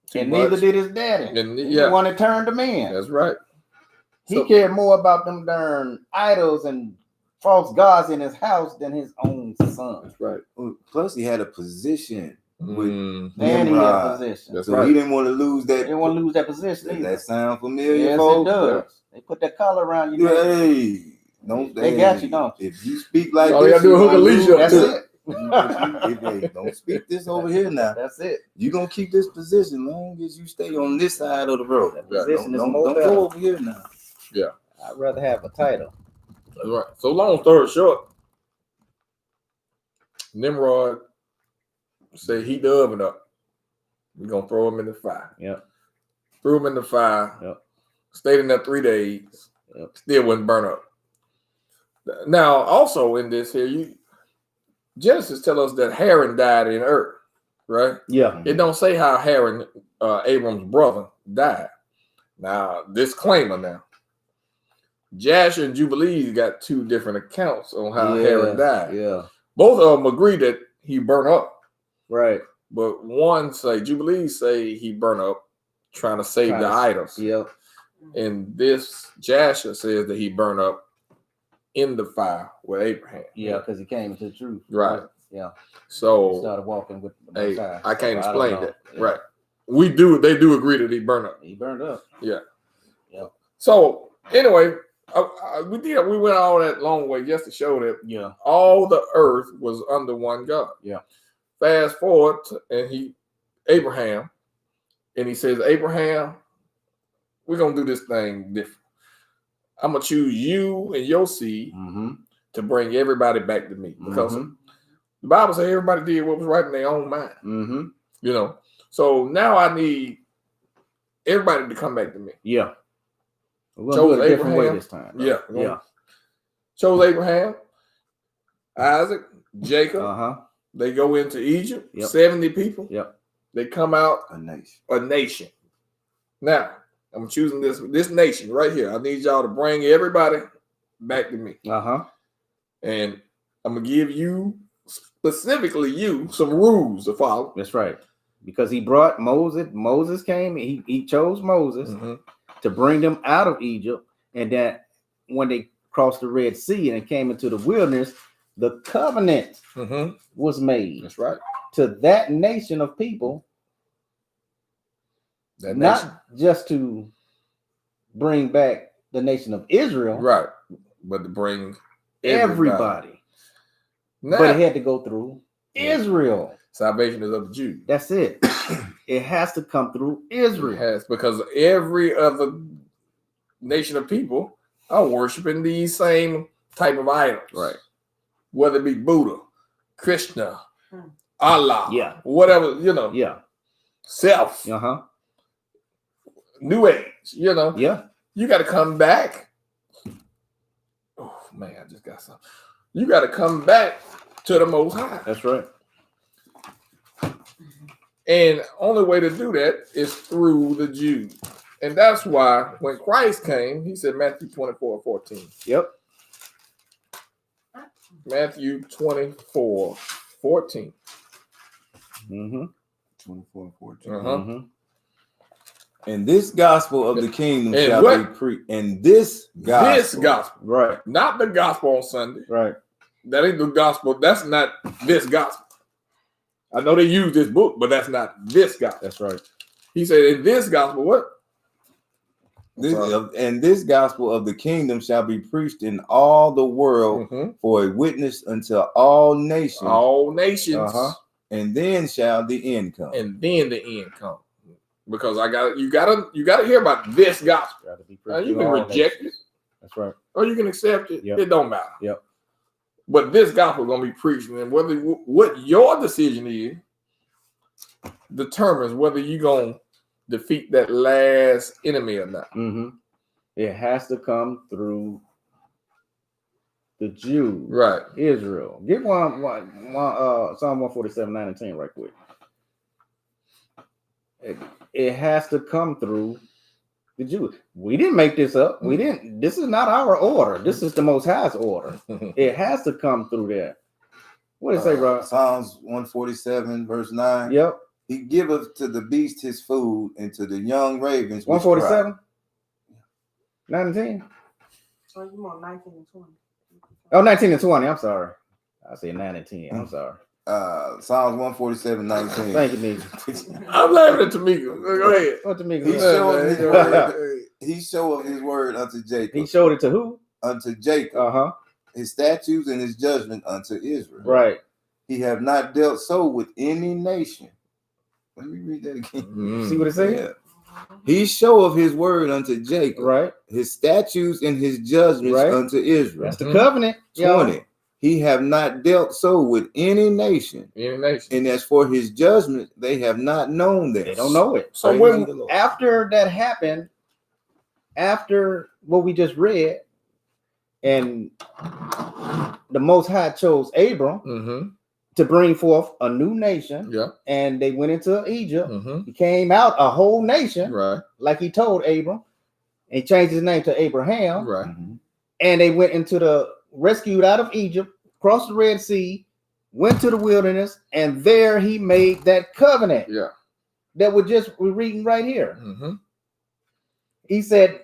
too And much. neither did his daddy. And, He yeah, the one that turned him in. that's right. He So- cared more about them darn idols and false gods in his house than his own son. That's right. Plus, he had a position, Mm, And he had Nimrod. position. that's so right. he didn't want to lose They that. didn't want to lose that position Does either. that sound familiar, Yes, it folks? does. They put that collar around you. Yeah, man. hey, don't They got you, don't you? If you speak like All you this, gotta do is you hook a gonna leash lose up That's to that. it. Hey, don't speak this over here now. That's it. You gonna keep this position long as you stay on this side of the road. That Yeah, position is Don't more go better. over here now. I'd rather have a title. That's right. So, long story short, Nimrod said, heat the oven up. We're going to throw him in the fire. Yep. Threw him in the fire. Yep. Stayed in there 3 days. Yep. Still wouldn't burn up. Now, also in this here, Genesis tell us that Haran died in Ur, right? Yeah. It don't say how Haran, Abram's brother, died. Now, disclaimer now. Jasher and Jubilees got 2 different accounts on how Haran died. Yeah. Both of them agree that he burned up, Right. but one say Jubilees say he burned up trying to save Trying the to- idols. Yep. And this Jasher says that he burned up in the fire with Abraham. Yeah, because he came into the truth. Right. Yeah. He So started walking with the hey, Most High. I can't So don't explain know. that. Yeah. Right. They do agree that he burned up. He burned up. So anyway, we went all that long way just to show that Yeah. all the earth was under one God. Yeah. Fast forward, and Abraham, and he says, Abraham, we're gonna do this thing different. I'm gonna choose you and your seed Mm-hmm. to bring everybody back to me because Mhm. the Bible says everybody did what was right in their own mind. Mm-hmm. You know, so now I need everybody to come back to me. Yeah. We're Chose gonna do it a different way Abraham. this time. Yeah, Yeah. Chose Abraham, Isaac, Jacob. Uh-huh. They go into Egypt. Yep. 70 people. Yep. They come out A nation. a nation. Now I'm choosing this nation right here. I need y'all to bring everybody back to me, Uh-huh. and I'm gonna give you specifically some rules to follow. That's right. Because he brought Moses. Moses came. He chose Moses Mhm. to bring them out of Egypt. And that when they crossed the Red Sea and came into the wilderness, the covenant Mhm. was made That's right. to that nation of people, That not nation. just to bring back the nation of Israel, Right, but to bring everybody. Now, But it had to go through Yeah. Israel. salvation is of the Jews. That's it. It has to come through It Israel. has, because every other nation of people are worshiping these same type of idols. Right. Whether it be Buddha, Krishna, Hmm. Allah, Yeah. whatever, Yeah. self, Uh-huh. New Age, Yeah. you got to come back. Oh man, I just got something. You got to come back to the Most High, That's right. and only way to do that is through the Jews, and that's why when Christ came, he said Matthew 24:14. Yep. Matthew 24:14. Mm-hmm. 24 and 14. Uh-huh. Mm-hmm. And this gospel of the kingdom And shall what? be preached. And this gospel. This gospel, Right. not the gospel on Sunday. Right. That ain't the gospel. That's not this gospel. I know they use this book, but that's not this gospel. That's right. He said in this gospel, what? And this gospel of the kingdom shall be preached in all the world Mhm. for a witness unto all nations, All nations, and then shall the end come. and then the end come. Because you gotta hear about this gospel. Gotta be Now, you preached can to all reject nations. it, That's right. or you can accept it. Yep. It don't matter. Yep. But this gospel is gonna be preached, and whether what your decision is determines whether you're gonna defeat that last enemy or not. Mm-hmm. It has to come through the Jews, Right. Israel. Get one Psalm 147, 9 and 10 right quick. It has to come through the Jews. We didn't make this up. We didn't. This is not our order. This is the Most High's order. It has to come through there. What did it say, bro? Psalms 147, verse 9. Yep. He giveth to the beast his food, and to the young ravens. which 147, 9 and 10. So you want 19 and 20. Oh, 19 and 20. I'm sorry. I said 9 and 10. I'm sorry. cry. Psalms 147, 19. Thank you, Nigga. I'm laughing at Tamika. Go ahead. What the He nigga? showed his Go word. ahead. He showed his word unto Jacob. He showed it to who? Unto Jacob. Uh-huh. His statutes and his judgment unto Israel. Right. He have not dealt so with any nation. Let me read that again. See what it says? Yeah. He showeth his word unto Jacob. Right. His statutes and his judgments Right. unto Israel. That's the covenant. 20. He have not dealt so with any nation. Any nation. And as for his judgment, they have not known this. They don't know it. So Praise when ye the Lord. After that happened, after what we just read, and the Most High chose Abram mm-hmm. to bring forth a new nation, Yeah. and they went into Egypt, Mm-hmm. became out a whole nation, Right. like he told Abram, and he changed his name to Abraham, Right. Mhm. and they went into the rescued out of Egypt, crossed the Red Sea, went to the wilderness, and there he made that covenant Yeah. that we're reading right here. Mm-hmm. He said,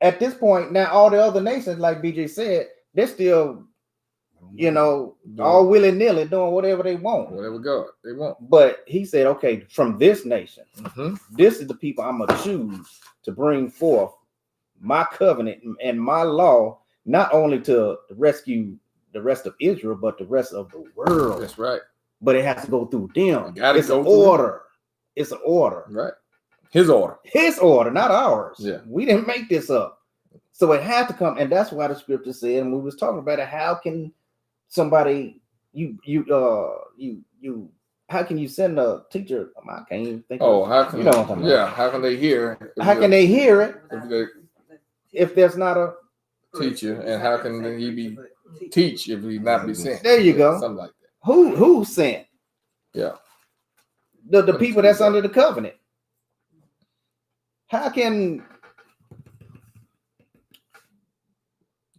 at this point, now all the other nations, like BJ said, they're still, all willy-nilly doing whatever they want. Whatever God they want. But he said, okay, from this nation, Mm-hmm. this is the people I'm gonna choose to bring forth my covenant and my law, not only to rescue the rest of Israel, but the rest of the world. That's right. But it has to go through them. You gotta It's go an through them. order. It's an order. Right. His order. His order, not ours. Yeah. We didn't make this up. So it had to come, and that's why the scripture said, and we was talking about it, how can somebody how can you send a teacher? I can't even think Oh, of how can you know what I'm talking yeah? How can they hear? how can they hear it if they if there's not a teacher, and how can he be teach if he not be sent? There you go. Something like that. who sent? Yeah. The people that's under the covenant. How can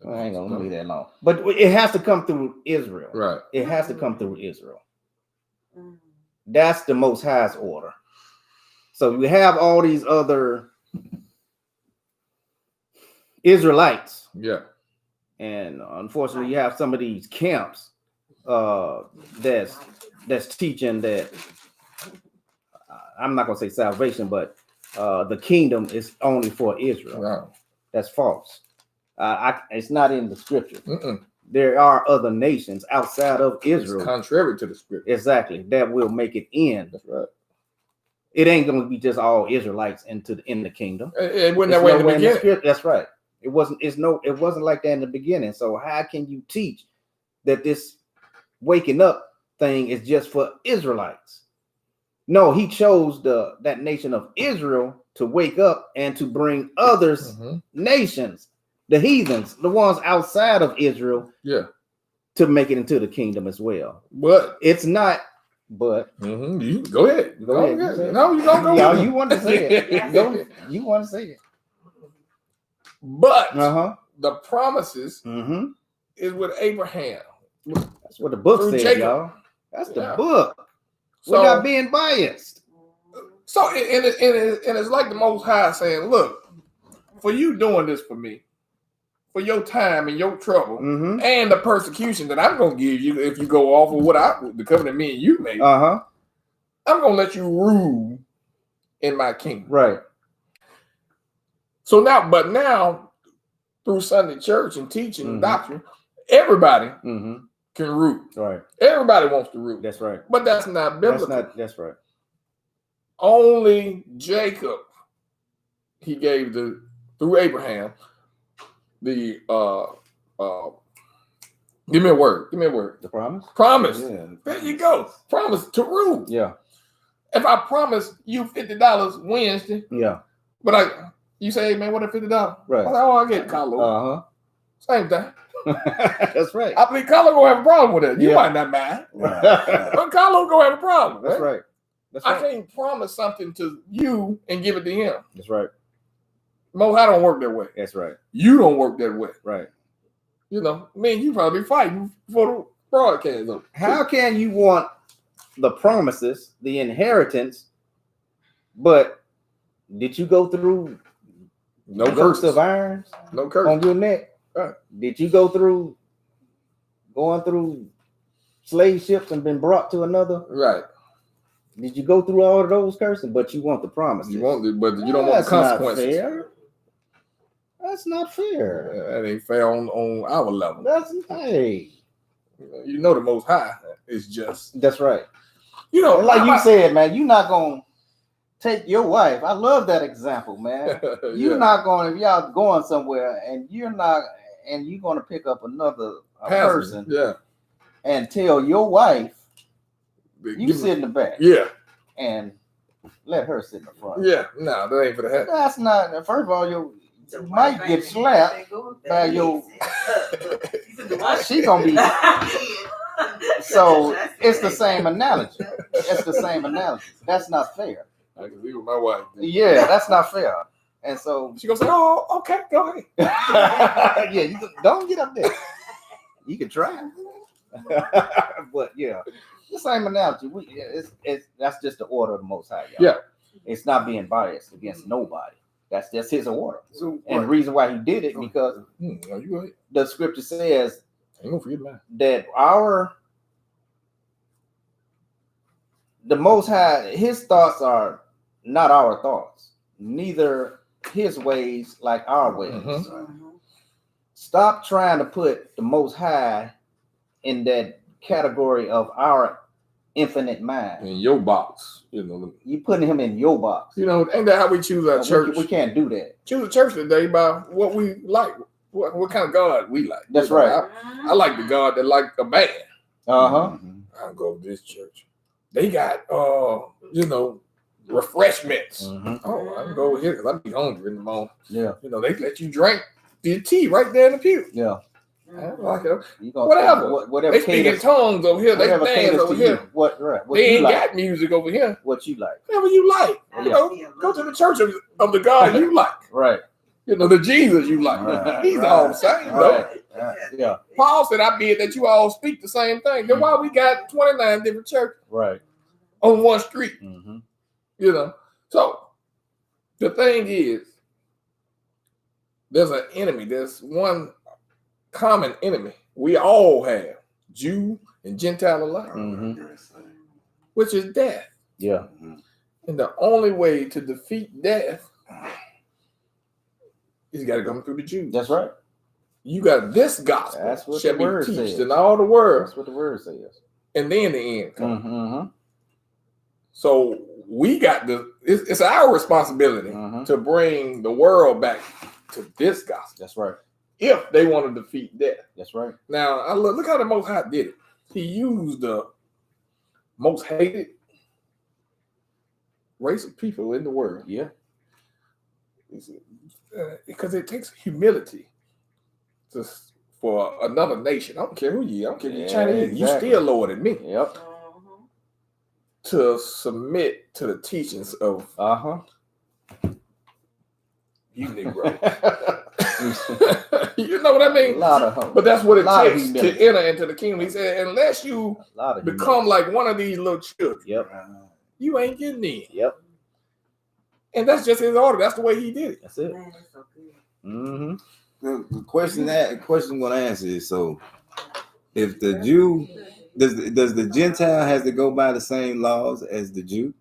I ain't gonna leave that long. But it has to come through Israel. Right. It has to come through Israel. Mm. That's the Most High's order. So you have all these other Israelites, Yeah. and unfortunately, you have some of these camps that's teaching that I'm not gonna say salvation, but the kingdom is only for Israel. Wow. That's false. It's not in the scripture. Mm-mm. There are other nations outside of It's Israel, contrary to the scripture. exactly, that will make it in. That's right. It ain't going to be just all Israelites in the kingdom. It wasn't It's that way in the nowhere beginning. script. That's right. It wasn't. It wasn't like that in the beginning. So how can you teach that this waking up thing is just for Israelites? No, he chose that nation of Israel to wake up and to bring others Mhm. nations, the heathens, the ones outside of Israel, Yeah. to make it into the kingdom as well. But It's not. But you go ahead. Go ahead, you say it. No, you don't go. y'all, ahead. you want to say it? Go, you want to say it? But Uh-huh. the promises Mm-hmm. is with Abraham. That's what the book Through says, Jacob. y'all. That's the Yeah. book. So, We're not being biased. so and it's like the Most High saying, "Look, for you doing this for me, for your time and your trouble, Mm-hmm. and the persecution that I'm going to give you if you go off of the covenant me and you made, Uh-huh. I'm gonna let you rule in my kingdom. Right. So now through Sunday church and teaching and doctrine, everybody Mm-hmm. can rule. Right. Everybody wants to rule. That's right. But that's not biblical. That's right. Only Jacob, he gave through Abraham, the give me a word. The promise? Promise. Yeah. There you go. Promise to rule. Yeah. If I promise you $50 Wednesday, Yeah. but you say, hey man, what if $50? Right. I get Carlo. Uh-huh. Same thing. That's right. I believe Carlo gonna have a problem with that. You Yeah. might not mind. Right. But Carlo gonna have a problem. That's right. That's I right. can't promise something to you and give it to him. That's right. Mo, I don't work that way. That's right. You don't work that way. Right. You know, man, you probably be fighting for the broadcast. Though. How can you want the promises, the inheritance, but did you go through No yokes curses. of irons No curse. on your neck? Right. Did you go through going through slave ships and been brought to another? Right. Did you go through all of those cursing? But you want the promises. You want it, but you don't want the That's not consequences. fair. That's not fair. That ain't fair on our level. That's hey. You know the Most High is just. That's right. You know, Like you said, man, you're not gonna take your wife. I love that example, man. You're not going if y'all going somewhere and you're gonna pick up another person Yeah. and tell your wife you Give me- sit in the back Yeah. and let her sit in the front. Yeah. No, that ain't for the heck. That's not. First of all, you might get slapped by your. She gonna be. So it's the same analogy. It's the same analogy. That's not fair. I can leave with my wife. Yeah, that's not fair. And so, She gonna say, "Oh, okay, go ahead." yeah, don't get up there. You can try, but yeah, the same analogy. That's just the order of the Most High. Y'all. Yeah. It's not being biased against nobody. That's just His order. So, And the reason why He did it because you go ahead. the Scripture says Ain't gonna forget mine. that the Most High, His thoughts are not our thoughts, neither His ways like our ways. Mhm. Stop trying to put the Most High in that category of our infinite mind. In your box, you know. You putting Him in your box. You know, ain't that how we choose our church? We can't do that. Choose a church today by what we like, what kind of God we like. That's You know, right. I like the God that like a band. Uh-huh. I'll go to this church. They got refreshments. Mhm. Oh, I can go over here because I be hungry in the morning. Yeah. You know, they let you drink the tea right there in the pew. Yeah. I like it. You gonna Whatever. whatever They speak in caters, tongues over here. They whatever dance caters over to here. you. What They you ain't like? got music over here. What you like? Whatever you like. You know, go to the church of the God you like. Right. You know, the Jesus you like. Right, He's right, all the same, though. Right. Yeah. Paul said, I bid that you all speak the same thing. Then why we got 29 different churches Right. on one street? Mm-hmm. You know? So the thing is, there's an enemy. There's one common enemy we all have, Jew and Gentile alike, Mm-hmm. which is death. Yeah. And the only way to defeat death is you got to come through the Jews. That's right. You got this gospel That's what shall the be word teached says. in all the world, That's what the word says. and then the end comes. Mm-hmm. So we got it's our responsibility Mhm. to bring the world back to this gospel That's right. if they want to defeat death. That's right. Now, look how the Most High did it. He used the most hated race of people in the world. Yeah. Because it takes humility for another nation. I don't care who you are. I don't care if you're Yeah, Chinese. You exactly. still lower than me. Yep. To submit to the teachings of Uh-huh. you Negro. You know what I A mean? lot of hope. But that's what it Lot of takes to humility. enter into the kingdom. He said, unless you A lot of become like one of these little children, Yep. you ain't getting in. Yep. And that's just his order. That's the way he did it. That's it. Mm-hmm. The question I'm going to answer is, so if the Jew Does the Gentile has to go by the same laws as the Jew?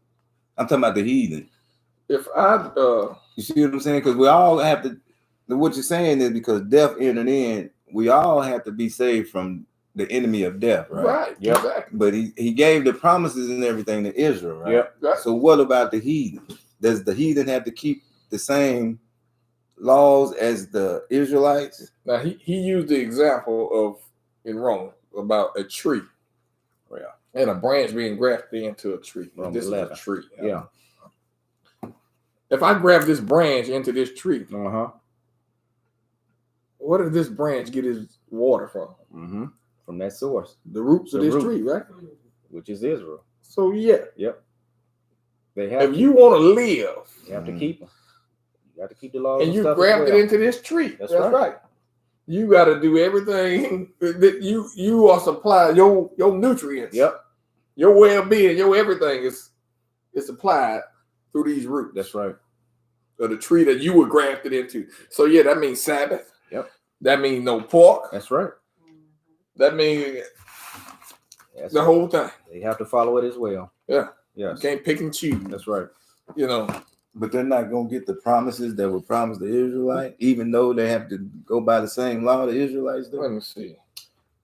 I'm talking about the heathen. If I You see what I'm saying? Because we all have to. What you're saying is because death entered in, we all have to be saved from the enemy of death, right? right, Yep. exactly. But he gave the promises and everything to Israel, right? Yep. Right. So what about the heathen? Does the heathen have to keep the same laws as the Israelites? Now he used the example of in Rome about a tree, Yeah. and a branch being grafted into a tree. Romans This 11. is a tree. Yeah. If I grab this branch into this tree, Uh-huh. where does this branch get its water from? Mm-hmm. From that source, The roots of The this root. tree, right? which is Israel. So yeah, They have if to, you want to live you have to keep them. You got to keep the laws and you stuff as grafted well. into this tree, That's that's right. right. You got to do everything that you are supplying your nutrients. Yep. Your well-being, your everything is applied through these roots. That's right. Of the tree that you were grafted into. So yeah, that means Sabbath. Yep. That means no pork. That's right. That means That's the right. whole thing. They have to follow it as well. Yeah. Yes. You can't pick and choose. That's right. You know. But they're not going to get the promises that were promised to Israelite, even though they have to go by the same law the Israelites do. Let me see.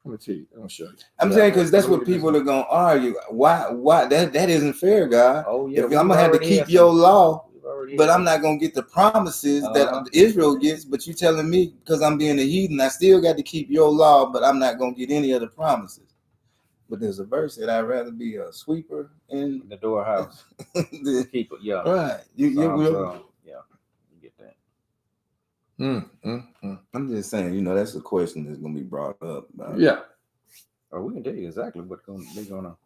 Let me tell you. I'm sure. I'm saying because that's what people are going to argue. Why that isn't fair, God. Oh yeah. If I'm gonna have to keep your law, but I'm not gonna get the promises that Israel gets. But you telling me because I'm being a heathen, I still got to keep your law, but I'm not gonna get any of the promises. But there's a verse that I'd rather be a sweeper in the door house. the, Keep it. Yeah. right. You get that. I'm just saying, that's a question that's gonna be brought up. Yeah. Or we can tell you exactly what they're gonna.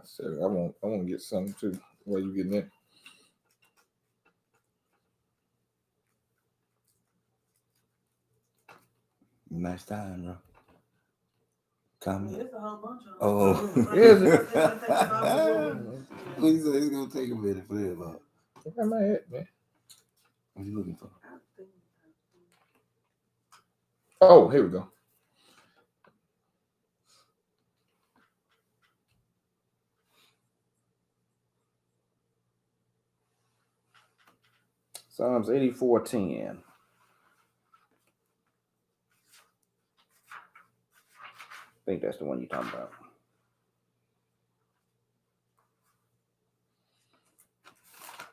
So I want to get something too. While you getting it. Nice time, bro. Comment. There's a whole bunch of them. Oh, Is it? It's gonna take a minute for that. Look at my head, man. What are you looking for? Oh, here we go. Psalms 84:10. I think that's the one you're talking about.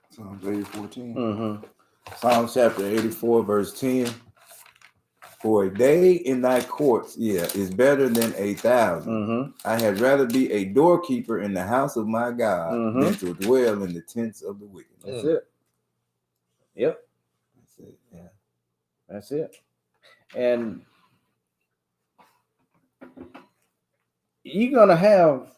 Psalms 84:10. Mm-hmm. Psalms chapter 84, verse 10. For a day in thy courts, is better than 1,000. Mm-hmm. I had rather be a doorkeeper in the house of my God than to dwell in the tents of the wicked. That's it. Yep. That's it. Yeah. That's it. And you're gonna have,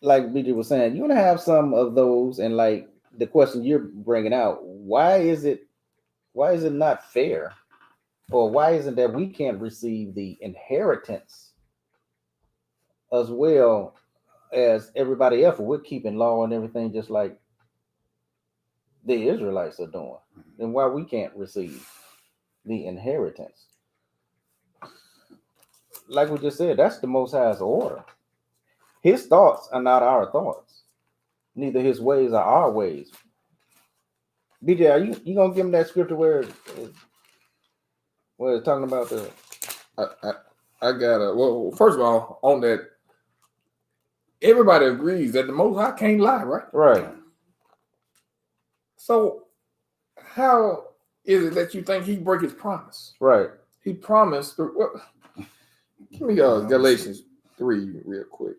like BJ was saying, you're gonna have some of those, and like the question you're bringing out, why is it not fair, or why isn't that we can't receive the inheritance as well as everybody else? We're keeping law and everything just like the Israelites are doing, then why we can't receive the inheritance? Like we just said, that's the Most High's order. His thoughts are not our thoughts. Neither his ways are our ways. BJ, are you gonna give him that scripture where it's talking about the? I gotta. Well, first of all, on that, everybody agrees that the Most High can't lie, right? Right. So, how is it that you think he break his promise? Right. He promised. Give me Galatians 3 real quick.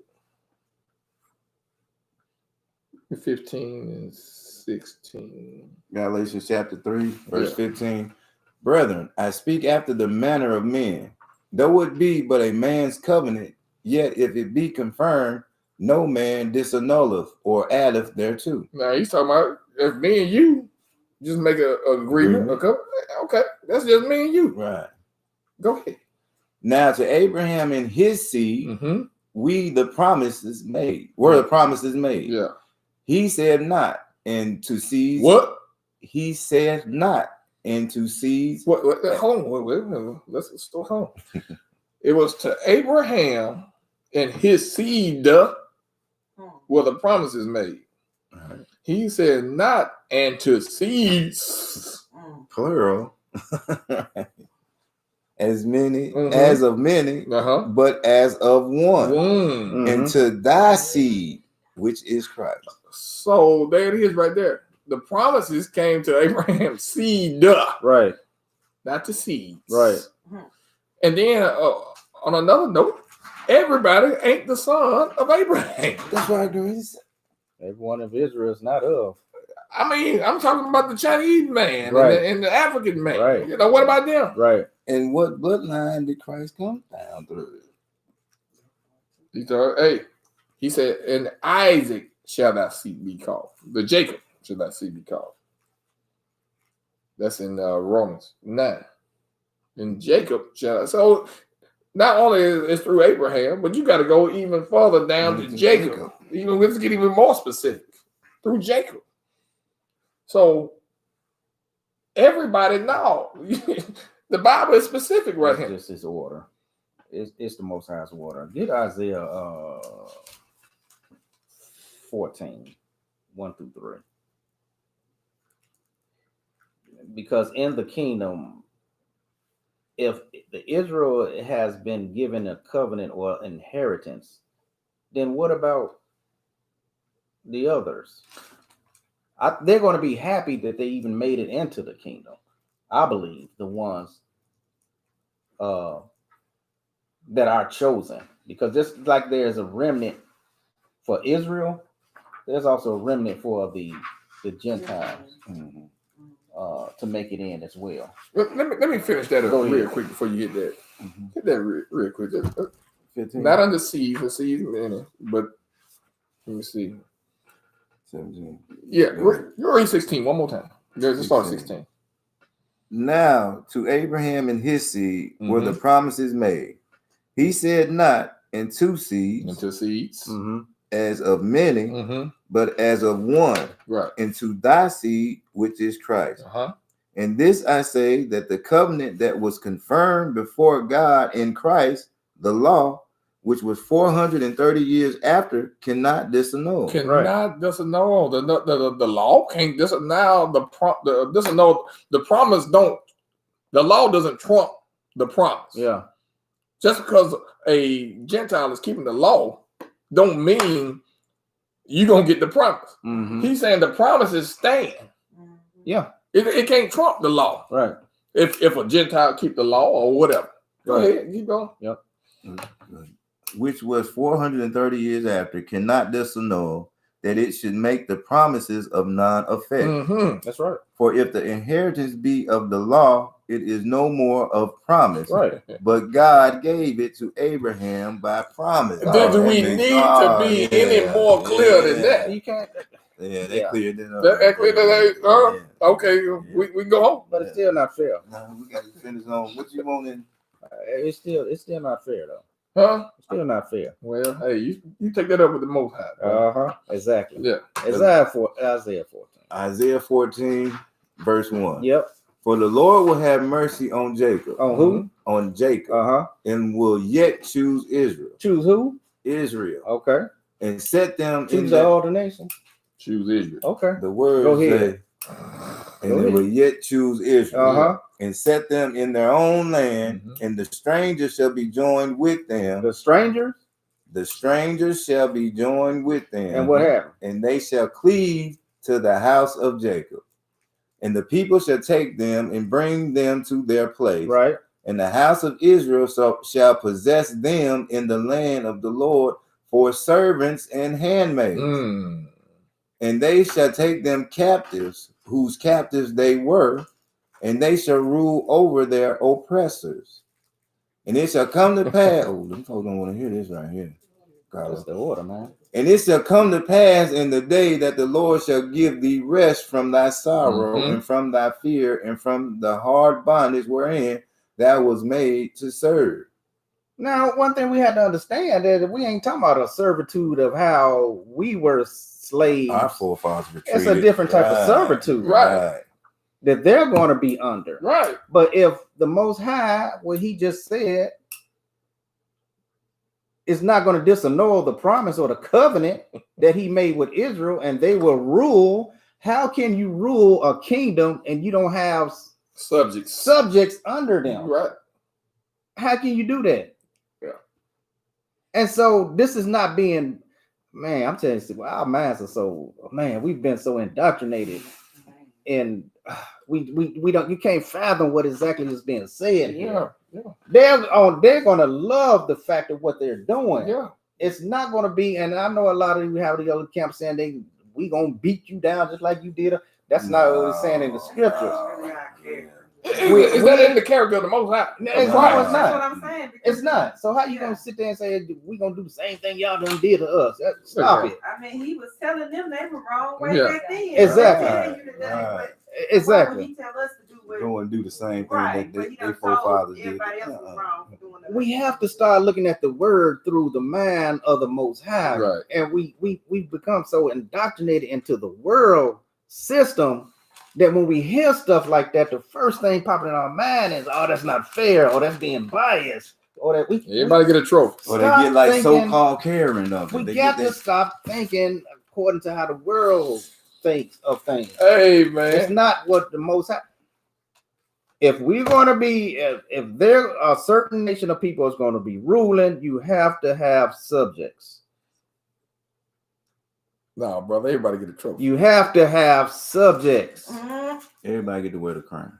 15 and 16. Galatians chapter 3, verse 15. Brethren, I speak after the manner of men. Though it be but a man's covenant, yet if it be confirmed, no man disannulleth or addeth thereto. Now he's talking about if me and you just make an agreement. Okay, that's just me and you. Right. Go ahead. Now to Abraham and his seed, were the promises made. Yeah. He said not, and to seeds. What? He said not, and to seeds. What hold on. Wait. Let's still hold on. It was to Abraham and his seed where the promise is made. Right. He said, not and to seeds. Plural. As many, Mhm. as of many, but as of one. Mm. And to thy seed, which is Christ. So there it is right there. The promises came to Abraham's seed, Right. not to seeds. Right. And then on another note, everybody ain't the son of Abraham. That's right, Grace. Everyone of Israel is not of. I mean, I'm talking about the Chinese man Right. and the African man. Right. You know, what about them? Right. And what bloodline did Christ come down through? He told, hey, he said, and Isaac shall thy seed be called. The Jacob shall thy seed be called. That's in Romans 9. And Jacob shall. So not only is through Abraham, but you got to go even further down to Jacob. Even let's get even more specific. Through Jacob. So everybody know. The Bible is specific right here. This is order. It's the Most High's order. Get Isaiah 14, 1 through 3. Because in the kingdom, if the Israel has been given a covenant or inheritance, then what about the others? They're going to be happy that they even made it into the kingdom. I believe the ones that are chosen, because just like there's a remnant for Israel, there's also a remnant for the Gentiles to make it in as well. Let me finish that up Go real ahead. quick before you get that. Get that real quick. 15. Not under seeds, the seeds many, but let me see. 17. Yeah, you're already 16. One more time. Just start 16. Now to Abraham and his seed were the promises made. He said not in two seeds, Into seeds. as of many, but as of one. Right. Into thy seed, which is Christ. And this I say, that the covenant that was confirmed before God in Christ, the law, which was 430 years after, cannot disannul. Cannot disannul. The law can't disannul the promise. The law doesn't trump the promise. Yeah. Just because a Gentile is keeping the law, don't mean you're gonna get the promise. He's saying the promises stand. Yeah. It can't trump the law. Right. If a Gentile keep the law or whatever. Go ahead, keep going. Yep. Which was 430 years after, cannot disannul, that it should make the promises of none effect. That's right. For if the inheritance be of the law, it is no more of promise. Right. But God gave it to Abraham by promise. Do we need to be any more clear than that? You can't. Yeah, they cleared it up. Okay, we can go home. But it's still not fair. No, we got to finish on what you want in. It's still not fair though. Huh? It's still not fair. Well, hey, you take that up with the Most High. Exactly. Yeah. Isaiah 14. Isaiah 14, verse 1. Yep. For the Lord will have mercy on Jacob. On who? On Jacob. And will yet choose Israel. choose who? Israel. Okay. And set them Choose in all the nations. Choose Israel. Okay. the word Go ahead. say, and they will yet choose Israel. And set them in their own land, and the stranger shall be joined with them. The strangers. The strangers shall be joined with them. And what happened? And they shall cleave to the house of Jacob. And the people shall take them and bring them to their place. Right. And the house of Israel shall possess them in the land of the Lord for servants and handmaids. And they shall take them captives, whose captives they were, and they shall rule over their oppressors. And it shall come to pass. Oh, them folks don't want to hear this right here. That's the order, man. And it shall come to pass in the day that the Lord shall give thee rest from thy sorrow and from thy fear and from the hard bondage wherein thou was made to serve. Now, one thing we had to understand that we ain't talking about a servitude of how we were slaves. Our forefathers were It's treated. a different type of servitude. Right. That they're going to be under. Right. But if the Most High, what he just said, is not going to disannul the promise or the covenant that he made with Israel, and they will rule. How can you rule a kingdom and you don't have subjects under them? Right. How can you do that? Yeah. And so this is not being, man, I'm telling you, our minds are so, man, we've been so indoctrinated, and we don't, you can't fathom what exactly is being said here. Yeah. They're gonna love the fact of what they're doing. Yeah. It's not gonna be, and I know a lot of you have the other camps saying we gonna beat you down just like you did. That's not what it's saying in the scriptures. Is that in the character of the Most High? No, That's it's right. not. That's what I'm saying. It's not. So how you gonna sit there and say we gonna do the same thing y'all done did to us? Stop it. I mean, he was telling them they were wrong way Yeah. back then. Exactly. Telling you today, Right. but Exactly. why would he tell us to do what Go and do the same thing right? that But he their done told forefathers did. everybody else was wrong for doing that. We have to start looking at the word through the mind of the Most High, Right. and we become so indoctrinated into the world system that when we hear stuff like that, the first thing popping in our mind is, "Oh, that's not fair," or "That's being biased," or that Everybody get a trophy. Or they get like thinking- so-called caring of it. we They got get to that- stop thinking according to how the world thinks of things. Hey, It's man. not what the Most High. If we're going to be, if there are a certain nation of people is going to be ruling, you have to have subjects. No, brother. Everybody get a trophy. You have to have subjects. Mhm. Everybody get to wear the crown.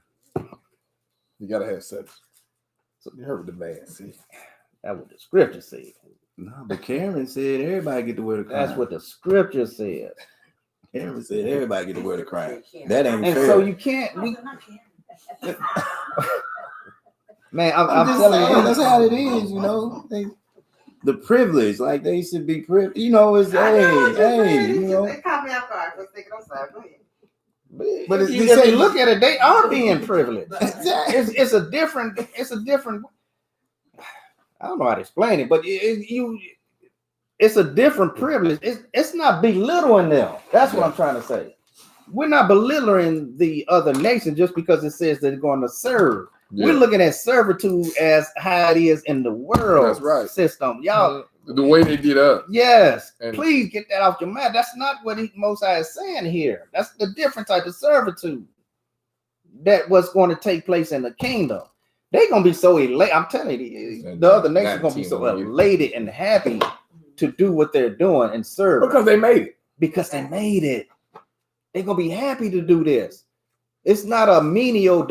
You gotta have sex. So you heard what the man said. That's what the scripture says. No, but Karen said everybody get to wear the crown. That's what the scripture says. Karen said everybody get to wear the crown. That ain't And fair. so you can't. Man, I'm just telling saying, you, that's how it is, you know. The privilege, like they should be privileged. You know, it's I know what you're saying. hey, you It's know. just- They caught me off guard. I was thinking, I'm sorry. Go ahead. But it's, if they look at it, they are being privileged. Exactly. It's a different. I don't know how to explain it, but it's a different privilege. It's not belittling them. That's what I'm trying to say. We're not belittling the other nation just because it says they're going to serve. Yeah. We're looking at servitude as how it is in the world That's right. system. Y'all, The way they did us. yes, And- please get that off your mind. That's not what Most High is saying here. That's the different type of servitude that was going to take place in the kingdom. They're going to be so elated. I'm telling you, the other nations going to be so 19 years. elated and happy to do what they're doing and serve Because they made it. because they made it. They're going to be happy to do this. It's not a menial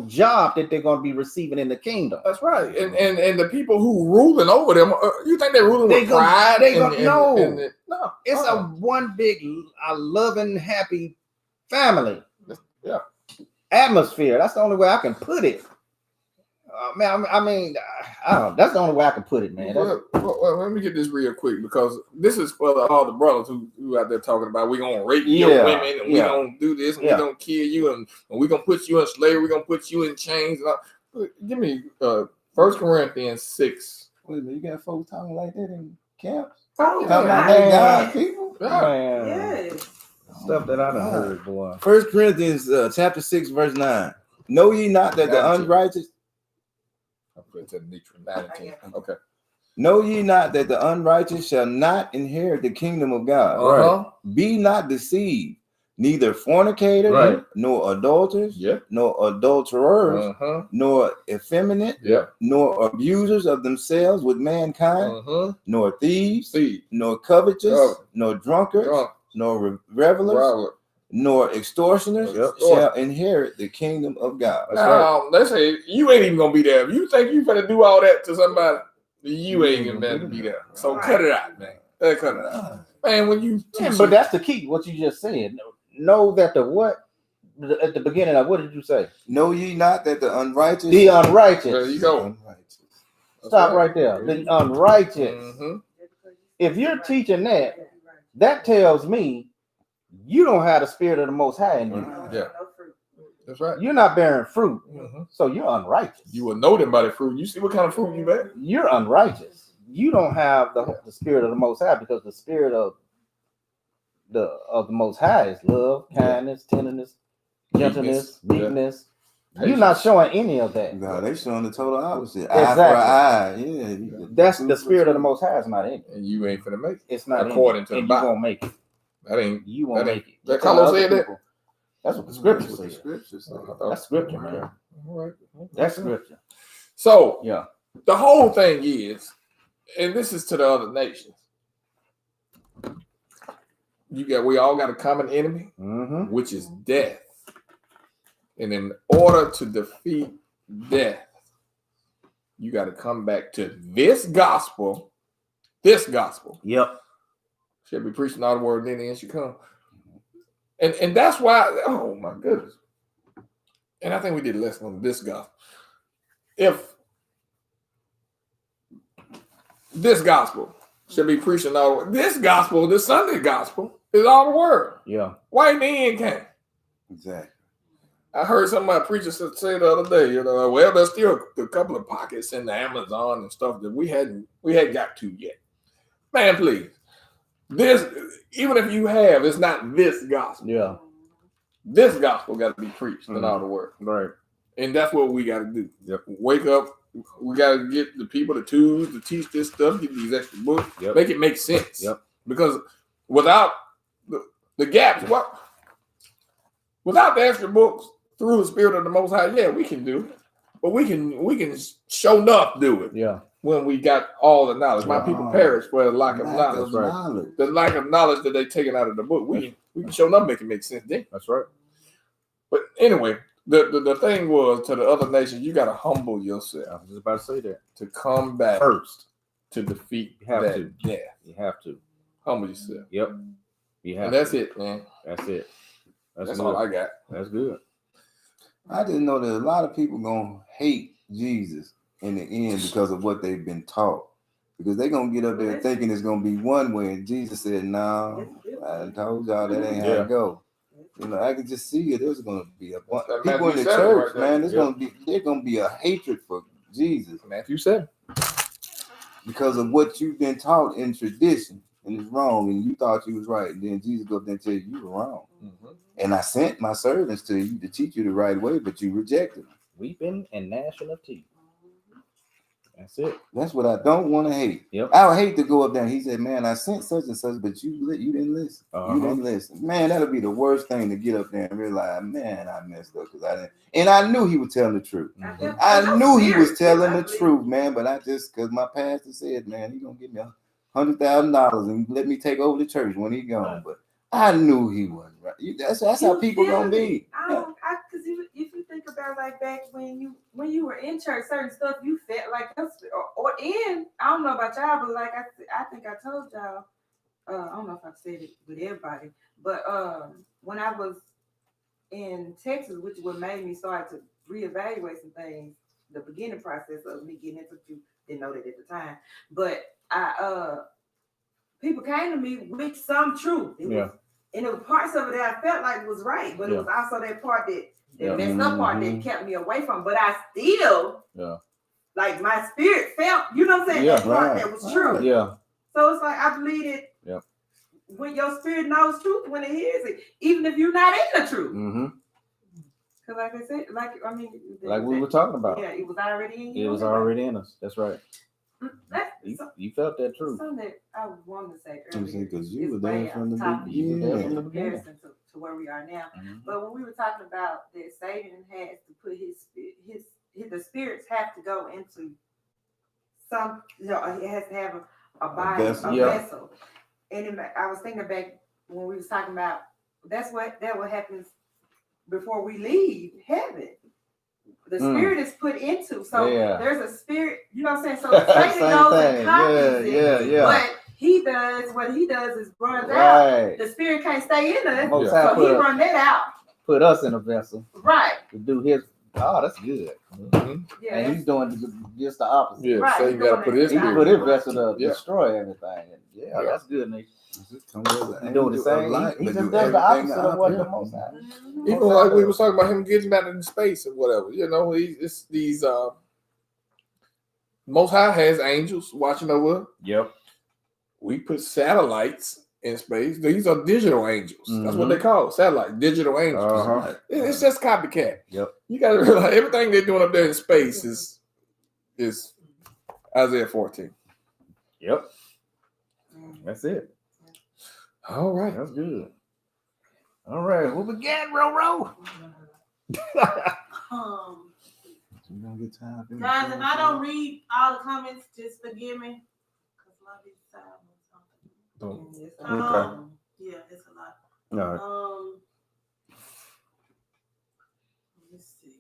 job that they're going to be receiving in the kingdom. That's right. And the people who ruling over them, you think they're ruling with pride? No. No. It's a one big, loving, happy family. Yeah. Atmosphere. That's the only way I can put it. Man, I mean, I don't know. That's the only way I can put it, man. Well, let me get this real quick because this is for all the brothers who out there talking about we gonna rape Yeah, your women and we yeah. gonna do this and Yeah. we gonna kill you and we gonna put you in slavery, we gonna put you in chains. Give me 1 Corinthians 6. Wait a minute, you got folks talking like that in camps? Oh, Talking about man. that God people? yeah. Man, Yes. stuff that I done heard, boy. 1 Corinthians chapter 6, verse 9. Know ye not that the 19. unrighteous I put it to Nitra 19. Okay. know ye not that the unrighteous shall not inherit the kingdom of God? Uh-huh. Be not deceived, neither fornicators, Right. nor adulterers, Yep. nor adulterers, Uh-huh. nor effeminate, Yep. nor abusers of themselves with mankind, Uh-huh. nor thieves, See. nor covetous, Oh. nor drunkards, Drunk. nor revelers, Robert. nor extortioners Yep. shall inherit the kingdom of God. That's right. Now, let's say you ain't even gonna be there. If you think you better do all that to somebody, you ain't even better be there. So cut it out, man. Cut it out. Man, when you Yeah, teach but that's the key. What you just said. Know that the what? At the beginning of what did you say? Know ye not that the unrighteous The unrighteous. There you go. unrighteous. Stop right there. The unrighteous. Mm-hmm. If you're teaching that, that tells me you don't have the spirit of the Most High in you. Yeah. That's right. You're not bearing fruit, Mhm. so you're unrighteous. You will know them by the fruit. You see what kind of fruit you bear? You're unrighteous. You don't have the spirit of the Most High because the spirit of the Most High is love, kindness, tenderness, gentleness, Meekness. meekness. You're not showing any of that. No, they showing the total opposite. Exactly. Eye for eye. Yeah. That's the spirit of the Most High is not in it. And you ain't finna make it. It's not According in to you, the and Bible. you won't make it. That ain't. You won't that make it. that You tell Carlos other said that? people- That's what the scripture That's what the says. scripture says. That's scripture, man. All right. That's scripture. So Yeah. the whole thing is, and this is to the other nations. We all got a common enemy, Mm-hmm. which is death. And in order to defeat death, you got to come back to this gospel. This gospel. Yep. Should be preaching all the word, then the end should come. And that's why, oh my goodness. And I think we did a lesson on this gospel. If this gospel should be preaching all this gospel, this Sunday gospel, is all the word. Yeah. Why ain't the end came? Exactly. I heard some of my preachers say the other day, well, there's still a couple of pockets in the Amazon and stuff that we hadn't got to yet. Man, please. This, even if you have, it's not this gospel. Yeah. This gospel got to be preached in all the word. Right. And that's what we got to do. Yep. Wake up. We got to get the people, the tools to teach this stuff, get these extra books, Yep. make it make sense. Yep. Because without the gaps, without the extra books through the Spirit of the Most High, yeah, we can do it. But we can show enough do it Yeah. when we got all the knowledge. My people perish for the lack of knowledge. knowledge. The lack of knowledge that they taken out of the book. We can show enough make it make sense then. That's right. But anyway, the thing was, to the other nations, you got to humble yourself I was just about to say that. to come back First, to defeat You have that to. death. you have to. Humble yourself. Yep. You have And that's to. it, man. That's it. That's good. all I got. That's good. I just know that a lot of people gonna hate Jesus in the end because of what they've been taught. Because they're gonna get up there thinking it's gonna be one way, and Jesus said, "No, I told y'all that ain't how Yeah. it go." I can just see it. There's gonna be a bunch That people in Matthew the 7 church, right there. man. There's Yeah. gonna be a hatred for Jesus Matthew 7. because of what you've been taught in tradition, and it's wrong, and you thought you was right, and then Jesus go up there and tell you were wrong. Mm-hmm. And I sent my servants to you to teach you the right way, but you rejected them. Weeping and gnashing of teeth. That's it. That's what I don't want to hate. Yep. I would hate to go up there. He said, "Man, I sent such and such, but you didn't listen. Uh-huh. You didn't listen." Man, that'll be the worst thing to get up there and realize, man, I messed up because I didn't. And I knew he was telling the truth. Mhm. I knew he was telling the truth, man. But I just, because my pastor said, man, he gonna give me $100,000 and let me take over the church when he gone. But I knew he wasn't right. That's how people gonna be. Because if you think about like back when you were in church, certain stuff you felt like or in. I don't know about y'all, but like I think I told y'all. I don't know if I've said it with everybody, but when I was in Texas, which is what made me start to reevaluate some things, the beginning process of me getting into it, didn't know that at the time, but people came to me with some truth. And there were parts of it that I felt like was right, but it was also that part that messed up part that kept me away from. But I still, like my spirit felt, you know what I'm saying? Yeah, that part that was true. Yeah. So it's like I believe it. When your spirit knows truth, when it hears it, even if you're not in the truth. Mm-hmm. Because like I said, Like we were talking about. Yeah, it was already in you. It was already in us. That's right. That's You felt that truth. something that I wanted to say earlier. Because you were It's there way from the off topic You were there from beginning. the beginning. comparison to where we are now. Mhm. But when we were talking about that Satan has to put the spirits have to go into some, it has to have a body, vessel. a Yeah. vessel. And I was thinking back when we was talking about that what happens before we leave heaven. The spirit is put into, so there's a spirit, you know what I'm saying? So Satan goes and copies it. Yeah. But what he does is runs out. The spirit can't stay in us, Most so High he run that out. put us in a vessel Right. to do his. Oh, that's good. Mm-hmm. Yeah. And he's doing just the opposite. Yeah, Right, so you got to put his He spirit. put his vessel to Yeah. destroy everything. And yeah, that's good, Nate. He's doing the He just does the opposite of what the Most High. Mhm. Even like we was talking about him getting out into space and whatever, it's these Most High has angels watching over. Yep. We put satellites in space. These are digital angels. That's what they call satellite, digital angels. Uh-huh. It's just copycat. Yep. You got to realize everything they're doing up there in space is Isaiah 14. Yep. That's it. All right. That's good. All right. What we got, Roro? You don't get time. Guys, if I don't read all the comments, just forgive me. Cause a lot of these Don't- yeah, it's a lot. All right. Let me see.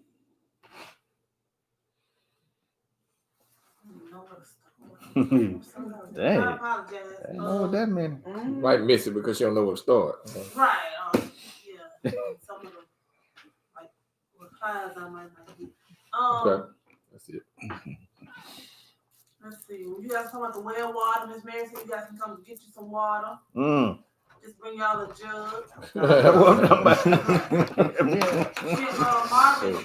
I don't know where to start. Dang. I apologize. I didn't know what that meant. You might miss it because you don't know where to start. Right. Yeah. Some of the like replies I might not get. Okay. That's it. Let's see. When you guys talk about the well water, Miss Mary said you guys can come get you some water. Just bring y'all a jug. Marvin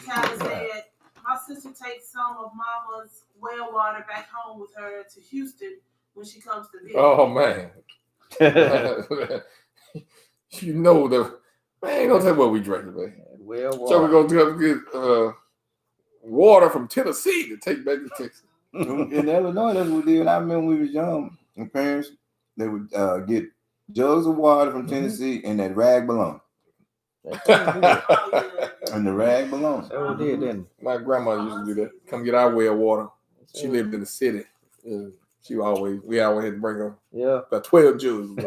Tyler said, my sister takes some of Mama's well water back home with her to Houston when she comes to visit. Oh man. You know the man ain't gonna tell what we drinking, man. Well, So we're gonna get water from Tennessee to take back to Texas. In Illinois, that's what we did. I remember when we was young. My parents, they would get jugs of water from Tennessee and that rag balloon. Oh, yeah. And the rag balloon. That what did, didn't My grandma used to do that. Come get our well water. She lived in the city. We always had to bring her Yeah. about 12 jugs.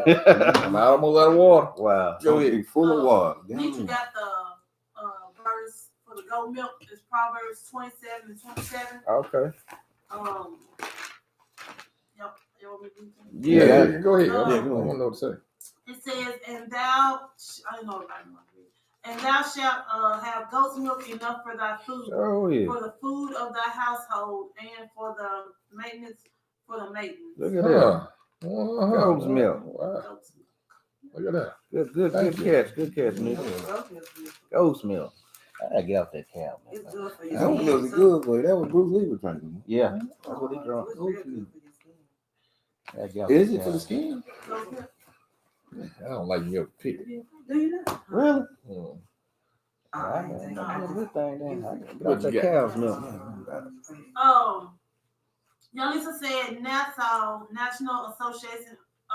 I'm almost out of water. Wow. Go ahead. Full of water. Nietzsche got the verse for the goat milk. It's Proverbs 27 and 27. Okay. Yep. You want me to do that? Yeah. Go ahead. Yeah, I go don't ahead. know what to say. It says, and thou, I don't know if I know. And thou shalt have goat's milk enough for thy food, Oh yeah. for the food of thy household, and for the maintenance, Look at that. Goat's milk. Wow. Goat's milk. Look at that. Good Thank you. catch. Good catch, Nick. Goat's milk. I gotta get off that cow, It's man. good for you. That one was good for you. That was Bruce Lee was drinking. Yeah. That's what he drunk. It's real good for your skin. I gotta get off Is that it for cow. the skin? Goat's milk. I don't like milk, period. Do you know? Really? Mm. I know good thing then. I gotta get What off you that got? cow's milk. Yalisa said NASO, National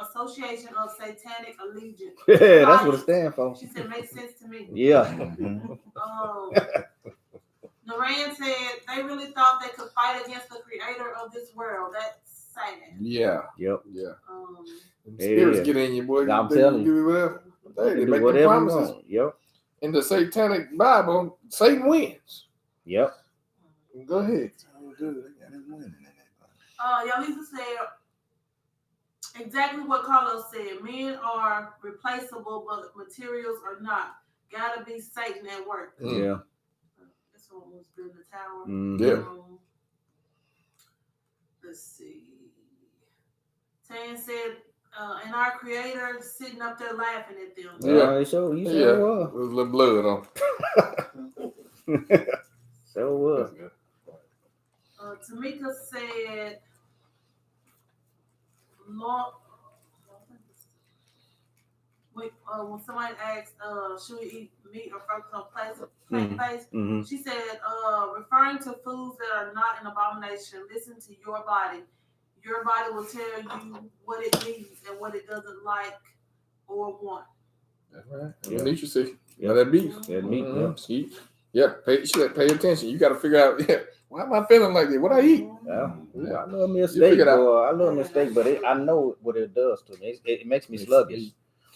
Association of Satanic Allegiance. Yeah, that's what it stands for. She said makes sense to me. Yeah. Naran said they really thought they could fight against the creator of this world. That's sad. Yeah. Yep. Yeah. Um, Spirits Yeah. get in you, boy. I'm They telling you. do whatever. They Do make whatever them you promises. want. Yep. In the satanic Bible, Satan wins. Yep. Go ahead. Yalisa said exactly what Carlos said. Men are replaceable, but materials are not. Gotta be Satan at work. Yeah. This one was building the tower. Mhm. Yeah. Let's see. Tan said, and our creator sitting up there laughing at them. Yeah. You sure Yeah. was. With a little blood on. So was. Tamika said, Lord, when somebody asked, should we eat meat or focus on plant-based? Mm-hmm. She said, referring to foods that are not an abomination, listen to your body. Your body will tell you what it needs and what it doesn't like or want. That's right. Yeah. Nietzsche said, Yeah. that beef. That meat, Mhm. Yeah, pay attention. You got to figure out, why am I feeling like this? What I eat? Yeah. I love me a You steak, figure it out. boy. I love me a steak, but I know what it does to me. It makes me sluggish.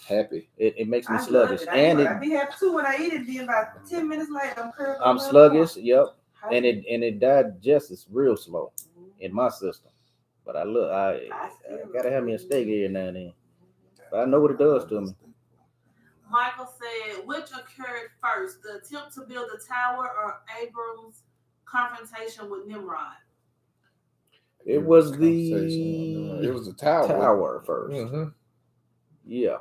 Happy. It makes me I love sluggish, it. and I be happy too when I eat it. Then about 10 minutes later, I'm curled. I'm sluggish. Yep, and it digests real slow in my system. But I gotta have me a steak here now and then. But I know what it does to me. Michael said, which occurred first, the attempt to build the tower or Abram's confrontation with Nimrod? It was It the was the tower. tower first. Mm-hmm. Yeah,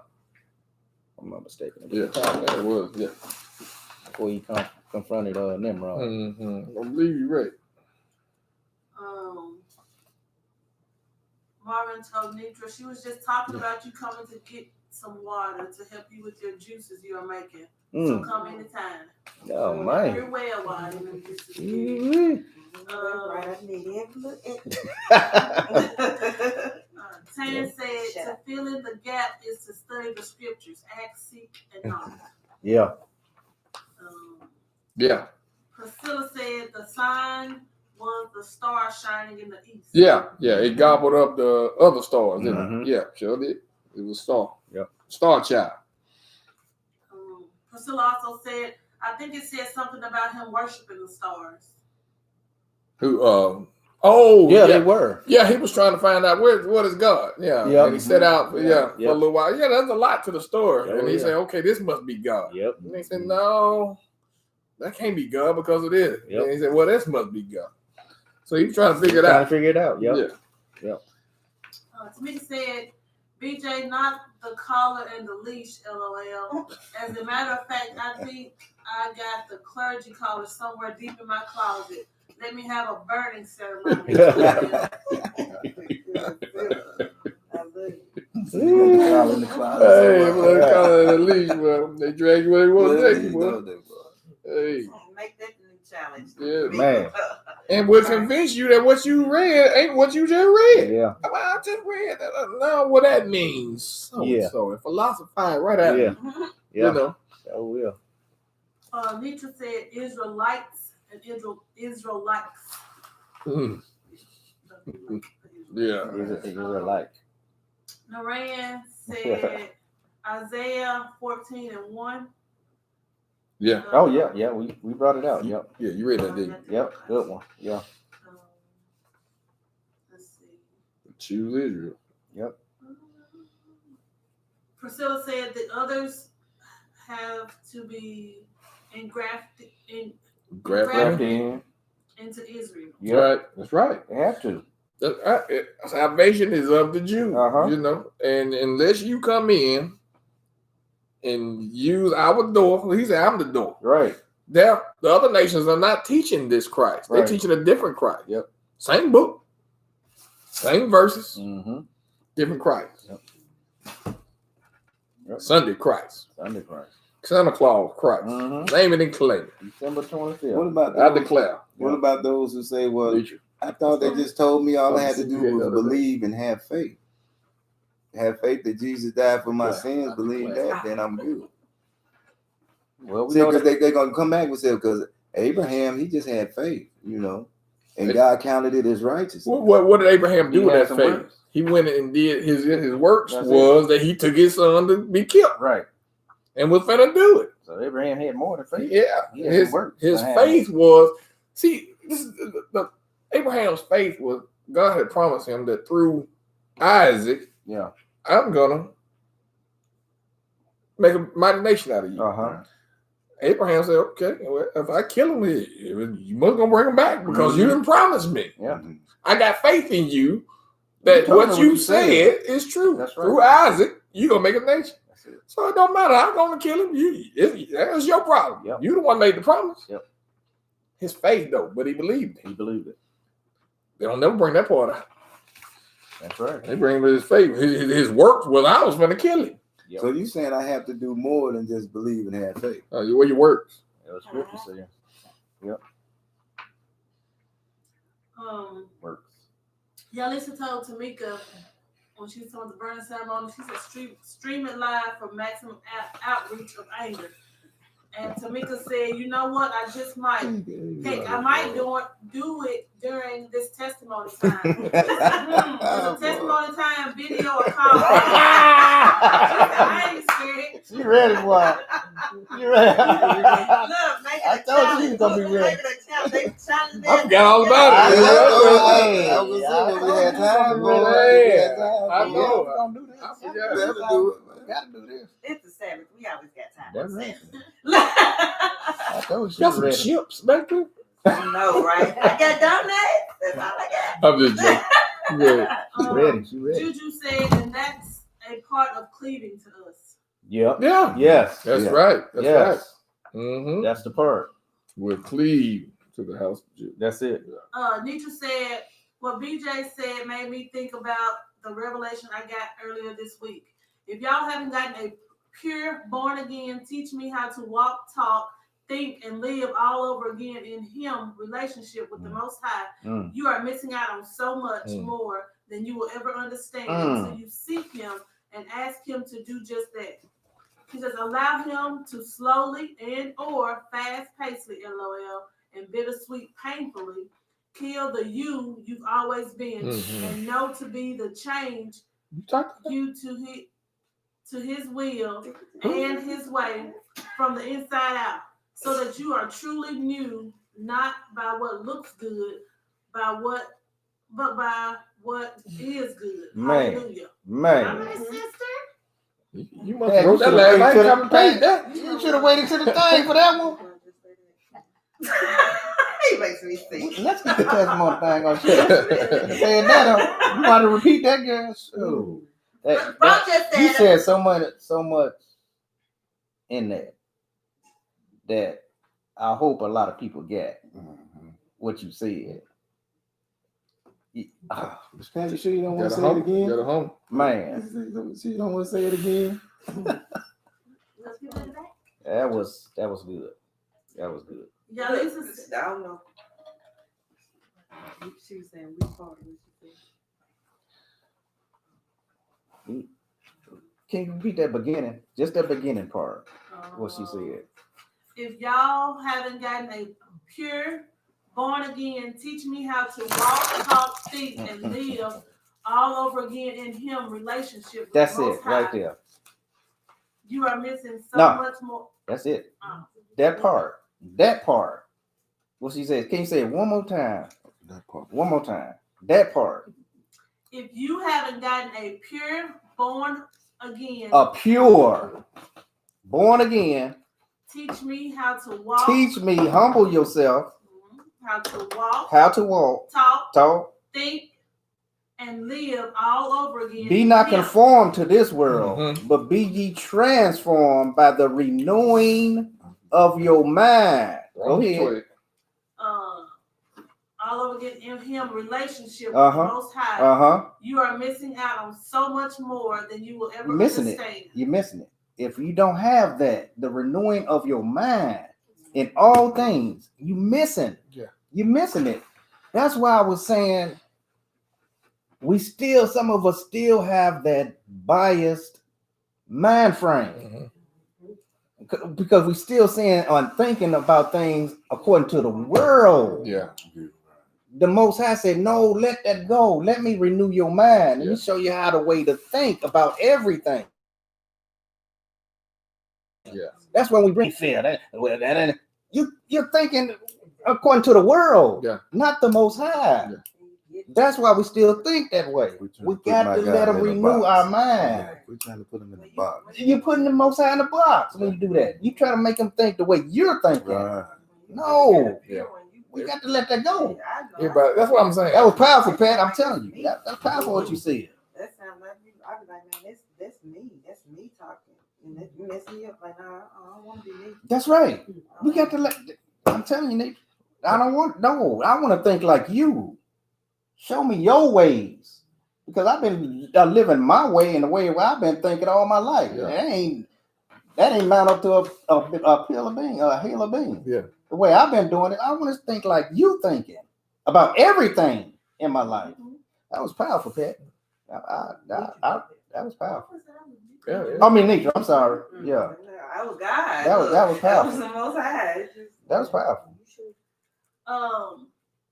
I'm not mistaken. It was Yeah, the tower it was. Yeah. before he confronted Nimrod. Mm-hmm. I believe you're right. Marvin told Nitra she was just talking about you coming to get some water to help you with your juices you are making. So come anytime. Oh man. You're well water and them juices. Mhm. Right, I need every little Tan said to fill in the gap is to study the scriptures, act, seek, and knock. Yeah. Yeah. Priscilla said the sign was the star shining in the east. Yeah. It gobbled up the other stars, didn't Mhm. it? Yeah, sure did. It was star. Yep. Star child. Priscilla also said, I think it said something about him worshiping the stars. Who? Yeah, they were. Yeah, he was trying to find out what is God. Yeah, Yep. and he set out for Yep. a little while. Yeah, there's a lot to the story, Oh, and he yeah. said, "Okay, this must be God." Yep. And they said, "No, that can't be God because it is." Yep. And he said, "Well, this must be God." So he was trying to figure it Trying to out. figure it out. Yep. Yeah. Tamika said, BJ, not the collar and the leash, LOL. As a matter of fact, I think I got the clergy collar somewhere deep in my closet. Let me have a burning ceremony. Hey, at least they drag you where they want to take you, boy. Hey, Make that new challenge. yeah, Man. and will convince you that what you read ain't what you just read. Yeah. I just read that. Now what that means. So Yeah. and philosophize right out. Yeah. You Yeah. know. Oh yeah. Nietzsche said Israelites and Israelites. Mm. Yeah. You're like. Naran said Isaiah 14:1. Yeah. Oh yeah, yeah. We brought it out. Yep. Yeah, you read that, didn't you? Yep. Good one. Yeah. Let's see. Choose Israel. Yep. Priscilla said that others have to be engrafted Grafted. in. into Israel. Yep. Right. That's right. They have to. Salvation is of the Jew. Uh-huh. You know, and unless you come in and use our door, he said, "I'm the door." Right. The other nations are not teaching this Christ. They're Right. teaching a different Christ. Yep. Same book, same verses, Mm-hmm. different Christ. Yep. Sunday Christ, Sunday Christ. Santa Claus Christ. Mm-hmm. Name it and claim it. December 25th. What about I those, declare. what about those who say, well, Preacher. I thought they just told me all I had to do was believe and have faith. Have faith that Jesus died for my sins, believe that, then I'm good. Well, we See, know because that. they're going to come back and say, because Abraham, he just had faith, you know, and God counted it as righteousness. What did Abraham do He with had that some faith? works. He went and did his works That's was that he took his son to be killed Right. and was finna do it. So Abraham had more than faith. Yeah, He had his some works his behind faith was this is the Abraham's faith was God had promised him that through Isaac Yeah. I'm gonna make a mighty nation out of you. Uh-huh. Abraham said, "Okay, well, if I kill him, you must gonna bring him back because you didn't promise me. Yeah. I got faith in you that told me what what you you said said. is true. That's right. Through Isaac, you gonna make a nation. That's it. So it don't matter. I'm gonna kill him. That's your problem. Yep. You the one made the promise. Yep. His faith though, but he believed it. He believed it. They don't never bring that part out. That's right. They bring his faith. His works was I was gonna kill him. Yep. So you saying I have to do more than just believe and have faith? Where your works? That was scripture saying. Works. Yalisa told Tamika when she was talking about the burning ceremony, she said stream it live for maximum outreach of anger. And Tamika said, you know what? I just might. Heck, I might do it during this testimony time. It's a testimony time video or call. I ain't scared. She ready, boy. You ready? Look, make it I a told you challenge. you was gonna be ready. Make it a challenge. They challenge I forgot all about it. I was saying, we had time. I know. We're gonna do this. I forgot. We have to do it. Gotta do this. It's the Sabbath. We always got time. That's right. I told you she Got was some ready. chips back there. I know, right? I got donuts. That's all I got. I'm just joking. Yeah. She ready. She ready. Juju said, and that's a part of cleaving to us. Yep. Yeah. Yes. That's Yeah. right. That's Yes. right. Mm-hmm. That's the part. We'll cleave to the house of Judah. That's it. Nietzsche said, what BJ said made me think about the revelation I got earlier this week. If y'all haven't gotten a pure born again, teach me how to walk, talk, think, and live all over again in Him relationship with the Most High, you are missing out on so much more than you will ever understand until you seek Him and ask Him to do just that. He says, allow Him to slowly and or fast-pacedly, LOL, and bittersweet painfully kill the you've always been and know to be the change you to His will and His way from the inside out, so that you are truly new, not by what looks good, but by what is good. Hallelujah. Man. You must have wrote that last night. Come pay that. You should have waited to the thing for that one. He makes me sick. Let's get the testimony thing on shit. Saying that, you want to repeat that, girl? Ooh. You said so much in that that I hope a lot of people get what you said. You sure you don't want to say it again? Got a home. Man. You don't want to say it again? That was good. That was good. Yeah, this I don't know. She was saying we part of what she said. Can you repeat that beginning? Just that beginning part. What she said. If y'all haven't gotten a pure born again, teach me how to walk, talk, think, and live all over again in Him relationship with That's the Most it High. right there. You are missing so No. much more. That's it. That part. That part. What she said. Can you say it one more time? That part. One more time. That part. If you haven't gotten a pure born again, A pure born again. teach me how to walk. Teach me, humble yourself. How to walk. How to walk. Talk. Think. And live all over again. Be not conformed to this world, but be ye transformed by the renewing of your mind. Go ahead. All over again in Him relationship with the Most High. You are missing out on so much more than you will ever understand. You're missing it. If you don't have that, the renewing of your mind in all things, you missing. Yeah. You're missing it. That's why I was saying some of us still have that biased mind frame. Because we still saying on thinking about things according to the world. Yeah. The Most High said, no, let that go. Let me renew your mind. Let me show you how the way to think about everything. Yeah. That's when we bring fear. You're thinking according to the world, not the Most High. Yeah. That's why we still think that way. We got to let them renew our mind. We're trying to put them in the box. You're putting the Most High in the box when you do that. You try to make them think the way you're thinking. Right. No. Yeah. We got to let that go. Yeah, but that's what I'm saying. That was powerful, Pat. I'm telling you. That's powerful what you said. That sounds like you. I be like, man, that's me. That's me talking. And that mess me up. Like, nah, I don't want to be me. That's right. We got to let. I'm telling you, Nick. I want to think like you. Show me your ways, because I've been living my way in the way where I've been thinking all my life. Yeah. That ain't mount up to a hill of beans. Yeah. The way I've been doing it, I want to think like you thinking about everything in my life. That was powerful, Pat. That was powerful. Yeah. I mean, Nick, I'm sorry. Yeah. I was God. That was That was powerful. the Most High. That was powerful.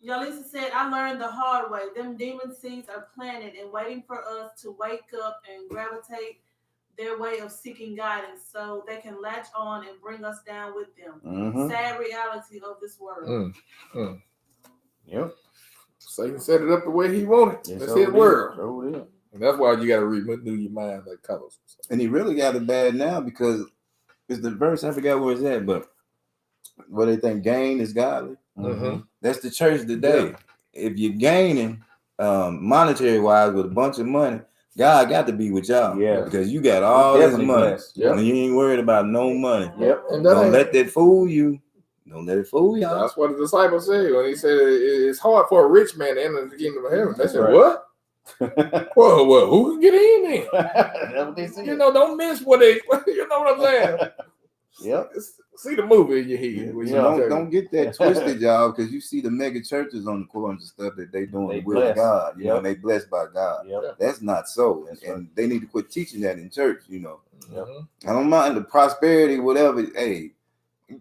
Yalisa said, I learned the hard way. Them demon seeds are planted and waiting for us to wake up and gravitate their way of seeking guidance so they can latch on and bring us down with them. Sad reality of this world. Yep. Satan set it up the way he wanted. Yes, That's so his it word. is. So it is. And that's why you got to renew your mind like colors. And he really got it bad now because it's the verse, I forgot where it's at, but what they think gain is godly. That's the church today. If you're gaining monetary wise with a bunch of money, God got to be with y'all. Yeah. Because you got all this money. Yeah. And you ain't worried about no money. Yep. And Don't let that fool you. Don't let it fool y'all. That's what the disciples said when he said it's hard for a rich man to enter the kingdom of heaven. They said, Right. what? Well, who can get in there? That's what they said. You know, don't miss what they. You know what I'm saying? Yep. See the movie in your head. when you tell you. Don't get that twisted, y'all, because you see the mega churches on the corners and stuff that they doing They the will of blessed. God. You know, Yep. and they blessed by God. Yep. That's not so, That's and they need to quit teaching that in church. You know, Mhm. I don't mind the prosperity, whatever. Hey,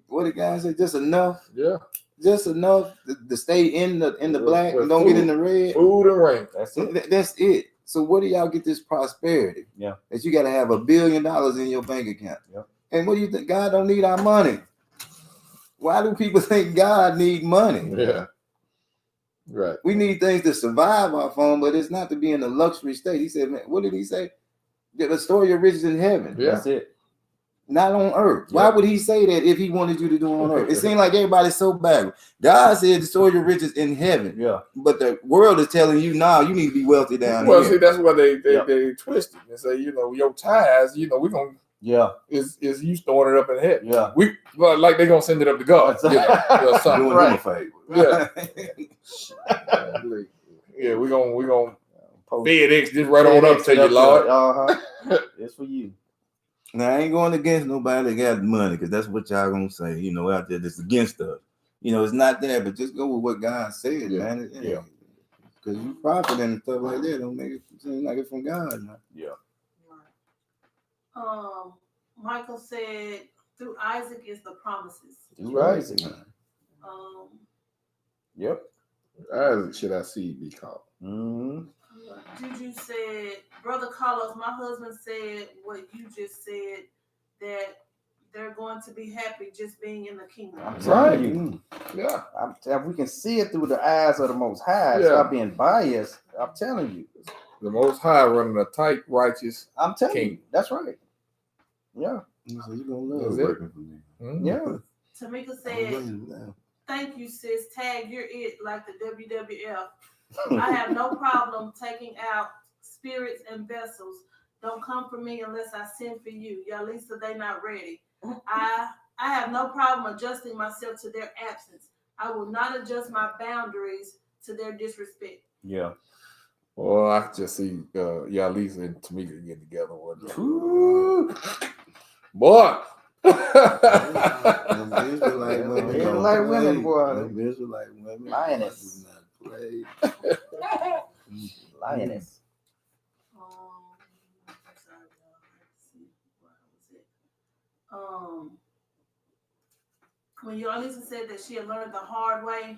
what the guy said, just enough, Yeah. just enough to stay in the black With and don't get in food. the red. Food and rain. That's it. That's it. So where do y'all get this prosperity? Yeah. That you got to have $1 billion in your bank account. Yep. And what do you think? God don't need our money. Why do people think God need money? Yeah. Right. We need things to survive off on, but it's not to be in a luxury state. He said, man, what did he say? The story of riches in heaven, Yeah. That's it. not on earth. Why Yeah. would he say that if he wanted you to do it on earth? It seemed like everybody's so bad. God said the story of riches in heaven, Yeah. but the world is telling you, nah, you need to be wealthy down Well, see, here. that's what they Yep. they twisted and say, you know, your tithes, you know, we're gonna Yeah. is you storing it up in heaven. Yeah. We well, like they're gonna send it up to God. That's You know, or something. Doing right. him a favor. Yeah. Yeah, we're gonna Post- FedEx this right on up to you, Lord. Uh-huh. It's for you. Now, I ain't going against nobody that got money, because that's what y'all gonna say, you know, out there that's against us. You know, it's not that, but just go with what God said, Yeah. man. Yeah. Because you profiting and stuff like that don't make it seem like it's from God. Man. Yeah. Michael said, through Isaac is the promises. You're right. Yep. As should I see it be called? Mm-hmm. Juju said, Brother Carlos, my husband said what you just said, that they're going to be happy just being in the kingdom. I'm telling you. Yeah. We can see it through the eyes of the Most High. Yeah. Stop being biased. I'm telling you. The Most High running a tight, righteous. I'm telling King. you. That's right. Yeah. So you gonna love Is it? working for me. Mhm. Yeah. Tamika I said, love you now. thank you, sis. Tag, you're it, like the WWF. I have no problem taking out spirits and vessels. Don't come for me unless I send for you. Yalisa, they not ready. I have no problem adjusting myself to their absence. I will not adjust my boundaries to their disrespect. Yeah. Well, I could just see Yalisa and Tamika get together one day. Ooh. Boy. Them Israelite Them women don't Israelite play. women, boy. Them Israelite women Lioness. do not play. Lioness. Sorry, y'all. Let's see. Where was it? When Yalisa said that she had learned the hard way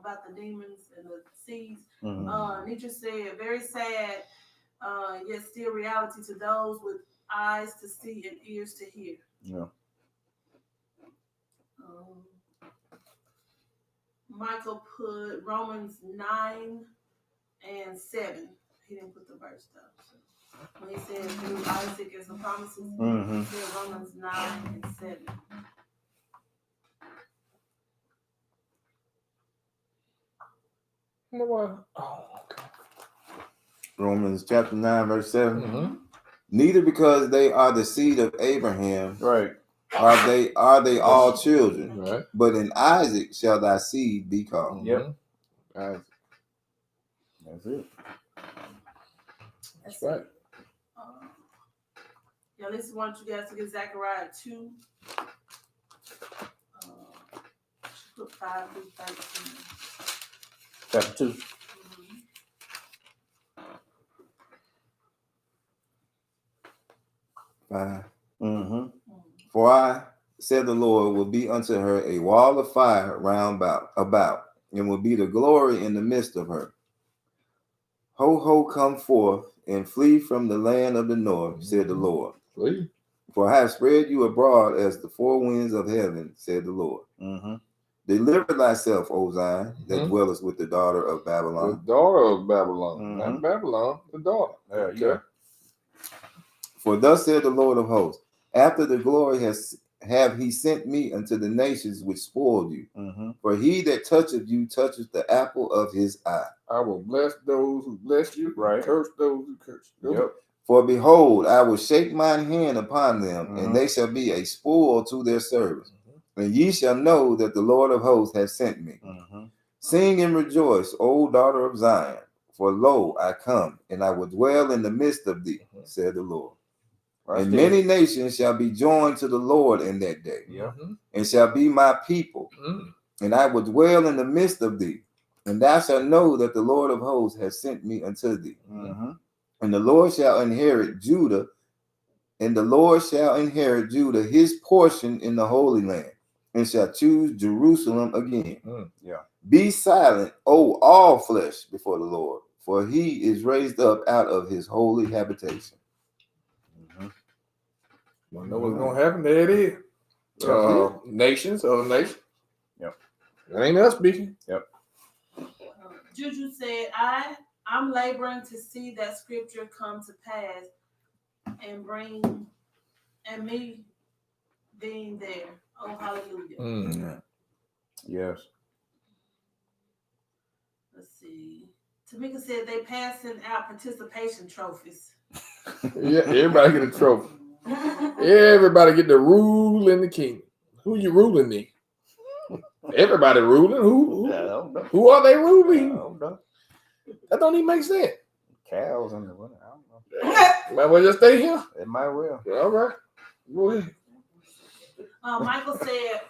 about the demons and the seeds, Mm-hmm. Nietzsche said, very sad, yet still reality to those with eyes to see and ears to hear. Yeah. Michael put Romans 9 and 7. He didn't put the verse though. So when he said through Isaac is the promises, Mm-hmm. he said Romans 9 and 7. Oh, okay. Romans chapter 9, verse 7. Mm-hmm. Neither because they are the seed of Abraham Right. are they all children, Right. but in Isaac shall thy seed be called. Yep. Right. That's it. That's right. Yeah, this is one you guys to get Zechariah 2. Put 5 through 13. Chapter 2. Mm-hmm. For I, said the Lord, will be unto her a wall of fire round about, and will be the glory in the midst of her. Ho, ho, come forth and flee from the land of the north, said the Lord. Flee. For I have spread you abroad as the four winds of heaven, said the Lord. Mm-hmm. Deliver thyself, O Zion, that Mhm. dwellest with the daughter of The Babylon. daughter of Babylon. Mhm. Not Babylon, the daughter. Yeah. For thus said the Lord of hosts, after the glory have he sent me unto the nations which spoiled you. Mm-hmm. For he that toucheth you toucheth the apple of his eye. I will bless those who bless you, Right. curse those who curse you. Yep. For behold, I will shake mine hand upon them, Mhm. and they shall be a spoil to their service. And ye shall know that the Lord of hosts hath sent me. Mm-hmm. Sing and rejoice, O daughter of Zion, For lo, I come, and I will dwell in the midst of thee, said the Lord. Watch And this. many nations shall be joined to the Lord in that day, and shall be my people. And I will dwell in the midst of thee, and thou shalt know that the Lord of hosts has sent me unto thee. And the Lord shall inherit Judah, and the Lord shall inherit Judah his portion in the Holy Land, and shall choose Jerusalem again. Be silent, O all flesh, before the Lord, for he is raised up out of his holy habitation. You know what's gonna happen? There it is. Nations, other nations. It ain't us speaking. Juju said, I'm laboring to see that scripture come to pass and me being there. Oh, hallelujah. Yes. Let's see. Tamika said they passing out participation trophies. Yeah, everybody get a trophy. Everybody get to rule in the kingdom. Who you ruling me? Everybody ruling. Who are they ruling? That don't even make sense. Cows in the winter. I don't know. Might well just stay here. It might well. All right. Go ahead. Michael said,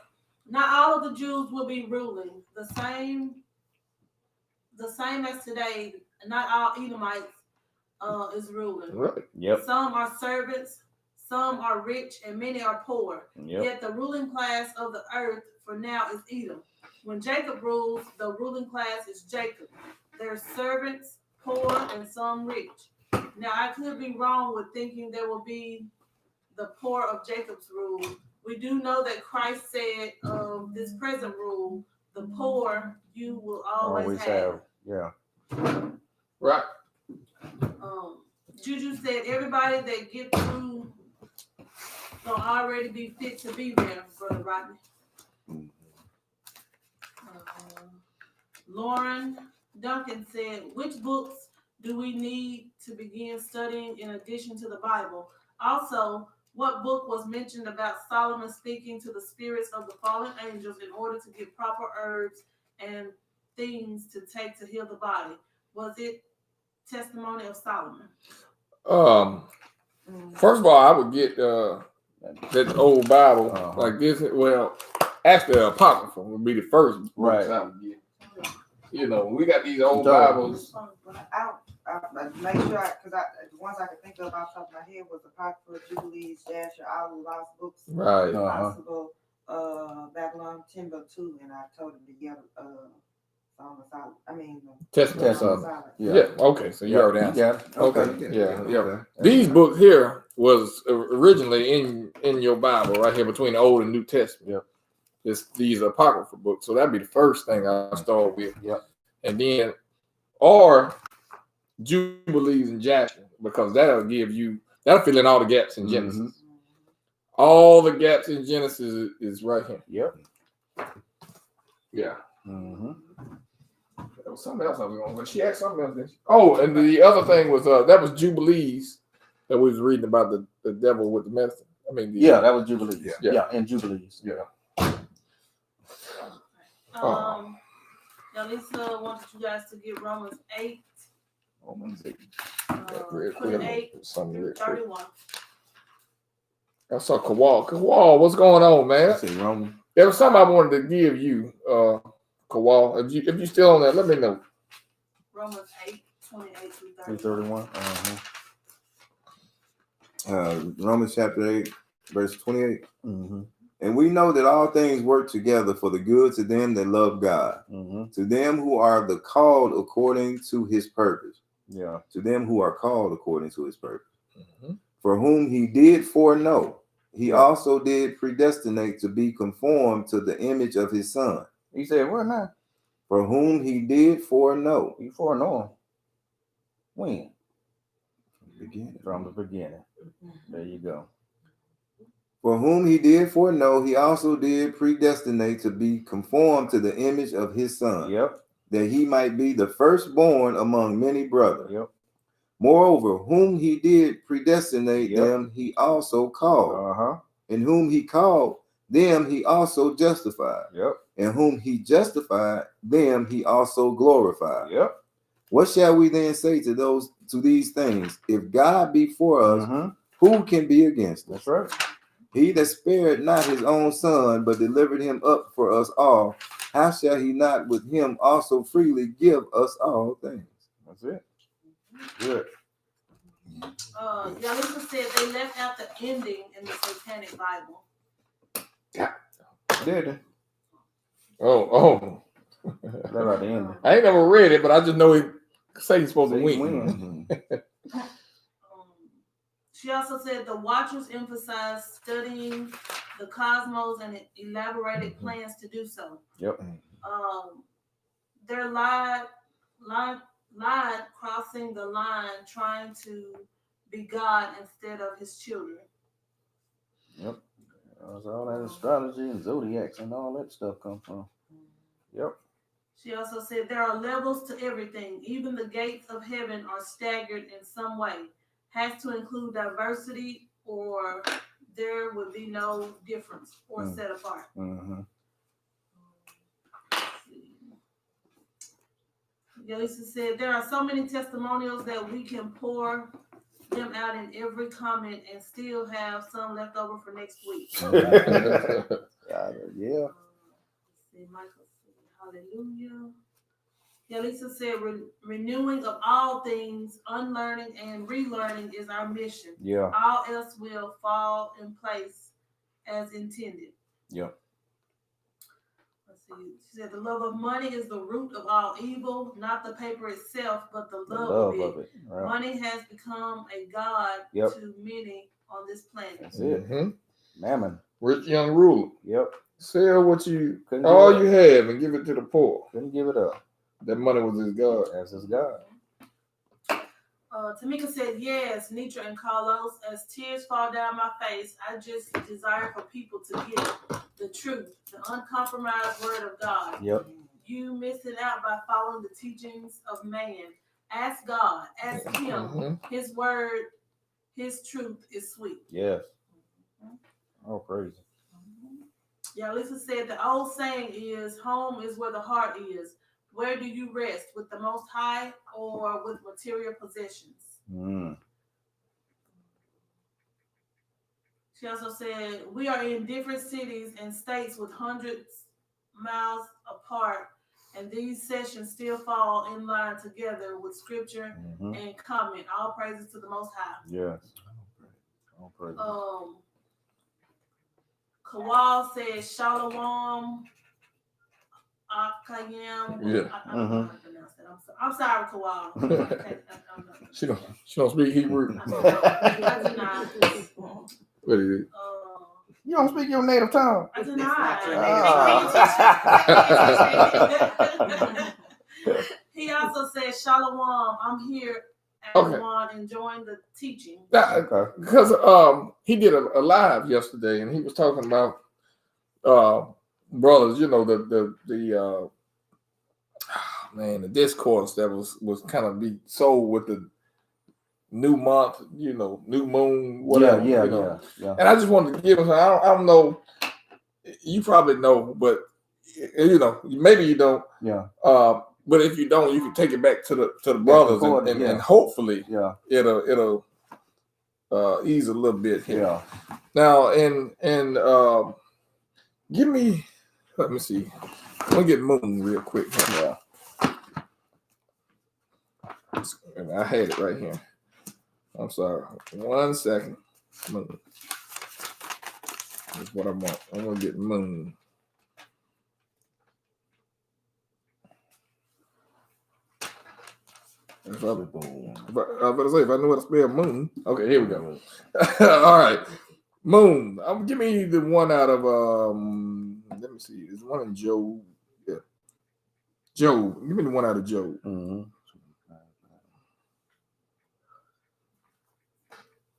not all of the Jews will be ruling. The same as today, not all Edomites is ruling. Right. Yep. Some are servants, some are rich, and many are poor. Yep. Yet the ruling class of the earth for now is Edom. When Jacob rules, the ruling class is Jacob. There's servants, poor, and some rich. Now, I could be wrong with thinking there will be the poor of Jacob's rule. We do know that Christ said of this present rule, the poor you will always have. Yeah. Right. Juju said everybody that get through gonna already be fit to be there, Brother Rodney. Lauren Duncan said, which books do we need to begin studying in addition to the Bible? Also, what book was mentioned about Solomon speaking to the spirits of the fallen angels in order to get proper herbs and things to take to heal the body? Was it Testimony of Solomon? First of all, I would get that old Bible like this. Well, actually, Apocrypha would be the first books I would get. You know, we got these old Bibles. I make sure, because the ones I could think of off the top of my head was Apocrypha, Jubilees, Jasher, all the lost books, Right. Possible, Babylon, Timbuktu, and I told him to get Song of Solomon. I mean, Testament of Song of Solomon. Solomon. Yeah. Okay. So you already answered. Yeah. Okay. Yeah. These books here was originally in your Bible right here between the Old and New Testament. Yep. These Apocrypha books. So that'd be the first thing I start with. Yep. And then, or Jubilees and Jasher, because that'll fill in all the gaps in Genesis. All the gaps in Genesis is right here. Yep. Yeah. There was something else I was going, but she asked something else. Didn't she? Oh, and the other thing was that was Jubilees that we was reading about the devil with the medicine. I mean, that was Jubilees. Yeah. And Jubilees. Yeah. Now Lisa wanted you guys to get Romans 8. Romans 8. 28 through 31. I saw Kawal. Kawal, what's going on, man? Roman. There was something I wanted to give you, Kawal. If you still on that, let me know. Romans 8, 28 through 31. Romans chapter 8, verse 28. And we know that all things work together for the good to them that love God, to them who are the called according to his purpose. Yeah. To them who are called according to his purpose. For whom he did foreknow, he also did predestinate to be conformed to the image of his son. He said, what now? For whom he did foreknow. You foreknow. When? From the beginning. There you go. For whom he did foreknow, he also did predestinate to be conformed to the image of his son. Yep. That he might be the firstborn among many brothers. Yep. Moreover, whom he did predestinate, them he also called. And whom he called, them he also justified. Yep. And whom he justified, them he also glorified. Yep. What shall we then say to these things? If God be for us, who can be against us? That's right. He that spared not his own son, but delivered him up for us all, how shall he not with him also freely give us all things? That's it. Good. Yalisa said they left out the ending in the Satanic Bible. Did they? Oh. That right the end. I ain't never read it, but I just know Satan's supposed to win. She also said the Watchers emphasized studying the cosmos and elaborated plans to do so. Yep. Their lied crossing the line, trying to be God instead of his children. Yep. That's all that astrology and zodiacs and all that stuff come from. Yep. She also said there are levels to everything. Even the gates of heaven are staggered in some way. Has to include diversity, or there would be no difference or set apart. Yalisa said there are so many testimonials that we can pour them out in every comment and still have some left over for next week. Yeah. Michael said, hallelujah. Yalisa said renewing of all things, unlearning and relearning is our mission. Yeah. All else will fall in place as intended. Yep. Let's see. She said the love of money is the root of all evil, not the paper itself, but the love of it. Right. Money has become a god to many on this planet. That's it. Mammon. Rich young ruler. Yep. Sell what you all you have and give it to the poor. Couldn't give it up. That money was his God. That's his God. Tamika said, yes, Nitra and Carlos, as tears fall down my face, I just desire for people to get the truth, the uncompromised word of God. Yep. You missing out by following the teachings of man. Ask God, ask him. His word, his truth is sweet. Yes. Oh, crazy. Yeah, Lisa said the old saying is, home is where the heart is. Where do you rest, with the Most High or with material possessions? She also said, we are in different cities and states with hundreds miles apart, and these sessions still fall in line together with scripture and comment. All praises to the Most High. Yes. All praises. Kawal said, Shalom. Akayam. Yeah. I don't know how to pronounce that. I'm sorry, Kawal. She don't speak Hebrew. I do not. What is it? You don't speak your native tongue. I do not. He also said, Shalom. I'm here everyone enjoying the teaching. Because he did a live yesterday and he was talking about brothers, you know, the discourse that was kind of be sold with the new month, you know, new moon, whatever. Yeah. And I just wanted to give him. I don't know. You probably know, but you know, maybe you don't. Yeah. But if you don't, you can take it back to the brothers and hopefully, it'll ease a little bit here. Yeah. Now and give me. Let me see. Let me get Moon real quick. Yeah. And I had it right here. I'm sorry. 1 second. Moon. That's what I want. I'm gonna get Moon. If I knew how to spell Moon. Okay, here we go. All right. Moon. Give me the one out of let me see. There's one in Job. Yeah. Job. Give me the one out of Job.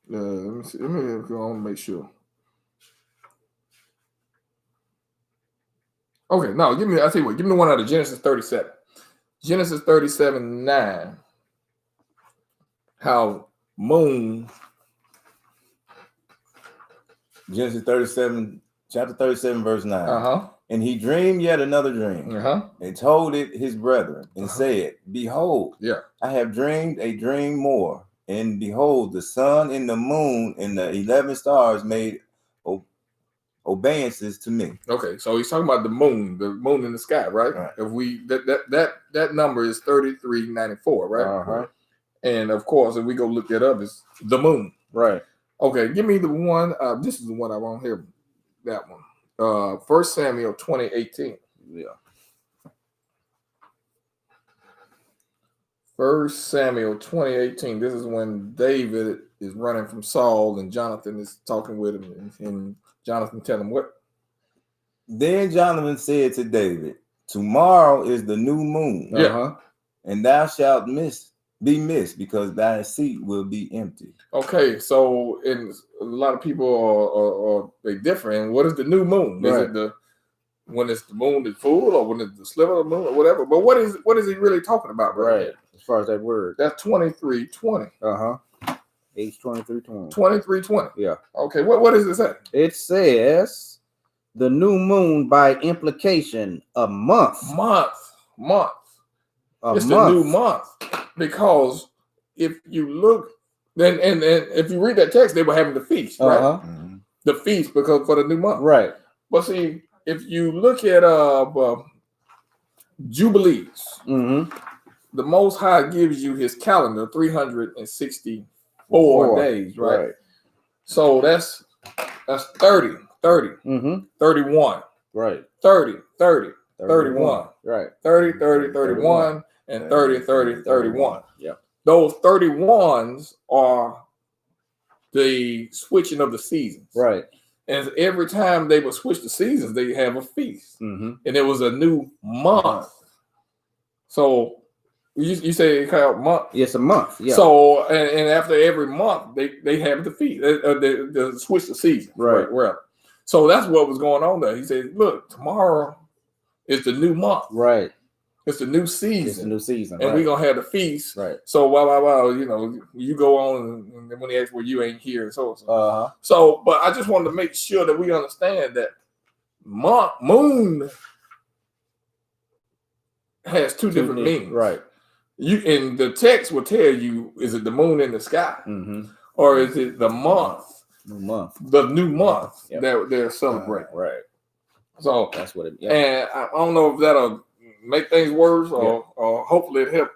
Let me see. Let me go on and make sure. Okay, no, I'll tell you what, give me the one out of Genesis 37. Genesis 37:9. How Moon. Genesis 37. chapter 37, verse 9. Uh-huh. And he dreamed yet another dream, Uh-huh. and told it his brethren, and said, Behold, Yeah. I have dreamed a dream more. And behold, the sun and the moon and the 11 stars made obeisances to me. Okay, so he's talking about the moon in the sky, right? Right. If we that number is 3394, right? Uh-huh. And of course, if we go look that up, it's the moon. Right. Okay, give me the one. This is the one I want here. That one. 1 Samuel 20:18. Yeah. 1 Samuel 20:18. This is when David is running from Saul and Jonathan is talking with him, and Jonathan tell him what? Then Jonathan said to David, Tomorrow is the new moon, Uh-huh. and thou shalt be missed, because thy seat will be empty. Okay, so and a lot of people are they different. What is the new moon? Is Right. it when it's the moon is full, or when it's the sliver of the moon, or whatever? But what is he really talking about? Right. As far as that word. That's 23:20. Uh-huh. H2320. 23:20. Yeah. Okay, what does it say? It says the new moon, by implication, a month. Month. A It's month. the new month, because if you look, then and if you read that text, they were having the feast, right? Uh-huh. The feast because for the new month. Right. But see, if you look at Jubilees, Mm-hmm. the Most High gives you his calendar 364 days, right? So that's 30, Mm-hmm. 31, Right. 30, 31, Right. 30, 31, and 30, 31. Yeah. Those 31s are the switching of the seasons. Right. And every time they would switch the seasons, they have a feast. Mm-hmm. And it was a new month. So you say it called month. It's a month. Yeah. So and after every month they have the feast, they switch the season. Right. So that's what was going on there. He said, "Look, tomorrow is the new month. Right. It's the new season, It's a new season. and right. we're gonna have the feast." Right. So wow, you go on, and then when they ask, "Well, you ain't here," so. Uh-huh. So, but I just wanted to make sure that we understand that moon has two different meanings. Right. You and the text will tell you, is it the moon in the sky, Mm-hmm. or is it the month, New month. the new month Yep. that they're celebrating? Right. So, That's what it. Yeah. and I don't know if that'll make things worse, or hopefully it help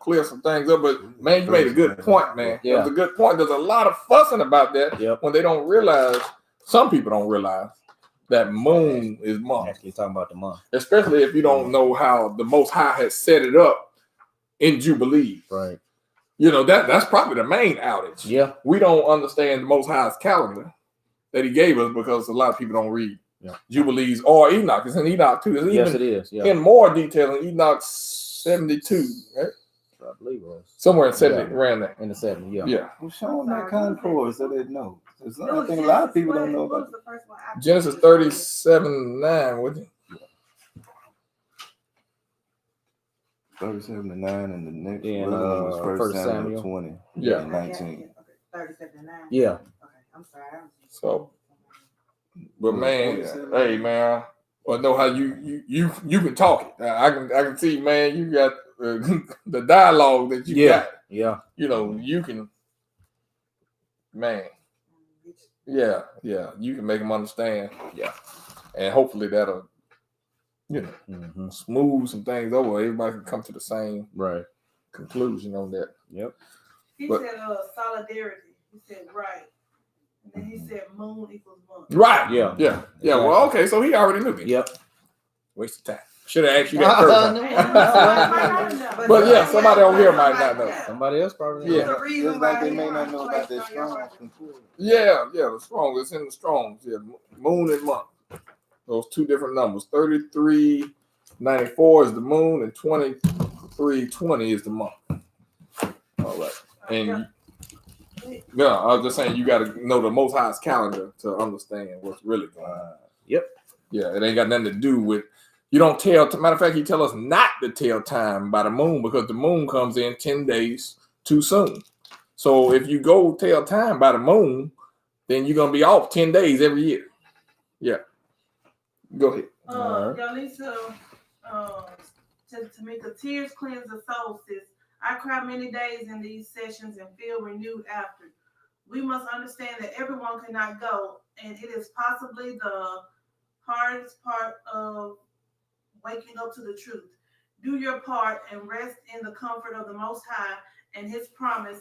clear some things up. But man, you made a good point, man. Yeah. It was a good point. There's a lot of fussing about that Yep. when they don't realize. Some people don't realize that moon is month, Actually talking about the month. especially if you don't know how the Most High has set it up in Jubilee. Right. That's probably the main outage. Yeah. We don't understand the Most High's calendar that he gave us because a lot of people don't read Jubilees or Enoch. It's in Enoch too. It's Yes, even it is. Yeah. in more detail in Enoch 72, right? I believe it was Somewhere in 70, around there. in the 70s. Yeah. Yeah. Well, show them that concord so they know. I think a lot of people don't know about it. Genesis 37:9, would you? 37 to 9, and the next And, one was 1 First Samuel Samuel. 20 Yeah. and 19. 37 to 9. Yeah. Okay, I'm sorry. So, but man, hey man, I know how you can talk it. I can see, man, you got the dialogue that you got. Yeah. You can, man. Yeah, you can make them understand. Yeah. And hopefully that'll, Mm-hmm. smooth some things over. Everybody can come to the same Right. conclusion on that. Yep. He But- said solidarity. He said right. And then he said moon equals month. Right. Yeah. Yeah. Well, okay. So he already knew this. Yep. Waste of time. Should have asked you that first. But yeah, somebody over here might not know. Somebody else probably. Yeah. There's a reason Just like why they he may not was know about placed that on your strong heart. concordance. Yeah, the strong. It's in the Strongs. Yeah, moon and month. Those two different numbers. 3394 is the moon, and 2320 is the month. All right. And yeah, I was just saying you got to know the Most High's calendar to understand what's really going on. Yep. Yeah, it ain't got nothing to do with. You don't tell. Matter of fact, he tell us not to tell time by the moon because the moon comes in 10 days too soon. So if you go tell time by the moon, then you're gonna be off 10 days every year. Yeah. Go ahead. Alright. Yolisa, Tamika, tears cleanse the soul, sis. I cry many days in these sessions and feel renewed after. We must understand that everyone cannot go, and it is possibly the hardest part of waking up to the truth. Do your part and rest in the comfort of the Most High and His promise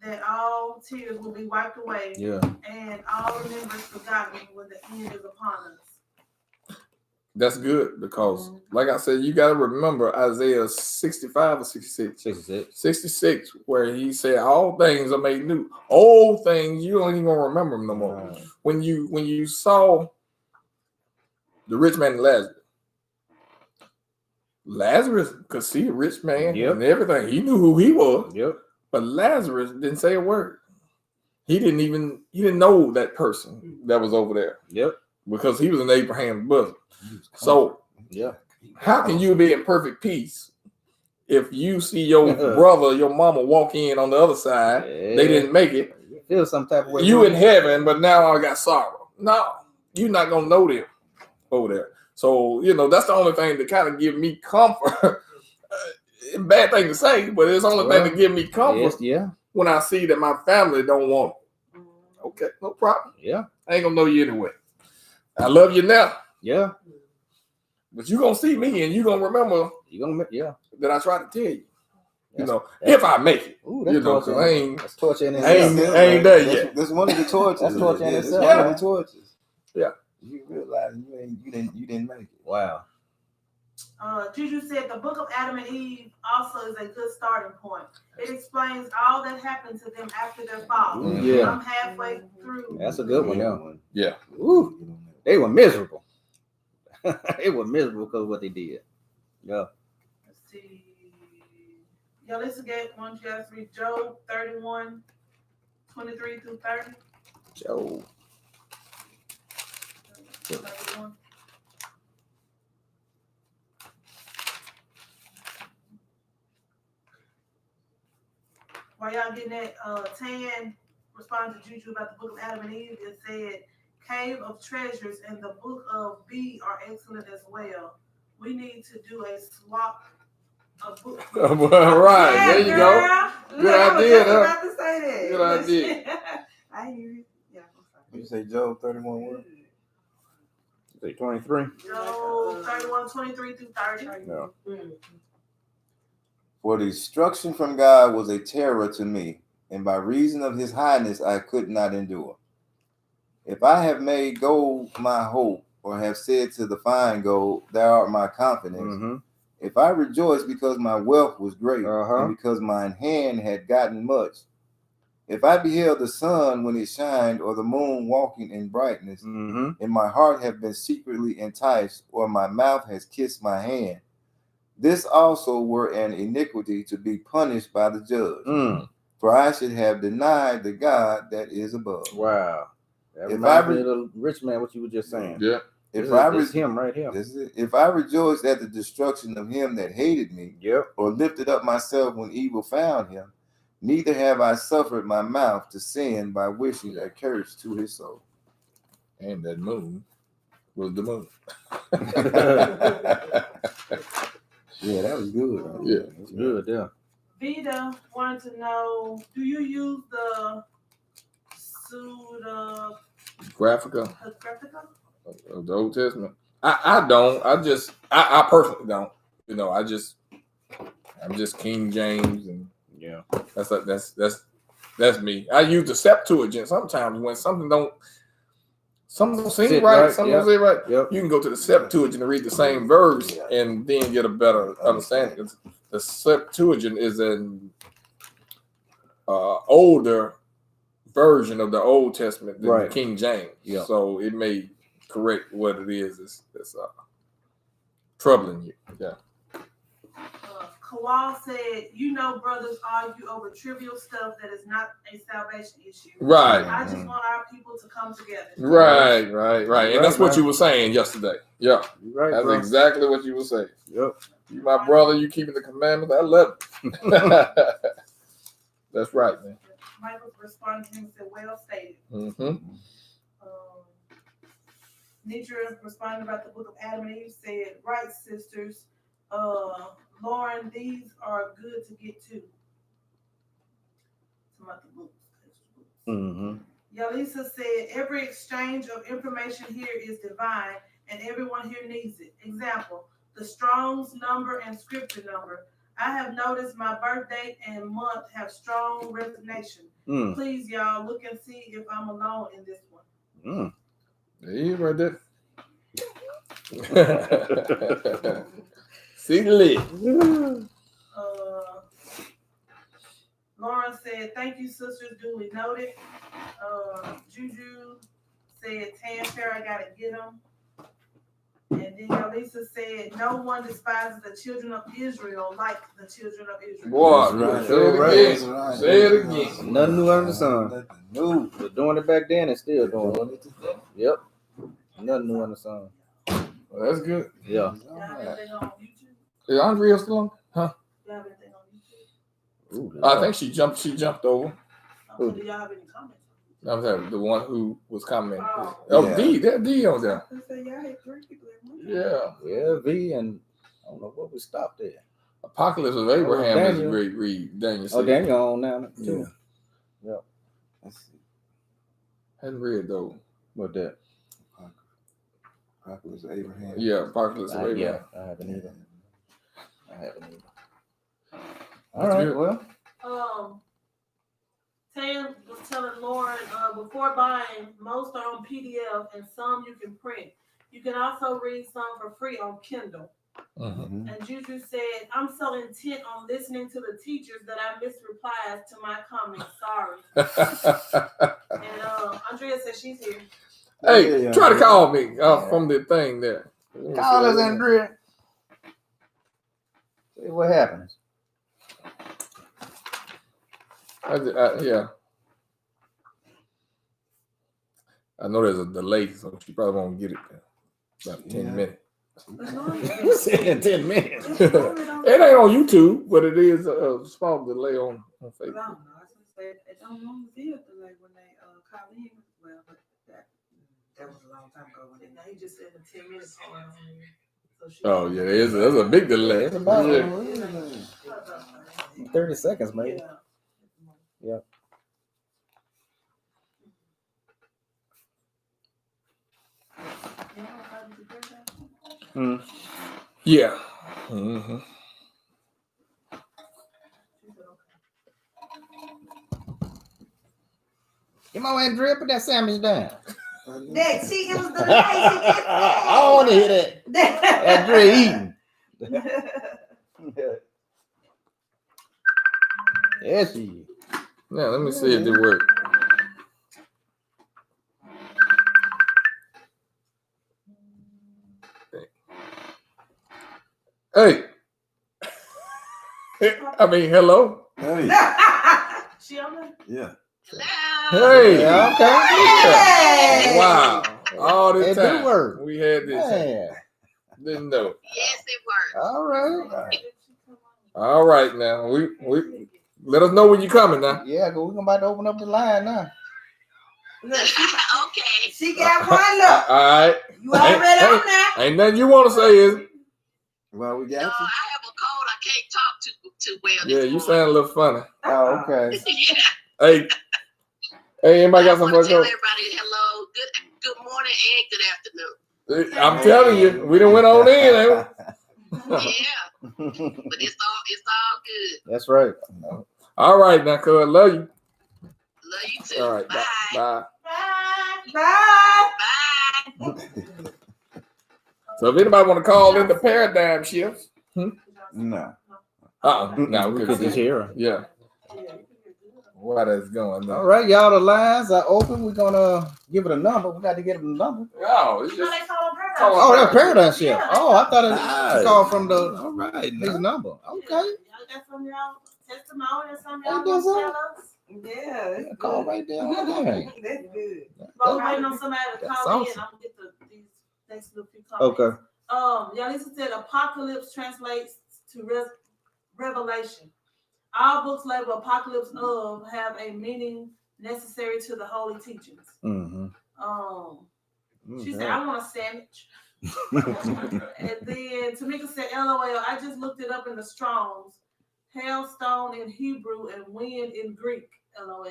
that all tears will be wiped away Yeah. and all remembrance forgotten when the end is upon us. That's good because, like I said, you got to remember Isaiah 65 or 66. 66. 66, where he said, "All things are made new. Old things, you don't even remember them no more." Right. When you saw the rich man and Lazarus could see a rich man Yep. and everything. He knew who he was, Yep. but Lazarus didn't say a word. He didn't know that person that was over there Yep. because he was in Abraham's bosom. So Yeah. how can you be in perfect peace if you see your brother, your mama walk in on the other side? They didn't make it. You feel some type of way. You in heaven, but now I got sorrow. No, you're not gonna know them over there. So that's the only thing that kind of give me comfort. Bad thing to say, but it's the only thing to give me comfort. Yes, yeah. When I see that my family don't want it. Okay, no problem. Yeah. I ain't gonna know you anyway. I love you now, Yeah. but you gonna see me and you gonna remember You gonna yeah. that I tried to tell you. That's- If I make it. Ooh, that's torture. 'Cause I ain't That's torture in I ain't- itself. I ain't there yet. That's one of the torches. That's torture in That's itself. one of the torches. Yeah. You realize you didn't make it. Wow. Juju said the book of Adam and Eve also is a good starting point. It explains all that happened to them after their fall. Ooh, yeah. I'm halfway through. That's a good one, yeah. Yeah. Ooh, they were miserable. They were miserable because of what they did. Yeah. Let's see. Let's get 1, 2, 3. Job 31, 23 through 30. Joe. 31. While y'all getting that, Tan responded to Juju about the book of Adam and Eve and said, Cave of Treasures and the book of B are excellent as well. We need to do a swap of books. Right, there you go. Good idea, huh? About to say that. Good idea. I hear you. Yeah, I'm You say Job 31 what? Say 23. Job 31, 23 through 30. No. For the instruction from God was a terror to me, and by reason of his highness I could not endure. If I have made gold my hope, or have said to the fine gold, thou art my confidence, Mm-hmm. if I rejoice because my wealth was great, Uh-huh. and because mine hand had gotten much, if I beheld the sun when it shined, or the moon walking in brightness, Mm-hmm. and my heart have been secretly enticed, or my mouth has kissed my hand, this also were an iniquity to be punished by the judge. Mm. For I should have denied the God that is above. Wow. That If reminds I me of the rich man, what you were just saying. Yeah. If This is him right here. this is it. If I rejoiced at the destruction of him that hated me, Yep. or lifted up myself when evil found him, neither have I suffered my mouth to sin by wishing a curse to his soul. And that moon was the moon. Yeah, that was good. Yeah. It's good, yeah. Vita wanted to know, do you use the Pseudo Graphica Graphica? of the Old Testament. I don't. I personally don't. I'm just King James, and Yeah. that's me. I use the Septuagint sometimes when something don't seem Sit right, right, something yeah. don't seem right. Yep. You can go to the Septuagint and read the same verse and then get a better understanding. The Septuagint is an older version of the Old Testament than Right. King James. Yeah. So it may correct what it is that's troubling you. Yeah. Kawal said, brothers argue over trivial stuff that is not a salvation issue. Right. I just want our people to come together. Right. And Right, that's what man. you were saying yesterday. Yeah. You right, That's bro. exactly what you were saying. Yep. You my brother, you keeping the commandments. I love it. That's right, man. Michael responded to him and said, well stated. Mm-hmm. Nitra responding about the book of Adam and Eve said, right, sisters. Lauren, these are good to get to. Some of the books. Mm-hmm. Yalisa said, every exchange of information here is divine and everyone here needs it. Example, the Strong's number and scripture number. I have noticed my birth date and month have strong resonation. Please, y'all, look and see if I'm alone in this one. Yeah, right there. See the list. Lauren said, thank you, sisters, duly noted. Juju said, Tanfer, I gotta get them. And then Yalisa said, no one despises the children of Israel like the children of Israel. Boy, Right. say it Right. again. Right. Say it again. Nothing new under the sun. No. We're doing it back then and still doing it. Yep. Nothing new under the sun. Well, that's good. Yeah. Y'all have anything on YouTube? Is Andrea still on? Huh? Y'all have anything on YouTube? Ooh, I think she jumped over. Okay, do y'all have any comments? I was having the one who was commenting. Oh. Oh, Yeah. D, that D on there. I say y'all had 3 people at one time. Yeah. Yeah, V, and I don't know what we stopped at. Apocalypse of Abraham is Daniel. read Daniel. Oh, said. Daniel on now too. Yeah. Let's see. Hadn't read though. What that? Apocalypse of Abraham. Yeah, Apocalypse of Abraham. Yeah, I haven't either. All That's right, good. well. Tam was telling Lauren, before buying, most are on PDF and some you can print. You can also read some for free on Kindle. Mhm. And Juju said, I'm so intent on listening to the teachers that I miss replies to my comments. Sorry. And Andrea said she's here. Hey, Yeah. try to call me from the thing there. Call us, Andrea. See what happens. Yeah. I know there's a delay, so she probably won't get it in about 10 minutes. You said in 10 minutes. It ain't on YouTube, but it is a small delay on I Facebook. don't know. I was gonna say it don't normally be a delay when they call in. Well, but that was a long time ago when Now he just said the 10 minutes part on here. So she Oh, yeah, there's a big delay. It's about Yeah. 30 seconds, maybe. Yeah. Yep. Yeah. Mm-hmm. Come on, Andrea, put that sandwich down. That she, it was the I want to hear that. Andrea eating. Yes, she is. Now, let me see if it works. Hey. I mean, hello. Hey. She on there? Yeah. Hey. Yeah, okay. Yeah. Wow. All this It do time. work. We had this. Yeah. Didn't know. Yes, it works. All right. All right now. We let us know when you're coming now. Yeah, we're about to open up the line now. Okay. She got one look. All right. You already on that. Ain't nothing you want to say, is it? Well, we No, got I have a cold. I can't talk too well. Yeah, this you morning. sound a little funny. Oh, okay. Yeah. Hey, anybody got I some want fun? to tell everybody hello, good morning, and good afternoon. I'm telling you, we done went on in. Ain't Yeah, but it's all good. That's right. we? All right, now, cuz I love you. Love you too. All right, Bye. bye. Bye. Bye. So if anybody want to call in the paradigm shift, No. no, We we could could just hear her. yeah. Why that's going All on? right, y'all. The lines are open. We're gonna give it a number. We got to get it a number. Oh, it's No, just they call her Call Paradise. Oh, that's Paradigm Shift. Yeah. Oh, I thought it Nice. called from the All right. his number. Okay. Y'all got some y'all testimony or something y'all Ain't want that to tell us? Yeah, that's Call good. right there on the line. That's good. While we're waiting on somebody to That's call in, awesome. I'm gonna get these next little few comments. Okay. Yalisa said apocalypse translates to revelation. All books labeled apocalypse of have a meaning necessary to the holy teachings. Mm-hmm. She said, I want a sandwich. And then Tamika said, LOL, I just looked it up in the Strongs. Hailstone in Hebrew and wind in Greek. LOL.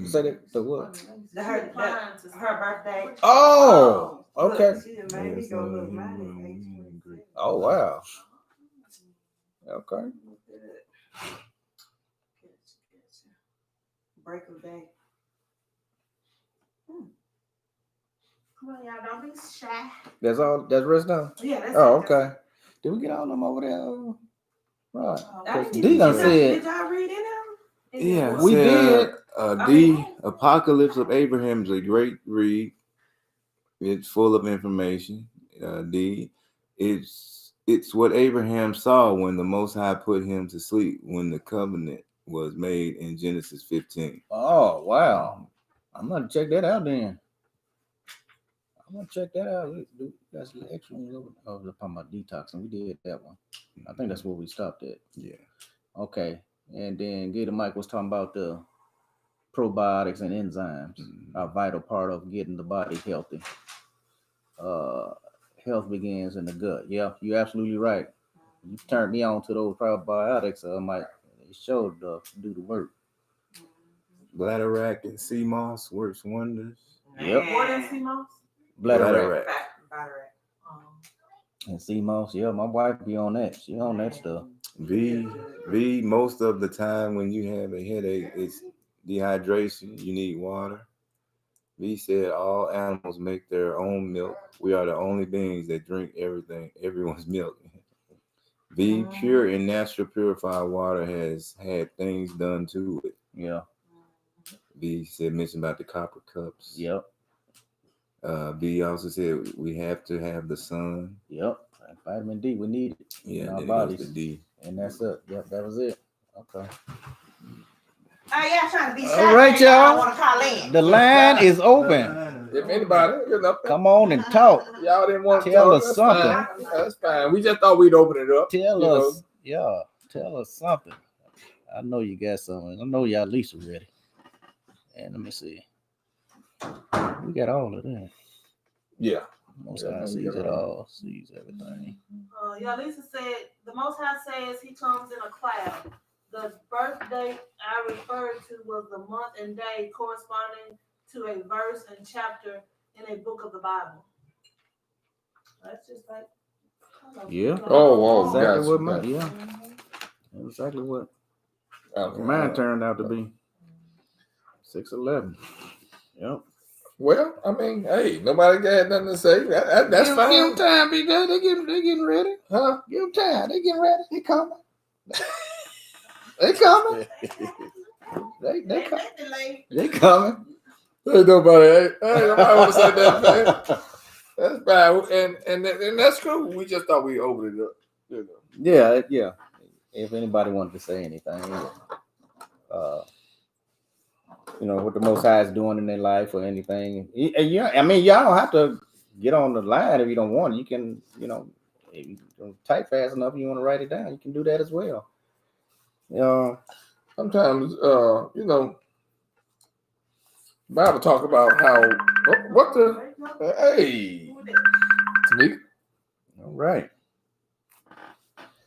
Say that. The what? Her birthday. Oh, okay. Look, she done made me go look. Mine is 8/27. Oh wow. Okay. Break of day. Come on, y'all, don't be shy. That's all. That's rest down. Yeah, that's Oh, it, that's okay. Did we get all them over there? Right. it. D done said. Did y'all read it out? Yeah, We did. The Apocalypse of Abraham is a great read. It's full of information. It's what Abraham saw when the Most High put him to sleep when the covenant was made in Genesis 15. Oh wow. I'm gonna check that out then. I'm gonna check that out. That's the extra one. Oh, we're talking about detox, and we did that one. I think that's where we stopped at. Yeah. Okay. And then Gator Mike was talking about the probiotics and enzymes, a vital part of getting the body healthy. Health begins in the gut. Yeah, you're absolutely right. You turned me on to those probiotics. Mike, it showed to do the work. Bladderwrack and sea moss works wonders. Yep. What is CMOS? Bladderwrack Batter. and sea moss. Yeah, my wife be on that. She on that stuff. V, most of the time when you have a headache, it's dehydration. You need water. V said all animals make their own milk. We are the only beings that drink everyone's milk. V, pure and natural purified water has had things done to it. Yeah. V said mentioned about the copper cups. Yep. V also said we have to have the sun. Yep. Vitamin D, we need it Yeah, in our then it goes bodies. to D. And that's it. Yep, that was it. Okay. Oh, y'all trying to be All right, y'all. I want to call in. The line is open. If anybody, Come on and talk. y'all didn't want to Tell talk, us that's something. fine. That's fine. We just thought we'd open it up. Tell you us. Yeah. Tell us something. I know you got something. I know y'all Lisa ready. And let me see. We got all of that. Yeah. Most Yeah, High sees we got it all. all. Sees everything. Lisa said, the Most High says he comes in a cloud. The birth date I referred to was the month and day corresponding to a verse and chapter in a book of the Bible. That's just like. Yeah. Oh, Exactly gotcha, what mine. gotcha. Yeah. Exactly what Okay. mine turned out to be. 6'11". Yep. Well, I mean, hey, nobody got nothing to say. That's fine. Give them time, big guy. They getting ready. Huh? Give them time. They getting ready. They coming. They coming. They coming. They coming. Hey, nobody want to say that, man. That's fine. And that's cool. We just thought we'd open it up. You know. Yeah. If anybody wanted to say anything, what the Most High is doing in their life or anything. Yeah, I mean, y'all don't have to get on the line if you don't want it. You can, if you don't type fast enough, you want to write it down, you can do that as well. Sometimes, Bible talk about how what the hey, Tamika. All right.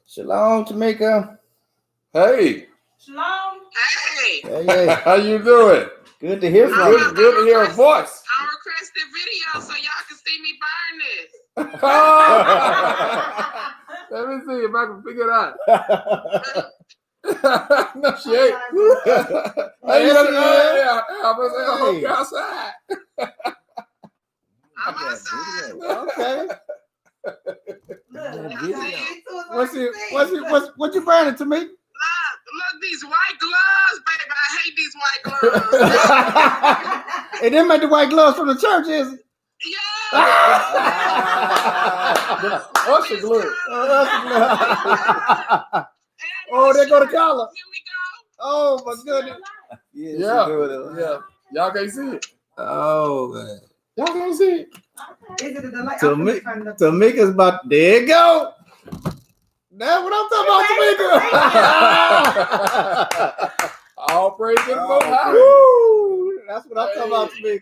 Shalom, Tamika. Hey, Shalom. Hey, Hey. how you doing? Good to hear from you. Good to hear a voice. I requested video so y'all can see me burn this. Let me see if I can figure it out. No shit. Hey, I hope you're outside. I'm outside. Okay. Look, What you burning to me? Look, these white gloves, baby. I hate these white gloves. And them ain't the white gloves from the church, is it? Yeah. Usher glue. Oh, they go to collar. Here we go. Oh my goodness. Yeah. Y'all can't see it. Oh man. Y'all can't see it. Is it a delay? Tamika's about. There you go. That's what I'm talking about, Tamika. All praise to the Most High. Woo! That's what I'm talking about, Tamika.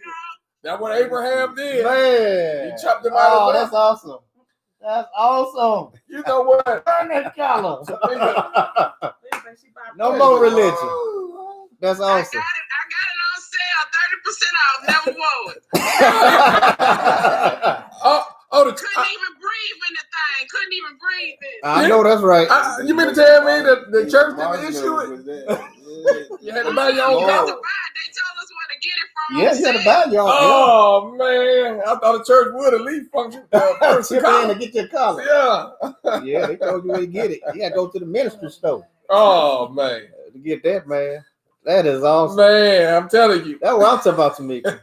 That's what Abraham did. Man. He chopped him out of that's awesome. That's awesome. You know what? Burn that collar. She No more religion. That's I awesome. got it on sale, 30% off. Never wore it. Oh, Couldn't even breathe in the thing. Couldn't even breathe in it. I know that's right. you mean to tell me that the church didn't issue it? You had to buy your own You had to collar? buy it. They told us where to get it from. Yeah, on you had to sale. buy your own. Oh man, I thought the church would at least function. First Chip in collar. to get your collar. Yeah. Yeah, they told you where to get it. You got to go to the ministry store Oh man, to get that, man. That is awesome. man, I'm telling you, That's what I'm talking about, Tamika.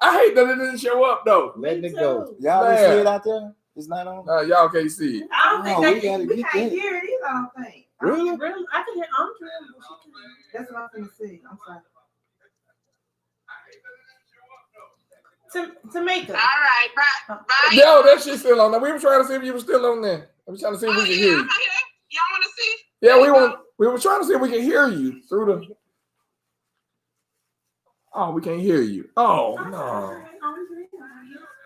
I hate that it didn't show up though. Letting it go. Y'all Man. can see it out there? It's not on. Y'all can't see it. I don't think No, they we can, gotta we get can't that. hear it either, I don't think. Really? Really? I can hear Andre. That's what I'm gonna see. I'm sorry. Tamika. All right, bye. Bye. Yo, that shit's still on there. We were trying to see if you were still on there. I'm trying to see if we Oh, can yeah, hear I'm you. here. Y'all want to see? Yeah, we were trying to see if we can hear you through the. Oh, we can't hear you. Oh no.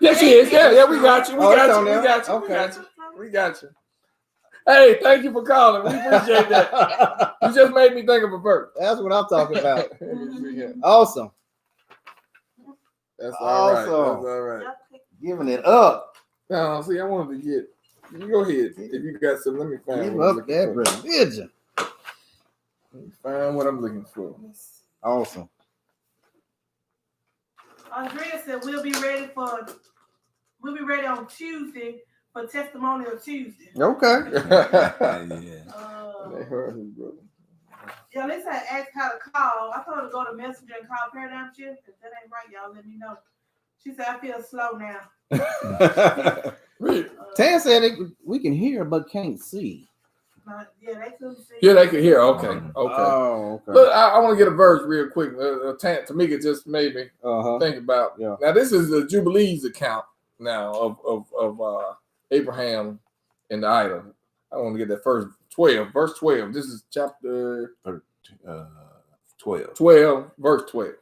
Yes, she is. Yeah, we got you. We Oh, it's got on you. We there? got you. We Okay. got you. We got you. Hey, thank you for calling. We appreciate that. You just made me think of a verse. That's what I'm talking about. Yeah, Awesome. that's all right. Awesome. That's all right. Giving it up. No, see, I wanted to get. You go ahead. If you got some, let me find. Give what I'm up looking that for. religion. Let me find what I'm looking for. Awesome. Andrea said we'll be ready on Tuesday for Testimonial Tuesday. Okay. Yeah. They heard his brother. Yeah, they said ask how to call. I told her to go to Messenger and call Paradigm Shift. If that ain't right, y'all let me know. She said I feel slow now. Tan said we can hear but can't see. Yeah, they couldn't see. Yeah, they can hear. Okay. Okay. Oh, okay. Look, I want to get a verse real quick. Tamika just made me Uh-huh. think about. Yeah. Now this is the Jubilees account now of Abraham and the idol. I want to get that first 12, verse 12. This is chapter 12. 12, verse 12.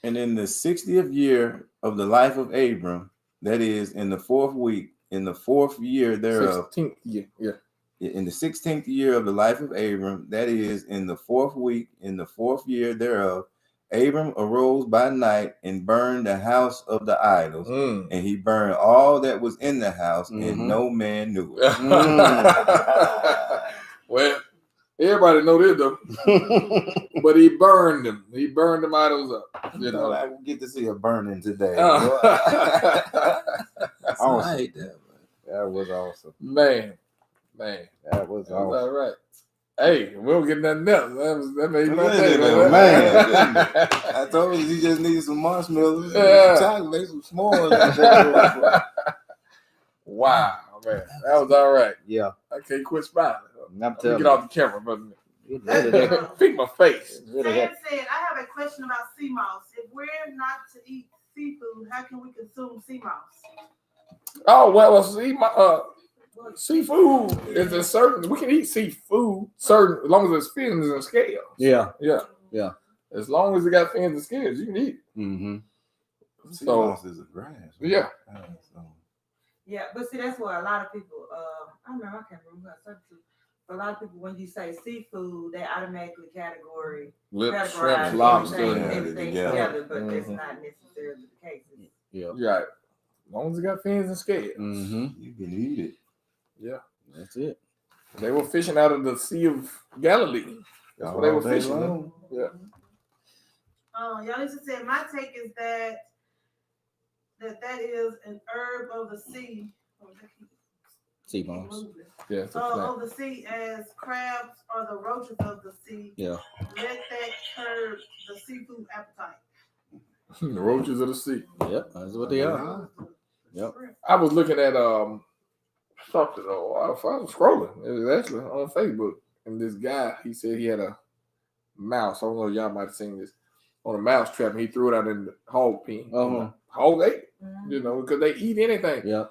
And in the 60th year of the life of Abram, that is in the 4th week, in the 4th year thereof, 16th year. Yeah. in the 16th year of the life of Abram, that is in the 4th week, in the 4th year thereof, Abram arose by night and burned the house of the idols, and he burned all that was in the house, and no man knew it. Well, everybody know this though. But he burned them. He burned them idols up. You know. I get to see a burning today. Awesome. I hate that. That was awesome. Man. That was That was awesome. all right. Hey, we don't get nothing else. That made my day, Man. man. I told you he just needed some marshmallows, Yeah. some chocolate, some s'mores. Wow, man. That was all right. Yeah. I can't quit smiling. I'm Let me telling get you. off the camera, but Get rid of that. feed my face. Get rid of Sam that. said, I have a question about sea moss. If we're not to eat seafood, how can we consume sea moss? Oh well, see, seafood is a certain. We can eat seafood certain as long as it's fins and scales. Yeah. Yeah. Yeah. As long as it got fins and scales, you can eat it. Mm-hmm. So is a grass. yeah. Yeah, but see, that's what a lot of people. I remember I can't remember who I said to. But a lot of people, when you say seafood, they automatically categorize Lips, categorize shrimp, lobster. everything Yeah. together, but that's Mhm. not necessarily the case. Yeah. Yeah. As long as it got fins and scales. Mm-hmm. You can eat it. Yeah. That's it. They were fishing out of the Sea of Galilee. That's what they were fishing. long. Yeah. Yalisa said, my take is that is an herb of the sea. Sea moss. Yeah. It's a Of plant. the sea, as crabs are the roaches of the sea. Yeah. Let that curb the seafood appetite. The roaches of the sea. Yep. That's what they are. Yep. I was looking at something. I was scrolling. It was actually on Facebook, and this guy, he said he had a mouse. I don't know if y'all might have seen this on a mouse trap, and he threw it out in the hog pen. Uh-huh. Hog ate, you know, because they eat anything. Yeah.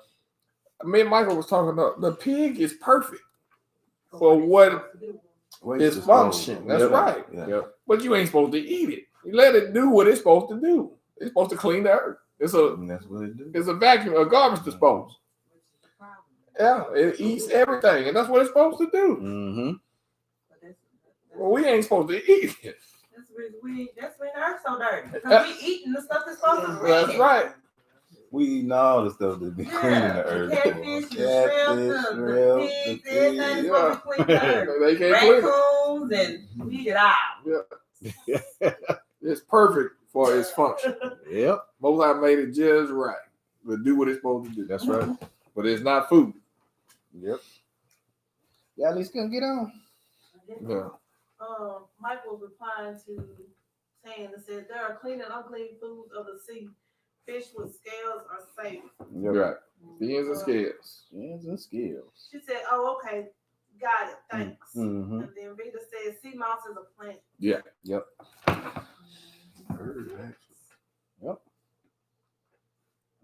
Me and Michael was talking about the pig is perfect for what its function. That's right. Yeah. Yep. But you ain't supposed to eat it. You let it do what it's supposed to do. It's supposed to clean the earth. It's a And that's what it do. it's a vacuum, a garbage disposal. Yeah, it eats everything, and that's what it's supposed to do. Mm-hmm. Well, we ain't supposed to eat it. That's when the earth's so dirty. Because we eating the stuff that's supposed to be. That's right. We eating all the stuff that be cleaning the earth. Catfish, the Catfish, shrimp, shrimp, the pigs, the everything's pig. supposed to be clean the earth. They can't clean it. Raccoons and we eat it all. It's perfect for its function. Yep. Most I made it just right. But do what it's supposed to do. That's right. But it's not food. Yep. Y'all at least gonna get on. Yeah. Mike was replying to saying that said there are clean and unclean foods of the sea. Fish with scales are safe. Yep. Right. Beans and scales. Hands and skills. She said, "Oh, okay, got it. Thanks." Mm-hmm. And then Rita said, "Sea moss is a plant." Yeah. Yep. Bird, actually. Yep.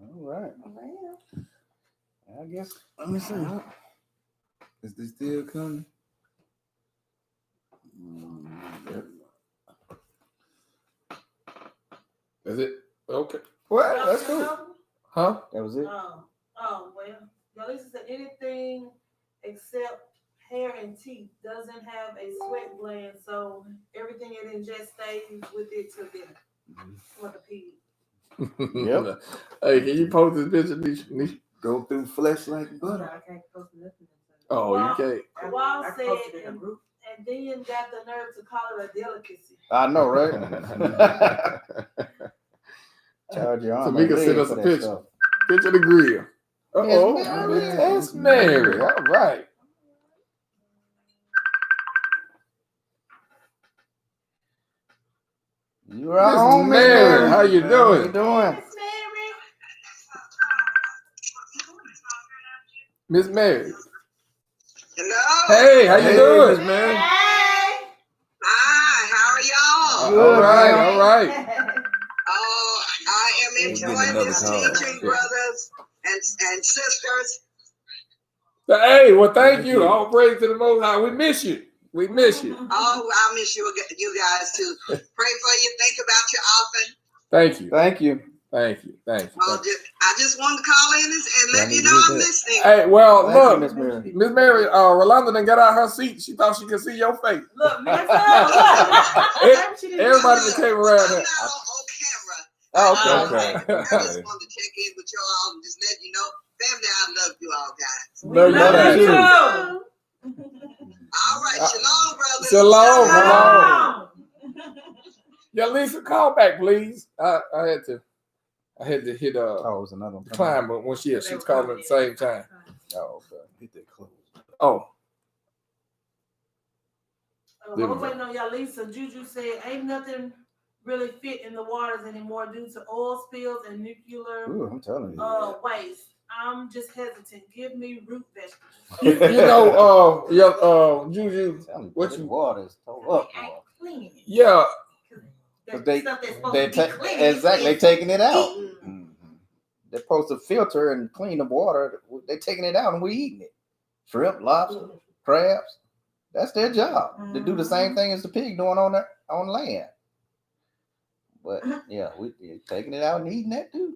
All right. I guess. Let me see. Is this still coming? Yep. Is it? Okay. Well, that's cool. Huh? That was it. Well, Yalisa said anything except hair and teeth doesn't have a sweat gland, so everything it ingests stays with it till dinner. Like a pig. Yep. Hey, can you post this picture, Nisha? Go through flesh like I butter. can't post nothing. Oh, you can't. Wall I said, posted in a group. and then got the nerve to call it a delicacy. I know, right? Charge your arm. Tamika sent us a picture. Picture of the grill. Uh-oh. Yes, That's Mary. All right. You're home, Miss Mary. How you How doing? you doing? Miss Mary. Hello. Hey, how you Hey, doing? Miss Mary. Hi, how are y'all? Good, All right, man. all right. Oh, I am enjoying this teaching, brothers and sisters. Hey, well, thank you. All praise to the Most High. We miss you. We miss you. Oh, I miss you guys too. Pray for you. Think about you often. Thank you. Thank you. Thank you. Thank you. Oh, I just wanted to call in and let you know I'm listening. Hey, well, Thank you, look, Miss Mary. Miss Mary, Rolanda done got out her seat. She thought she could see your face. Look, man, Everybody that came around I'm here. not on camera. Oh, okay. I just wanted to check in with y'all and just let you know, family, I love you all guys. No, you love you don't. All right, shalom, brothers. Shalom, Shalom. Yeah, Lisa, call back, please. I had to hit Oh, it was another one. decline, but when she was calling at the same time. Oh, okay. Hit that close. Oh, We're waiting on Yalisa. Juju said, ain't nothing really fit in the waters anymore due to oil spills and nuclear Ooh, I'm telling you. waste. I'm just hesitant. Give me root vegetables. you know, Juju, Tell me, what this you- water is towed up. Ain't boy. clean. yeah, That they- stuff that's supposed They to be take clean. exactly. They taking it out. Eaten. Mhm. They're supposed to filter and clean the water. They taking it out and we eating it. Shrimp, lobster, crabs. That's their job to do the same thing as the pig doing on land. But yeah, we taking it out and eating that too.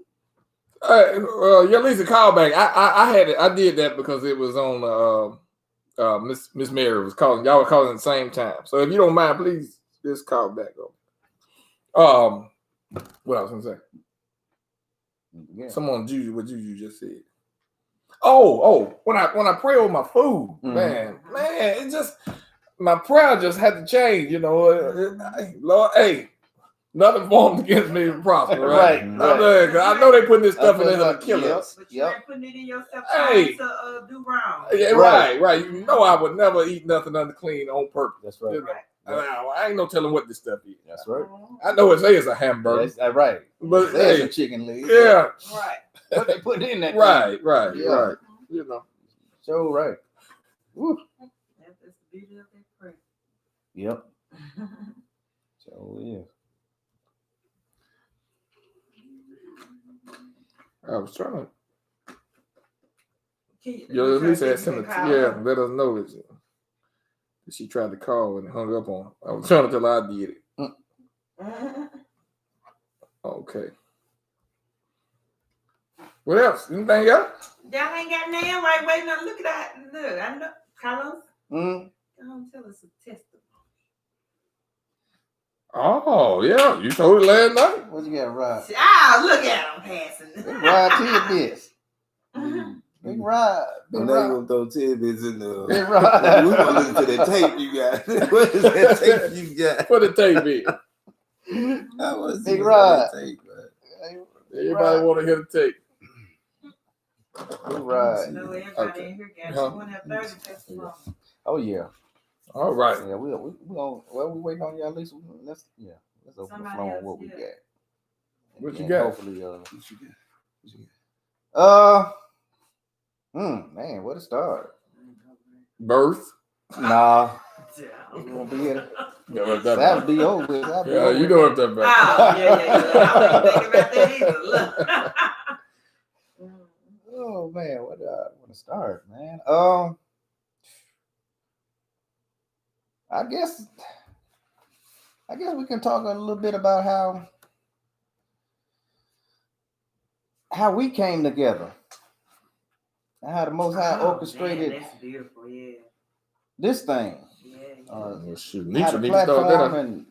Lisa, call back. I did that because it was on Miss Mary was calling. Y'all were calling at the same time. So if you don't mind, please just call back over. What I was gonna say. Yeah. Someone what Juju just said. Oh, when I pray over my food, man, it just my prayer just had to change, you know. Lord, hey, nothing formed against me to prosper, right? I know they putting this stuff in there to kill us. But you ain't putting it in yourself Hey. to do wrong. Yeah, right. You know I would never eat nothing unclean on purpose. That's right. You know? I ain't no telling what this stuff is. That's right. I know it says a hamburger, That's right. but There's hey, a chicken leg. yeah, Right. What they put in that? right. Yeah. Right. You know. So right. Woo. That's the beauty of that prayer. Yep. So yeah. I was trying to. You At least try to send it. call Yeah, her. let us know that she tried to call and hung up on. I was trying to tell her I did it. Okay. What else? Anything else? Y'all ain't got name right waiting on. Look at that. Look, I know. Carlos, Mm. come tell us a testimony. Oh, yeah. You told it last night. What you got, Rod? Ah, look at him passing. Big Rod tidbits. Big Rod. But Big now you Rod. gonna throw tidbits in the. Big Rod. We gonna listen to that tape you got. What is that tape you got? What the tape is. I wanna see Big what's Rod. on that tape, man. Everybody want to hear the tape. Big Rod. No, everybody Okay. in here got Huh? 20 or 30 testimony. Oh yeah. All right. Yeah, we on. Well, we waiting on y'all. At least let's open Somebody the floor on else, what we yeah. got. What you And got? Hopefully, What you got? What you got? man, what a start. Birth. Nah, we gonna be here. You know what that That'll about. be over with. That'll be Yeah, over you with. know what that about. Oh, yeah. I wasn't thinking about that either. Look. Oh man, what I want to start, man. I guess we can talk a little bit about how we came together. How the Most High orchestrated Man, that's beautiful, yeah. this thing. Yeah. Oh, shoot. How Nietzsche the need to start platform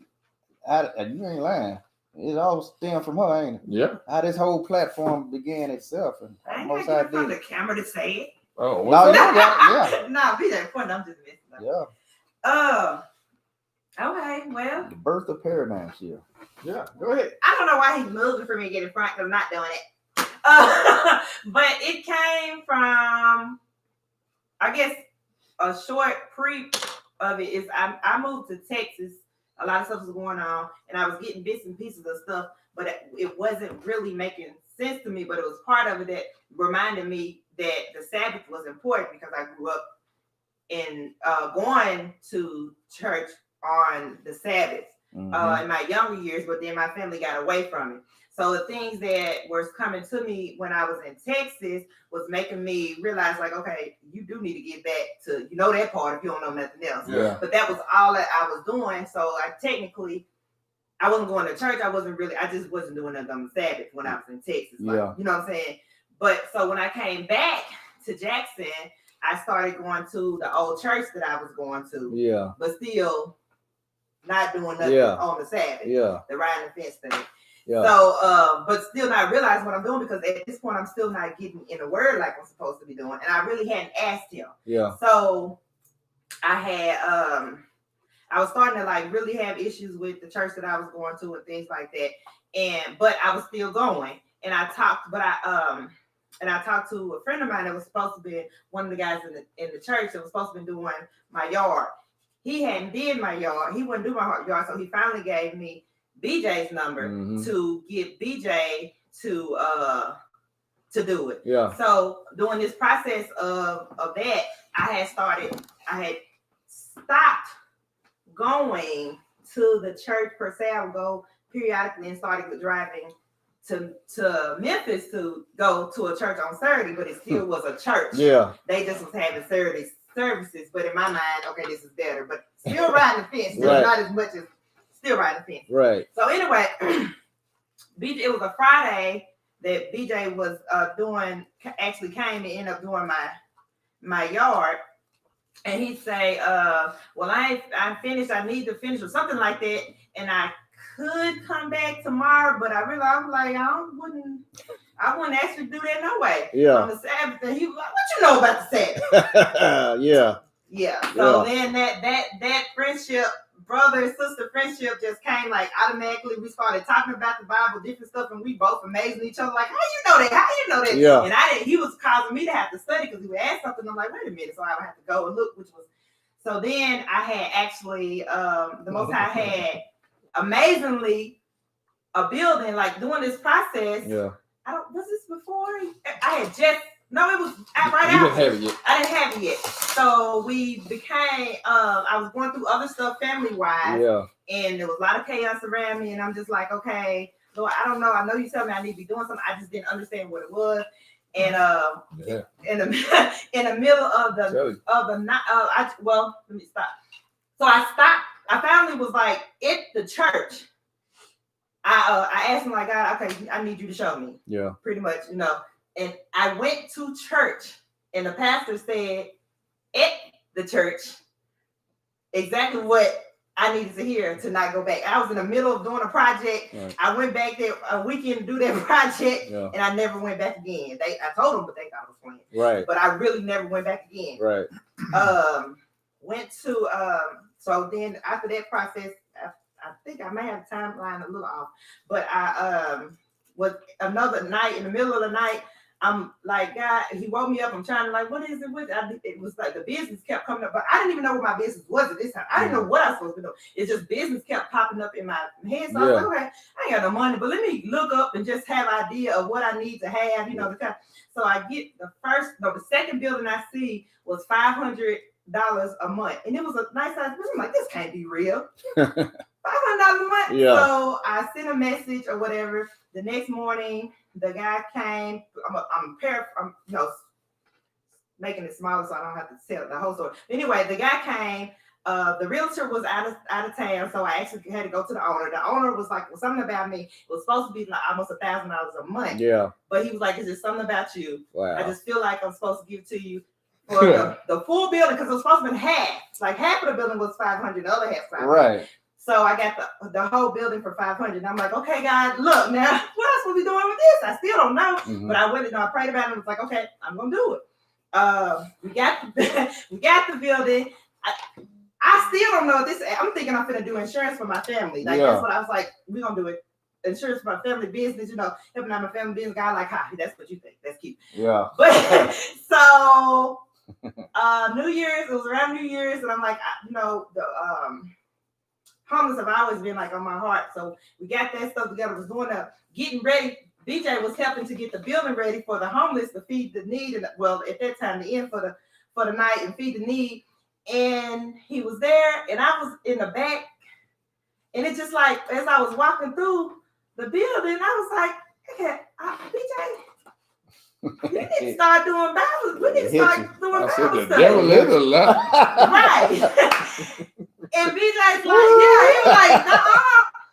that. and you ain't lying. It all stemmed from her, ain't it? Yeah. How this whole platform began itself, and I how the ain't Most got High to get from did the it. camera to say it. Oh, No, what's you that? got yeah, Nah, be that point. I'm just messing up. yeah. Okay, well, The birth of paradigm shift. Yeah, go ahead. I don't know why he's moving for me to get in front because I'm not doing it. But it came from, I guess, a short pre of it is I moved to Texas. A lot of stuff was going on, and I was getting bits and pieces of stuff, but it wasn't really making sense to me. But it was part of it that reminded me that the Sabbath was important because I grew up in going to church on the Sabbath in my younger years, but then my family got away from it. So the things that was coming to me when I was in Texas was making me realize, like, okay, you do need to get back to, that part if you don't know nothing else. Yeah. But that was all that I was doing. So I wasn't going to church. I just wasn't doing nothing on the Sabbath when I was in Texas. Like, Yeah. you know what I'm saying? But so when I came back to Jackson, I started going to the old church that I was going to, Yeah. but still not doing nothing Yeah. on the Sabbath, Yeah. the riding the fence thing. Yeah. So, but still not realizing what I'm doing because at this point I'm still not getting in the word like I'm supposed to be doing, and I really hadn't asked him. Yeah. So I was starting to like really have issues with the church that I was going to and things like that, but I was still going, and I talked to a friend of mine that was supposed to be one of the guys in the church that was supposed to be doing my yard. He hadn't did my yard. He wouldn't do my yard, so he finally gave me BJ's number to get BJ to do it. Yeah. So during this process of that, I had stopped going to the church per se. I would go periodically and started driving to Memphis to go to a church on Saturday, but it still was a church. Yeah. They just was having Saturday services, but in my mind, okay, this is better. But still riding the fence, still Right. not as much as still riding the fence. Right. So anyway, BJ, it was a Friday that BJ was actually came and ended up doing my yard. And he'd say, well, I'm finished, I need to finish or something like that. And I could come back tomorrow, but I realized like I wouldn't actually do that no way. Yeah. On the Sabbath. And he was like, what you know about the Sabbath? Yeah. Yeah. So then that friendship, brother and sister friendship just came like automatically. We started talking about the Bible, different stuff, and we both amazing each other. Like, how you know that? How you know that? Yeah. And he was causing me to have to study because he would ask something. I'm like, wait a minute. So I would have to go and look, so then I had actually the Most High had amazingly a building like doing this process. Yeah. Was this before? I had just. No, it was right You after. didn't have it yet. I didn't have it yet. So we became, I was going through other stuff family-wise. Yeah. And there was a lot of chaos around me. And I'm just like, okay, Lord, I don't know. I know you tell me I need to be doing something. I just didn't understand what it was. And in the middle of the night, let me stop. So I stopped. I finally was like at the church. I asked him like, God, okay, I need you to show me. Yeah. Pretty much, And I went to church, and the pastor said at the church exactly what I needed to hear to not go back. I was in the middle of doing a project. Right. I went back there a weekend to do that project, Yeah. and I never went back again. I told them, but they thought I was playing. Right. But I really never went back again. Right. Went to so then after that process, I think I may have the timeline a little off, but I was another night in the middle of the night. I'm like, God, he woke me up. I'm trying to like, what is it with? It was like the business kept coming up, but I didn't even know what my business was at this time. I didn't know what I was supposed to do. It's just business kept popping up in my head. So I was like, okay, I ain't got no money, but let me look up and just have an idea of what I need to have, the kind. So I get the second building I see was $500 a month, and it was a nice size building. I'm like, this can't be real. $500 a month. Yeah. So I sent a message or whatever. The next morning, the guy came. I'm making it smaller so I don't have to tell the whole story. Anyway, the guy came. The realtor was out of town, so I actually had to go to the owner. The owner was like, well, something about me. It was supposed to be like almost $1,000 a month. Yeah. But he was like, it's just something about you. Wow. I just feel like I'm supposed to give it to you for the full building, because it was supposed to be half. Like half of the building was $500, the other half $500. Right. So I got the whole building for $500. And I'm like, okay, God, look now, what else will we doing with this? I still don't know. Mhm. But I went and I prayed about it and was like, okay, I'm gonna do it. We got the building. I still don't know this. I'm thinking I'm gonna do insurance for my family. Like that's what I was like, we're gonna do it. Insurance for my family business, helping out my family business. Guy like, hi, that's what you think. That's cute. Yeah. But so New Year's, it was around New Year's, and I'm like, the homeless have always been like on my heart. So we got that stuff together, was doing getting ready. BJ was helping to get the building ready for the homeless to feed the need, and well, at that time, the end for the night and feed the need. And he was there, and I was in the back, and it just like as I was walking through the building, I was like, okay, BJ, you need to start doing Bible. We need to start doing I said Bible the study. devil is a lie. Right. And BJ's like, yeah, he was like, no,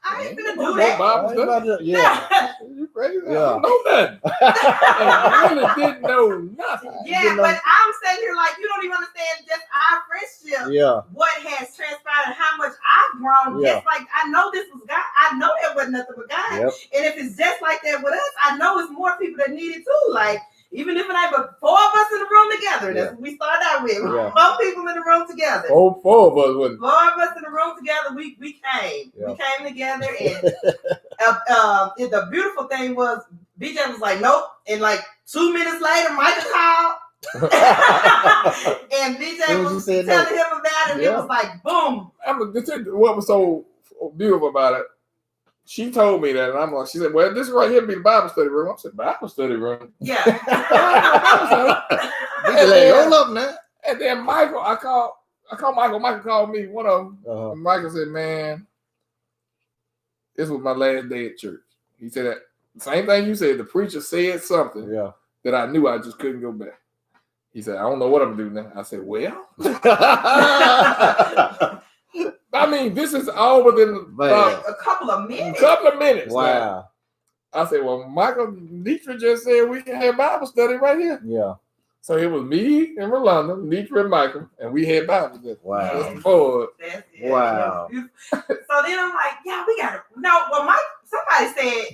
I ain't gonna do that. Bible study. Yeah. You crazy? Yeah. I don't know nothing. I really didn't know nothing. Yeah, but I'm sitting here like, you don't even understand just our friendship. Yeah. What has transpired and how much I've grown. Yeah. Just like I know this was God. I know it wasn't nothing but God. Yep. And if it's just like that with us, I know it's more people that need it too. Like, even if it ain't but 4 of us in the room together, that's what we started out with. Yeah. 4 people in the room together. Four of us wasn't. 4 of us in the room together, we came. Yeah. We came together, and the beautiful thing was BJ was like, nope. And like 2 minutes later, Michael called. And BJ was telling him about it. And it was like, boom. What was so beautiful about it? She told me that, and I'm like, she said, well, this right here be the Bible study room. I said, Bible study room? Yeah. Hold up now. And then Michael, I called Michael. Michael called me, one of them. And Michael said, man, this was my last day at church. He said that same thing you said. The preacher said something that I knew I just couldn't go back. He said, I don't know what I'm doing now. I said, well. I mean, this is all within a couple of minutes. Wow. Now. I said, well, Michael Nitra just said we can have Bible study right here. Yeah. So it was me and Rolanda, Nitra and Michael, and we had Bible study. Wow. Wow. So then I'm like, yeah, we got to. No, well, somebody said,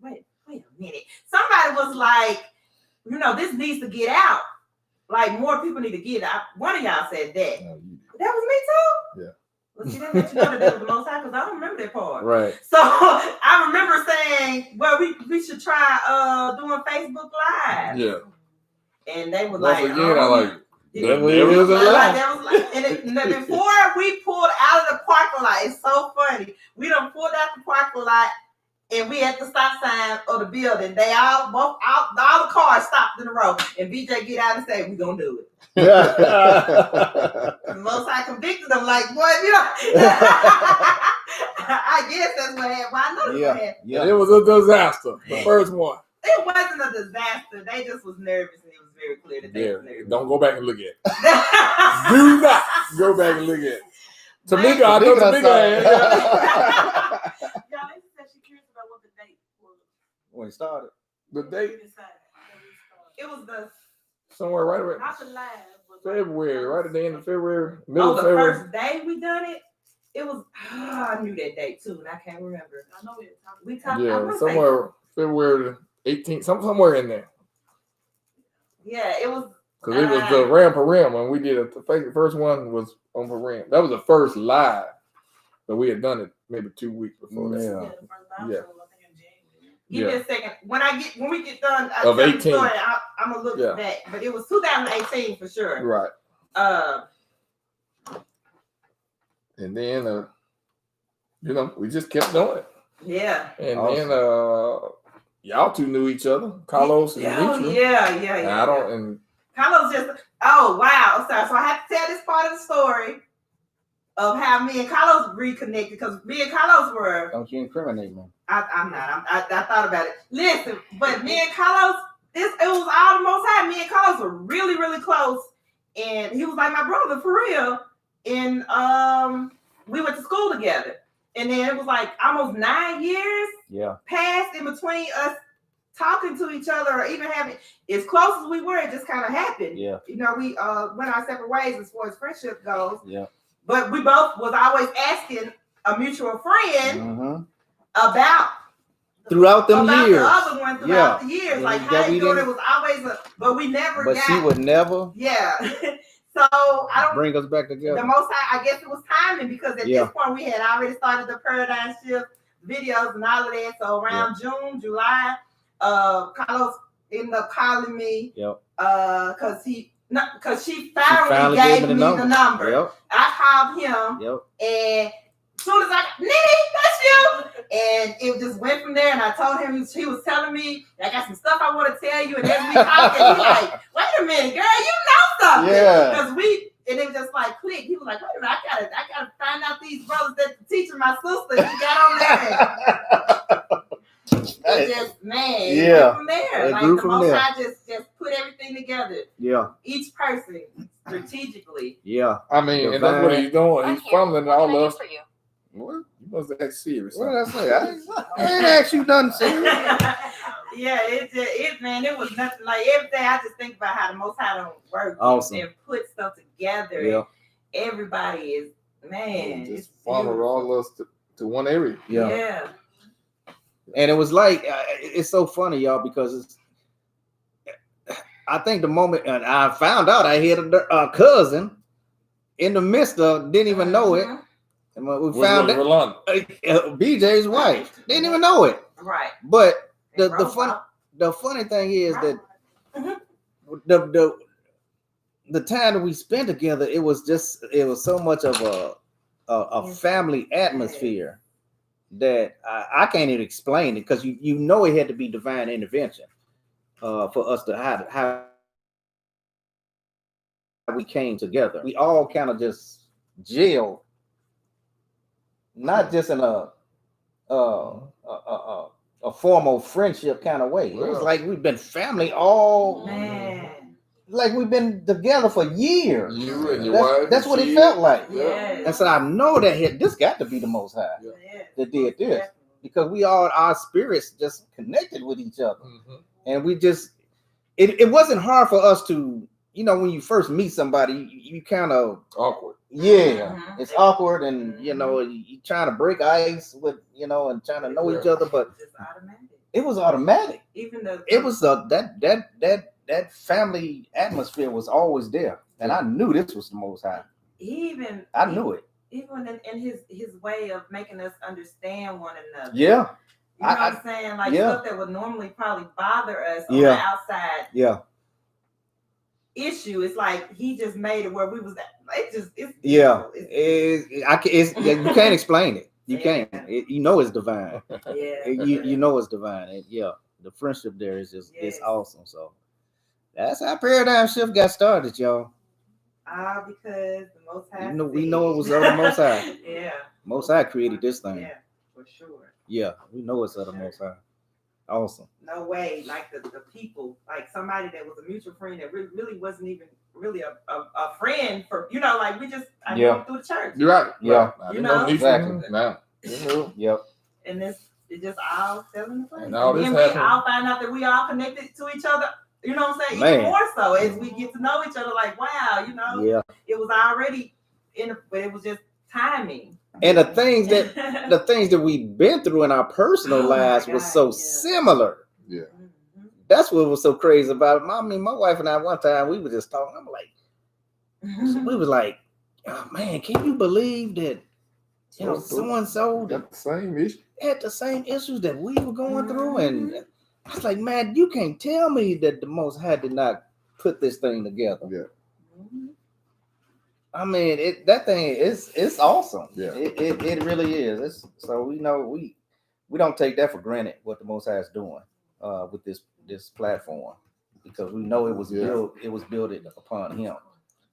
wait a minute. Somebody was like, this needs to get out. Like, more people need to get out. One of y'all said that. That was me too? Yeah. Well, see, that makes you know that was the Most High, because I don't remember that part. Right. So I remember saying, well, we should try doing Facebook Live. Yeah. And they were once like, again, I like, there was a lie. And before we pulled out of the parking lot, it's so funny. We done pulled out the parking lot, and we at the stop sign of the building. They all the cars stopped in the row, and BJ get out and say, "We gonna do it." The Most High convicted them, like, boy, I guess that's what happened. I know that's what happened. Yeah. It was a disaster. The first one. It wasn't a disaster. They just was nervous, and it was very clear that they was nervous. Don't go back and look at it. Do not go back and look at it. Tamika, I know Tamika. Y'all, she said she curious about what the date was. When it started. The date It was the somewhere right around not the live, but February, right at the end of February, middle Oh, of the February. first day we done it. It was I knew that date too, and I can't remember. I know we talked. I Yeah, wanna say- somewhere February 18th, somewhere in there. Yeah, it was. Because it was the Ram for Ram when we did it. The first one was on for Ram. That was the first live, but we had done it maybe 2 weeks before that. Yeah. Give me a second. When we get done, Of 18. I'm gonna look back, but it was 2018 for sure. Right. And then we just kept doing it. Yeah. And Awesome. then y'all two knew each other, Carlos and Demetra. Yeah. And I don't and Carlos just. Oh wow. So I have to tell this part of the story of how me and Carlos reconnected because me and Carlos were. Don't you incriminate me. I'm not. I thought about it. Listen, but me and Carlos, it was all the most high. Me and Carlos were really, really close, and he was like my brother for real. And we went to school together, and then it was like almost 9 years passed in between us talking to each other or even having as close as we were. It just kind of happened. Yeah. We went our separate ways as far as friendship goes. Yeah. But we both was always asking a mutual friend. Mm-hmm. About throughout them years. The other one throughout the years. Like how you doing? It was always but we never But she would never so I don't bring us back together. The most I guess it was timing because at this point we had already started the paradigm shift videos and all of that. So around June, July, Carlos ended up calling me. Yep. Because she finally gave me the number. Yep. I called him. Yep. And soon as Nene, that's you. And it just went from there. And I told him, he was telling me, I got some stuff I want to tell you. And as we talking, he's like, wait a minute, girl, you know something. Yeah. Because and it was just like click. He was like, wait a minute, I gotta find out these brothers that teaching my sister. He got on there. It just, man, it went from there. Like the Most High just put everything together. Yeah. Each person strategically. Yeah. I mean, and that's what he's doing. He's funneling all us. What? You must act serious. What did I say? I ain't asked you nothing serious. Yeah, it was nothing like every day. I just think about how the Most High don't work and put stuff together. Yeah. Everybody is just funneled all us to one area. Yeah. And it was like it's so funny, y'all, because I think the moment and I found out I had a cousin in the midst of didn't even know it. And we found it. BJ's wife didn't even know it. Right. But the funny thing is that the time that we spent together, it was so much of a family atmosphere that I can't even explain it because you know it had to be divine intervention for us to how we came together. We all kind of just gelled. Not just in a formal friendship kind of way. It was like we've been family all. Man. Like we've been together for years. You and your wife. That's what it felt like. Yes. And so I know that this got to be the Most High that did this because our spirits just connected with each other, and we just it wasn't hard for us to when you first meet somebody you kind of awkward. Yeah, it's awkward, and you trying to break ice with and trying to know each other, but it was automatic. Even though it was that family atmosphere was always there, and I knew this was the Most High. I knew it. Even in his way of making us understand one another. Yeah, you know what I'm saying? Like stuff that would normally probably bother us on the outside. Yeah. Issue. It's like he just made it where we was. You can't explain it. You can't. It's divine. Yeah. You know it's divine. The friendship there is just it's awesome. So that's how Paradigm Shift got started, y'all. Because the Most High. We know it was of the Most High. Yeah. Most High created this thing. Yeah, for sure. Yeah, we know it's of the Most High. Awesome. No way, like the people, like somebody that was a mutual friend that really wasn't even really a friend for like we just knew through the church. You're right. Yeah. Exactly. No. Yep. And this It just all fell into place. And all this then we happened. all find out that we all connected to each other. You know what I'm saying? Man. Even more so as we get to know each other. Like, wow, you know, Yeah. it was already but it was just timing. And the things that we've been through in our personal Oh my lives was God, so yeah. similar. Yeah. Mhm. That's what was so crazy about it. I mean, my wife and I one time we were just talking. I'm like, we was like, oh, man, can you believe that? You know, so and so got the same issue. had the same issues that we were going through, and I was like, man, you can't tell me that the Most High did not put this thing together. Yeah. Mhm. I mean, that thing it's awesome. Yeah. It really is. So we know we don't take that for granted what the Most High is doing with this platform, because we know it was built upon Him.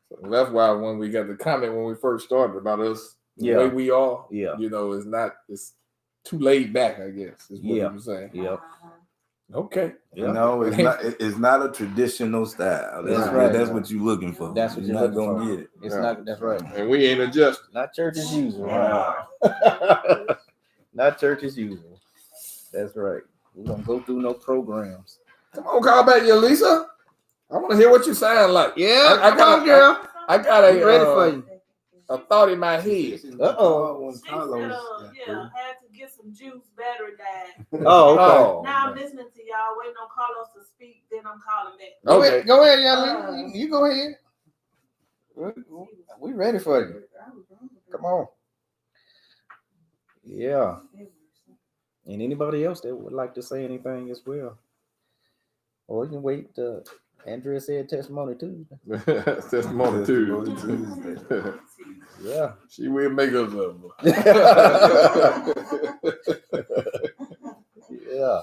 So that's why when we got the comment when we first started about us, the way we are, you know, it's too laid back, I guess, is what you were saying. Yeah. Okay. Yeah. No, it's not a traditional style. That's right. That's what you're looking for. That's what you're you're not looking gonna for. get it. It's not. That's right. And we ain't adjusted. Not church as usual. Wow. Not church as usual. That's right. We don't go through no programs. Come on, call back your Lisa. I want to hear what you sound like. Yeah, I got girl. I got I'm ready for you. a thought in my head. Uh-oh. She said, had to get some juice, battery died. Oh, okay. Oh, Now I'm listening to y'all, waiting on Carlos to speak, then I'm calling back. okay. Go ahead, young. You go ahead. We ready for you. Come on. Yeah. And anybody else that would like to say anything as well? Or you can wait. Andrea said testimony Tuesday. Testimony Tuesday. Yeah. She will make us up. Yeah.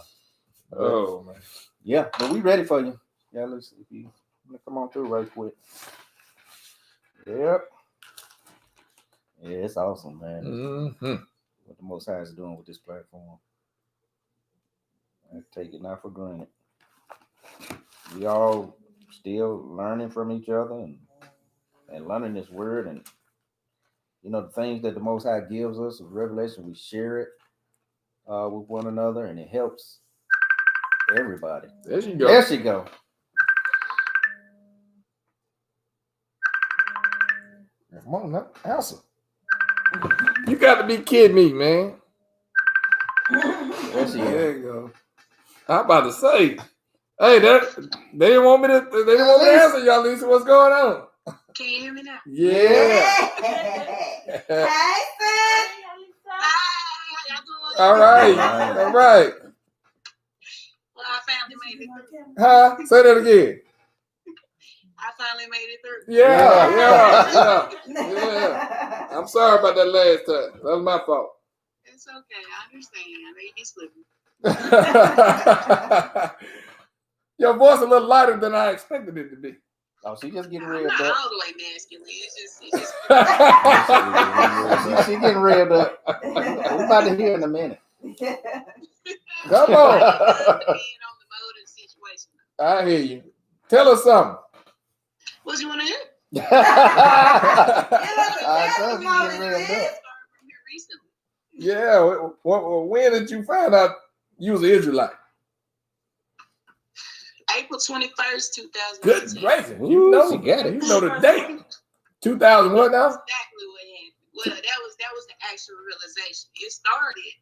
Oh man. Yeah, but we ready for you. Yeah, let's if you come on through right quick. Yep. Yeah, it's awesome, man. Mm-hmm. What the Most High is doing with this platform. I take it not for granted. We all still learning from each other and learning this word, and you know the things that the Most High gives us of revelation. We share it with one another, and it helps everybody. There she go. There she go. Come on now, answer. You got to be kidding me, man. There she There is. you go. I'm about to say, hey, they didn't want me to answer y'all, Lisa. What's going on? Can you hear me now? Yeah. Hey, sis. Hi, how y'all doing? All right. Well, I finally made it through. Huh? Say that again. I finally made it through. Yeah. I'm sorry about that last time. That was my fault. It's okay. I understand. I know you be slipping. Your voice a little lighter than I expected it to be. Oh, she just getting I'm revved not up. all the way masculine. It's just She getting revved up. We're about to hear in a minute. Come on. depending on the mode and situation. I hear you. Tell us something. What you want to hear? I told you getting revved up. Started from here recently. Yeah. When did you find out you was an Israelite? April 21st, 2019. Good gracious. Ooh, You know, she got it. You know the date. 2000 what now? Exactly what happened. Well, that was the actual realization. It started,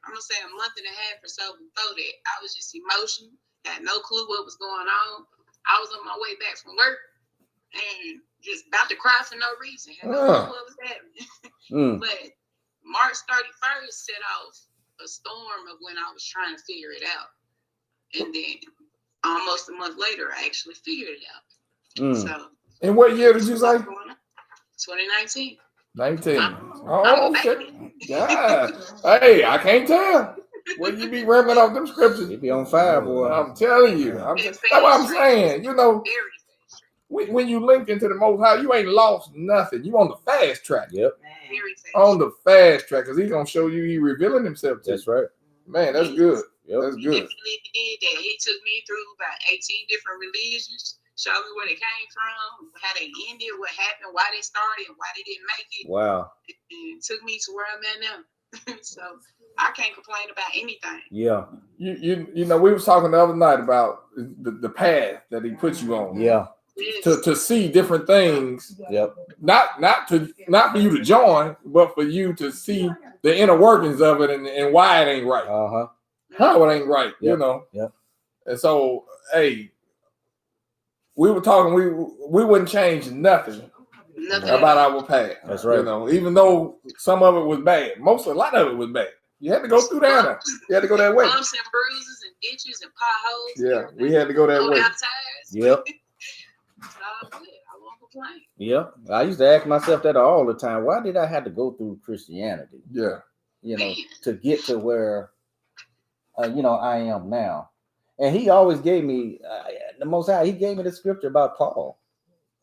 I'm gonna say a month and a half or so before that. I was just emotional, had no clue what was going on. I was on my way back from work and just about to cry for no reason. Had no clue what was happening. But March 31st set off a storm of when I was trying to figure it out. And then almost a month later, I actually figured it out. So, And what year did you say? 2019. 19. I'm Oh, a okay. baby. Yeah. Hey, I can't tell. When you be rambling off them scriptures, She be on fire, boy. I'm telling you. That's what I'm saying. You know, Very fast. when you link into the Most High, you ain't lost nothing. You on the fast track. Yep, Very fast. On the fast track, because he's going to show you he revealing himself to that's you. right. Man, that's good. Yep. That's He good. definitely did that. He took me through about 18 different religions, showed me where they came from, how they ended, what happened, why they started, and why they didn't make it. Wow. And took me to where I'm at now. So I can't complain about anything. Yeah. You know, we was talking the other night about the path that he puts you on. Yeah. Yes. To see different things, Yep. not for you to join, but for you to see the inner workings of it and why it ain't right, Uh-huh. how it ain't right, you Yep. know. Yep. And so, hey, we were talking. We wouldn't change nothing Nothing about else. our past. That's right. You know, even though some of it was bad, a lot of it was bad. You had to go through there. You had to go that way. Bumps and bruises and ditches and potholes. and Yeah, everything. we had to go that Blown way. out tires. Yep. It's all good. I won't complain. Yep. I used to ask myself that all the time. Why did I have to go through Christianity? Yeah. You know, Man. to get to where, I am now. And he always gave me the Most High. He gave me the scripture about Paul,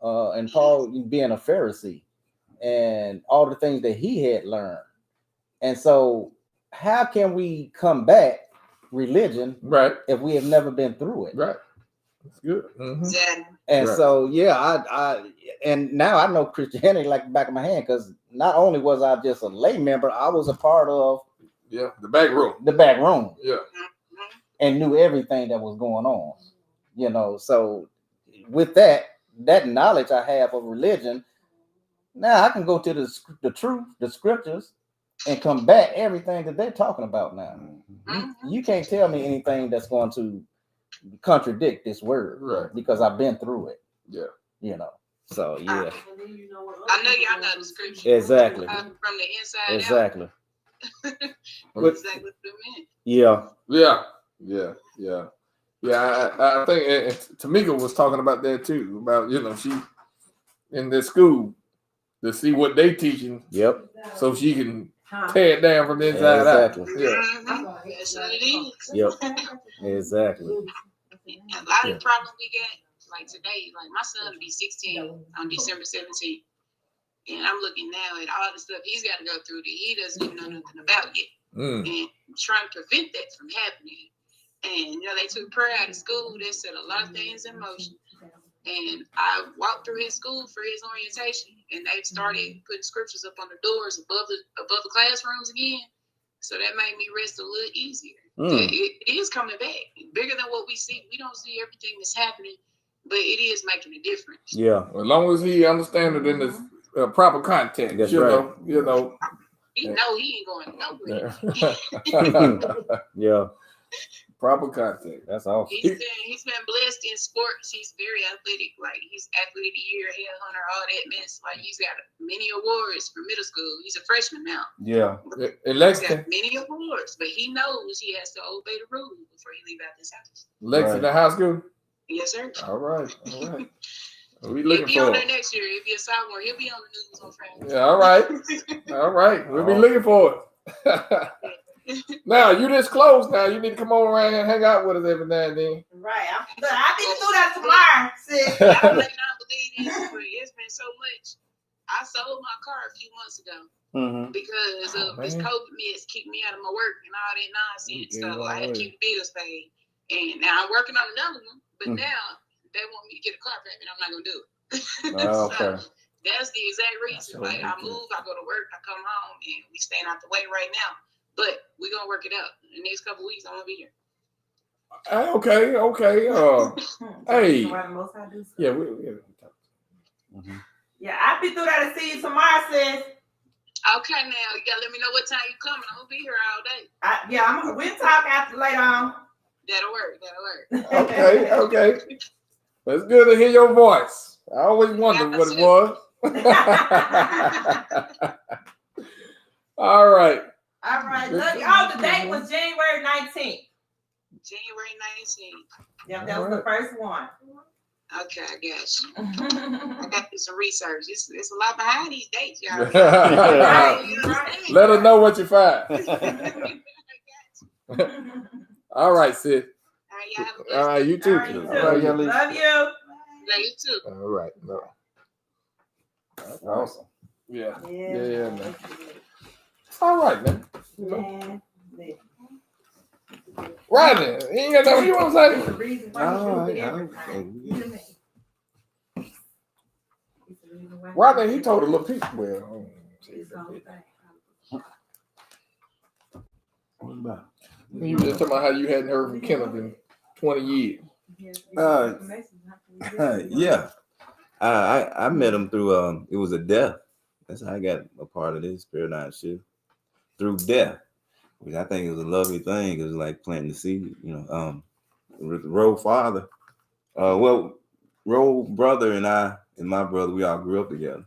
and Paul being a Pharisee, and all the things that he had learned. And so, how can we combat religion Right. if we have never been through it? Right. That's good. Mhm. Exactly. And Right. so, and now I know Christianity like the back of my hand, because not only was I just a lay member, I was a part of Yeah. The back room. the back room Yeah. and knew everything that was going on. You know, so with that knowledge I have of religion, now I can go to the truth, the scriptures, and combat everything that they're talking about now. You can't tell me anything that's going to contradict this word, Right. because I've been through it. Yeah. You know. So yeah, I know y'all know the scripture. exactly. From the inside Exactly. out. But- Exactly what it meant. Yeah. Yeah. Yeah. Yeah. Yeah. I think Tamika was talking about that too. About, she in this school to see what they teaching, Yep. so she can tear it down from the inside out. Exactly. Yeah. Mhm. That's what it is. Yep. Exactly. A lot of the problems we get, like today, like my son will be 16 on December 17th. And I'm looking now at all the stuff he's got to go through that he doesn't even know nothing about yet. And trying to prevent that from happening. And, they took prayer out of school. They set a lot of things in motion. And I walked through his school for his orientation, and they started putting scriptures up on the doors above the classrooms again. So that made me rest a little easier. It is coming back bigger than what we see. We don't see everything that's happening, but it is making a difference. Yeah. As long as he understands it in this proper context, That's you right. know. He know he ain't going nowhere. Yeah. Proper context. That's awesome. He's been blessed in sports. He's very athletic. Like he's athlete of the year, headhunter, all that mess. Like he's got many awards for middle school. He's a freshman now. Yeah. In He's Lexington, got many awards, but he knows he has to obey the rules before he leave out this house. Lexington High School. Yes, sir. All right. We He'll looking be on for there it. next year. He'll be a sophomore. He'll be on the news on Friday. Yeah, all right. We'll be looking for it. Now you this close. Now you need to come over around and hang out with us every now and then. Right. I'll be do that tomorrow. Sis. I may not believe this, but it's been so much. I sold my car a few months ago because of this COVID mess kicked me out of my work and all that nonsense. So I had to keep the bills paid. And now I'm working on another one, but now they want me to get a car payment. I'm not gonna do it. Okay. So that's the exact reason. Like I move, I go to work, I come home, and we staying out the way right now. But we're gonna work it out. In the next couple of weeks, I'm gonna be here. Okay. Hey. Yeah. Yeah, I'll be through that to see you tomorrow, sis. Okay, now you gotta let me know what time you coming. I'm gonna be here all day. We'll talk after later on. That'll work. Okay. But it's good to hear your voice. I always wondered what it was. All right. All right. Look, the date was January 19th. January 19th. Yep, that was the first one. Okay, I got you. I got to do some research. It's a lot behind these dates, y'all. Let us know what you find. I got you. All right, Sid. All right, y'all have a blessed All right, you too. All right, you too. All right, Love you. day. You too. All right. No. That's awesome. Yeah, man. All right, man. Right then. You ain't got nothing you want to say? Rodney, he told a little piece. Well, You were just talking about how you hadn't heard from Kenneth in 20 years. Yeah. I met him through it was a death. That's how I got a part of this paradigm shift through death, which I think is a lovely thing. It was like planting the seed, with Roe father. Roe brother and I and my brother, we all grew up together.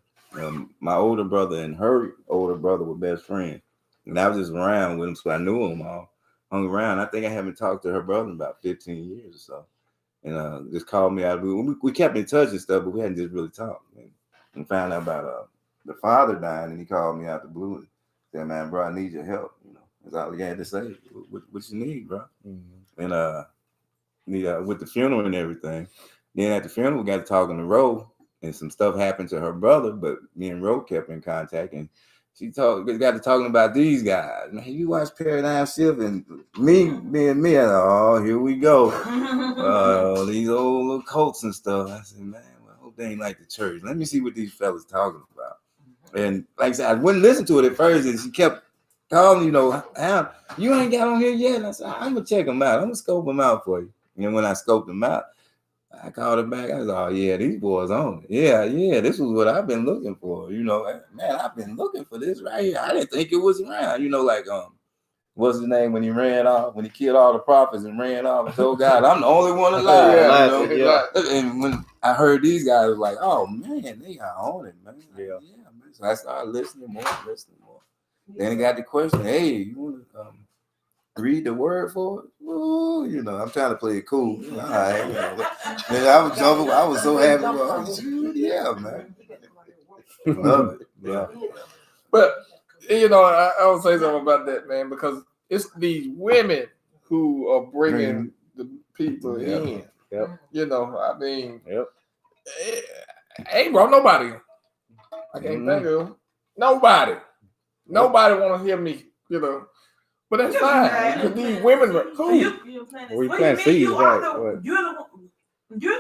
My older brother and her older brother were best friends, and I was just around with them, so I knew them all. Hung around. I think I haven't talked to her brother in about 15 years or so. And just called me out. We kept in touch and stuff, but we hadn't just really talked. And found out about the father dying, and he called me out the blue and said, "Man, bro, I need your help." That's all he had to say. What you need, bro? Mm-hmm. And with the funeral and everything. Then at the funeral, we got to talking to Ro, and some stuff happened to her brother, but me and Ro kept in contact, and got to talking about these guys. Man, you watch Paradigm Shift, and me, I thought, oh, here we go. These old little cults and stuff. I said, man, well, I hope they ain't like the church. Let me see what these fellas talking about. And like I said, I wouldn't listen to it at first, and she kept calling, you ain't got on here yet. And I said, I'm gonna check them out. I'm gonna scope them out for you. And when I scoped them out, I called her back. I was like, oh yeah, these boys on it. Yeah, this was what I've been looking for. Man, I've been looking for this right here. I didn't think it was around. What's his name when he ran off, when he killed all the prophets and ran off and told God, I'm the only one alive. And when I heard these guys, I was like, oh man, they are on it, man. Yeah, man. So I started listening more. Then I got the question, hey, you want to read the word for it? Ooh, I'm trying to play it cool. All right. Man, I was jumping. I was so happy. Yeah, man. Love it. Yeah. But, I would say something about that, man, because it's these women who are bringing the people in. Yep. Yep. Ain't brought nobody. I can't think of them. Nobody want to hear me, But that's fine. Because these women are cool. We plant seeds, right? You're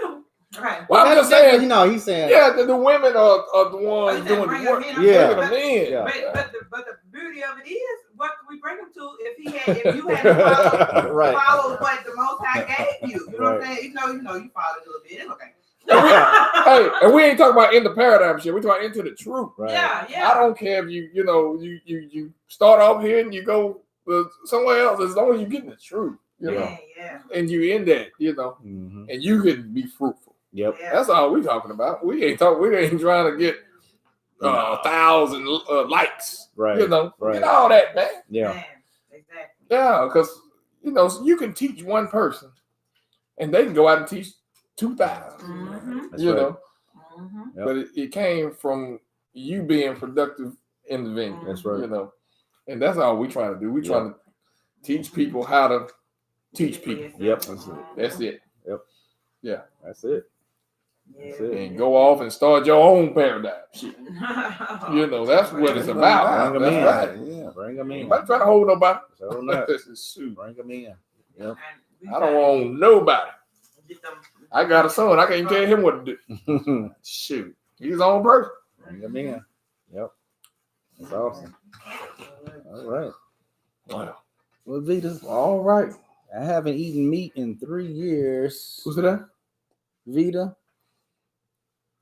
the right. Well, I'm just saying, he's saying, yeah, the women are the ones doing the work. Yeah. But the beauty of it is, what can we bring him to if you had to follow what the Most High gave you? You know what I'm saying? You followed a little bit. It's okay. And we ain't talking about in the paradigm shit. We're talking into the truth. Right. Yeah. I don't care if you start off here and you go somewhere else, as long as you get the truth, and you in that, mm-hmm. and you can be fruitful. Yep. Yeah. That's all we talking about. We ain't trying to get 1,000 likes. Right. Right. Get all that, man. Yeah. Man, exactly. Yeah, because you can teach one person, and they can go out and teach 2,000. Mm-hmm. That's right. Mm-hmm. Yep. But it came from you being productive in the venue. That's right. And that's all we trying to do. We trying to teach people how to teach people. Yep. That's it. Yep. Yeah. That's it. And go off and start your own paradigm shit. That's what it's about. Bring them in. Right. Yeah. Bring them in. I'm not trying to hold nobody. So not. Shoot. Bring them in. Yep. I don't want nobody. I got a son. I can't tell him what to do. Shoot. He's his own person. Bring them in. Yep. That's awesome. All right. Wow. Well, Vita, All right. I haven't eaten meat in 3 years. Who's that? Vita,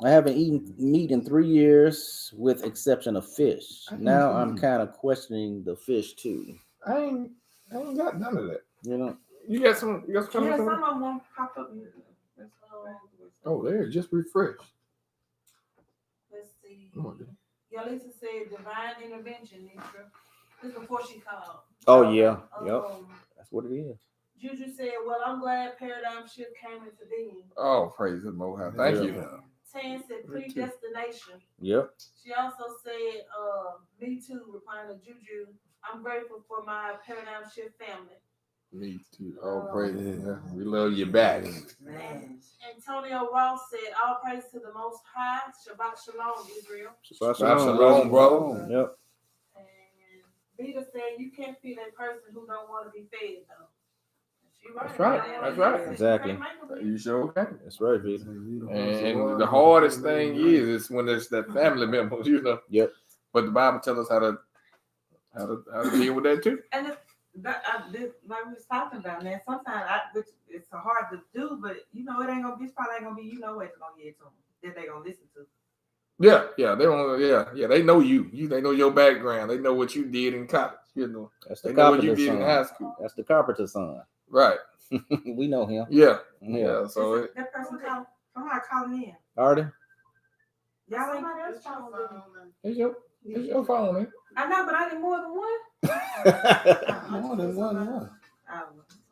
I haven't eaten meat in 3 years, with exception of fish. Now I'm kind of questioning the fish too. I ain't got none of that. You got some. Some of them won't pop up. Oh, there, just refresh. Let's see. Come on, dude. Yolisa said divine intervention, Nisha. This is before she called. Oh yeah. Yep. That's what it is. Juju said, well, I'm glad paradigm shift came into being. Oh, praise the Most High. Thank you. Tan said predestination. Yep. She also said, me too, replying to Juju. I'm grateful for my paradigm shift family. Me too. Oh, praise it. We love you back. Man. Antonio Ross said, all praise to the Most High. Shabbat Shalom, Israel. Shabbat Shalom, brother. Yep. And Vita said, you can't feed a person who don't want to be fed, though. She right. That's right. That's right. Exactly. You sure can. That's right, Vita. And the hardest thing is when it's that family member, Yep. But the Bible tells us how to deal with that too. And Like we was talking about, man. Sometimes it's hard to do, but you know, it ain't gonna be. It's probably ain't gonna be. You know what it's gonna get to them that they gonna listen to. Yeah, they don't. Yeah. They know you. They know your background. They know what you did in college. You know, That's the they know what you carpenter's did in son. high school. That's the carpenter's son. Right. We know him. Yeah. Yeah. So That person somebody calling in. Artie? Y'all ain't. Somebody else trying to it's your phone, man. I know, but I need more than one. More than one.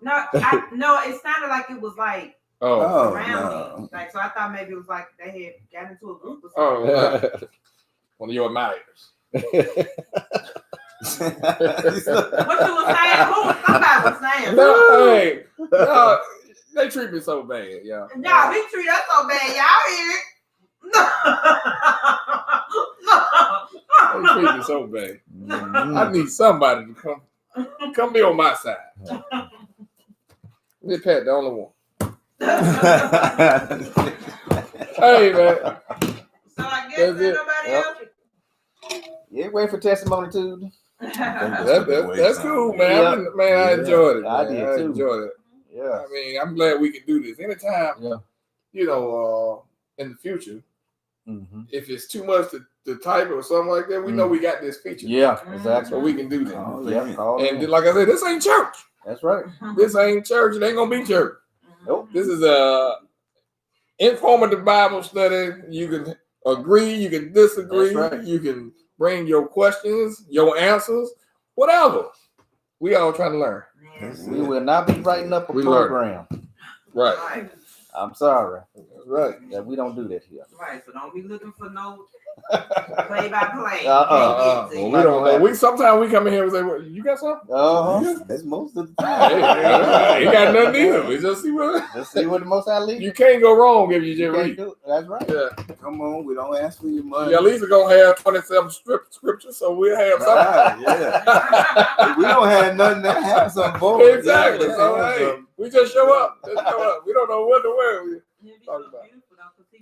No, it sounded like it was like Oh. Oh, around me. no. Like, so I thought maybe it was like they had got into a group or Oh. something. One of your admirers. What you was saying? Somebody was saying. No, hey, no, they treat me so bad, y'all. Y'all, he treat us so bad. Y'all hear it? They treat me so bad. Mhm. I need somebody to come be on my side. This Pat the only one. Hey, man. So I guess That's there's it. nobody Yep. else. Yeah, wait for testimony Tuesday. That's cool, man. Yeah. I enjoyed it. Man. I did too. enjoyed it. Yeah. I mean, I'm glad we can do this anytime. Yeah. In the future, Mm-hmm. if it's too much to type or something like that, we know we got this feature. Yeah, So exactly. we can do that. Oh, Yeah, call And in. like I said, this ain't church. That's right. This ain't church. It ain't gonna be church. Nope. This is a informative Bible study. You can agree, you can disagree, That's right. you can bring your questions, your answers, whatever. We all trying to learn. We will not be writing up a We learn. program. Right. Right. I'm sorry Right. that we don't do that here. Right. So don't be looking for no play by play. Well, we don't know. Sometimes we come in here and say, well, "You got something?" Uh-huh. That's most of the Hey, time. ain't got nothing either. We just see what Let's see what the most I leave. you can't go wrong if you You just can't read. do it. That's right. Yeah, Come on, we don't ask for your money. you at least gonna have 27 scriptures, so we'll have something. Right, yeah. We don't have nothing that have some both. Exactly. So hey, we just show up. Just show up. We don't know what to wear. It'd be so Talk about it. beautiful though, because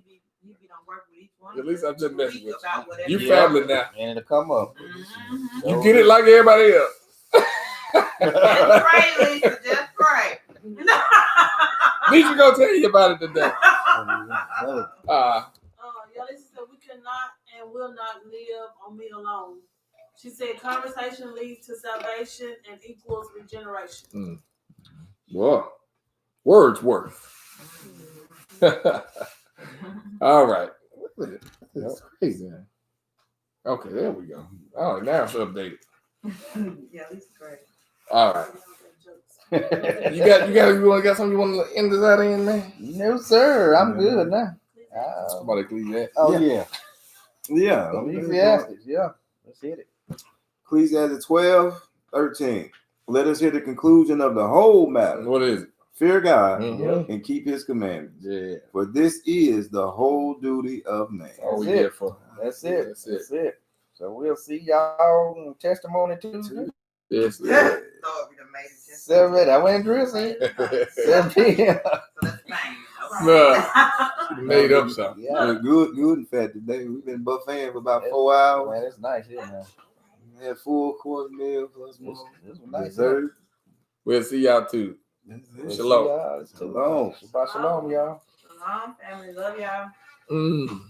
he be done working with each one. At least I'm just messing with about whatever. you. Yeah. Family now. And it'll come up. Mhm. You get it like everybody else. Just pray, Lisa. Just pray. Nisha gonna tell you about it today. Yolisa said we cannot and will not live on meat alone. She said conversation leads to salvation and equals regeneration. Boy, Wordsworth. All right. That's crazy. Okay, there we go. All right, now it's updated. Yeah, Lisa's great. All right. You got something you want to end this out in, man? No, sir. I'm good now. Somebody clean that. Oh, yeah. Yeah. Ecclesiastes. Yeah. Let's hit it. Ecclesiastes 12:13. Let us hear the conclusion of the whole matter. What is it? Fear God Mhm. and keep his commandments. Yeah. For this is the whole duty of man. Oh, That's yeah. it. For That's it. That's That's it. So we'll see y'all on Testimony Tuesday. yes. Lord, we done made it. 7. I went dressing. 7 p.m. So that's fine. No. Made up something. Yeah. Good and fat today. We've been buffeting for about 4 hours. Man, it's nice here, man. We had full course meal plus more This was nice. dessert. We'll see y'all too. We'll see Shalom. y'all. Shalom. Shabbat shalom, y'all. Shalom, family. Love y'all. Mm.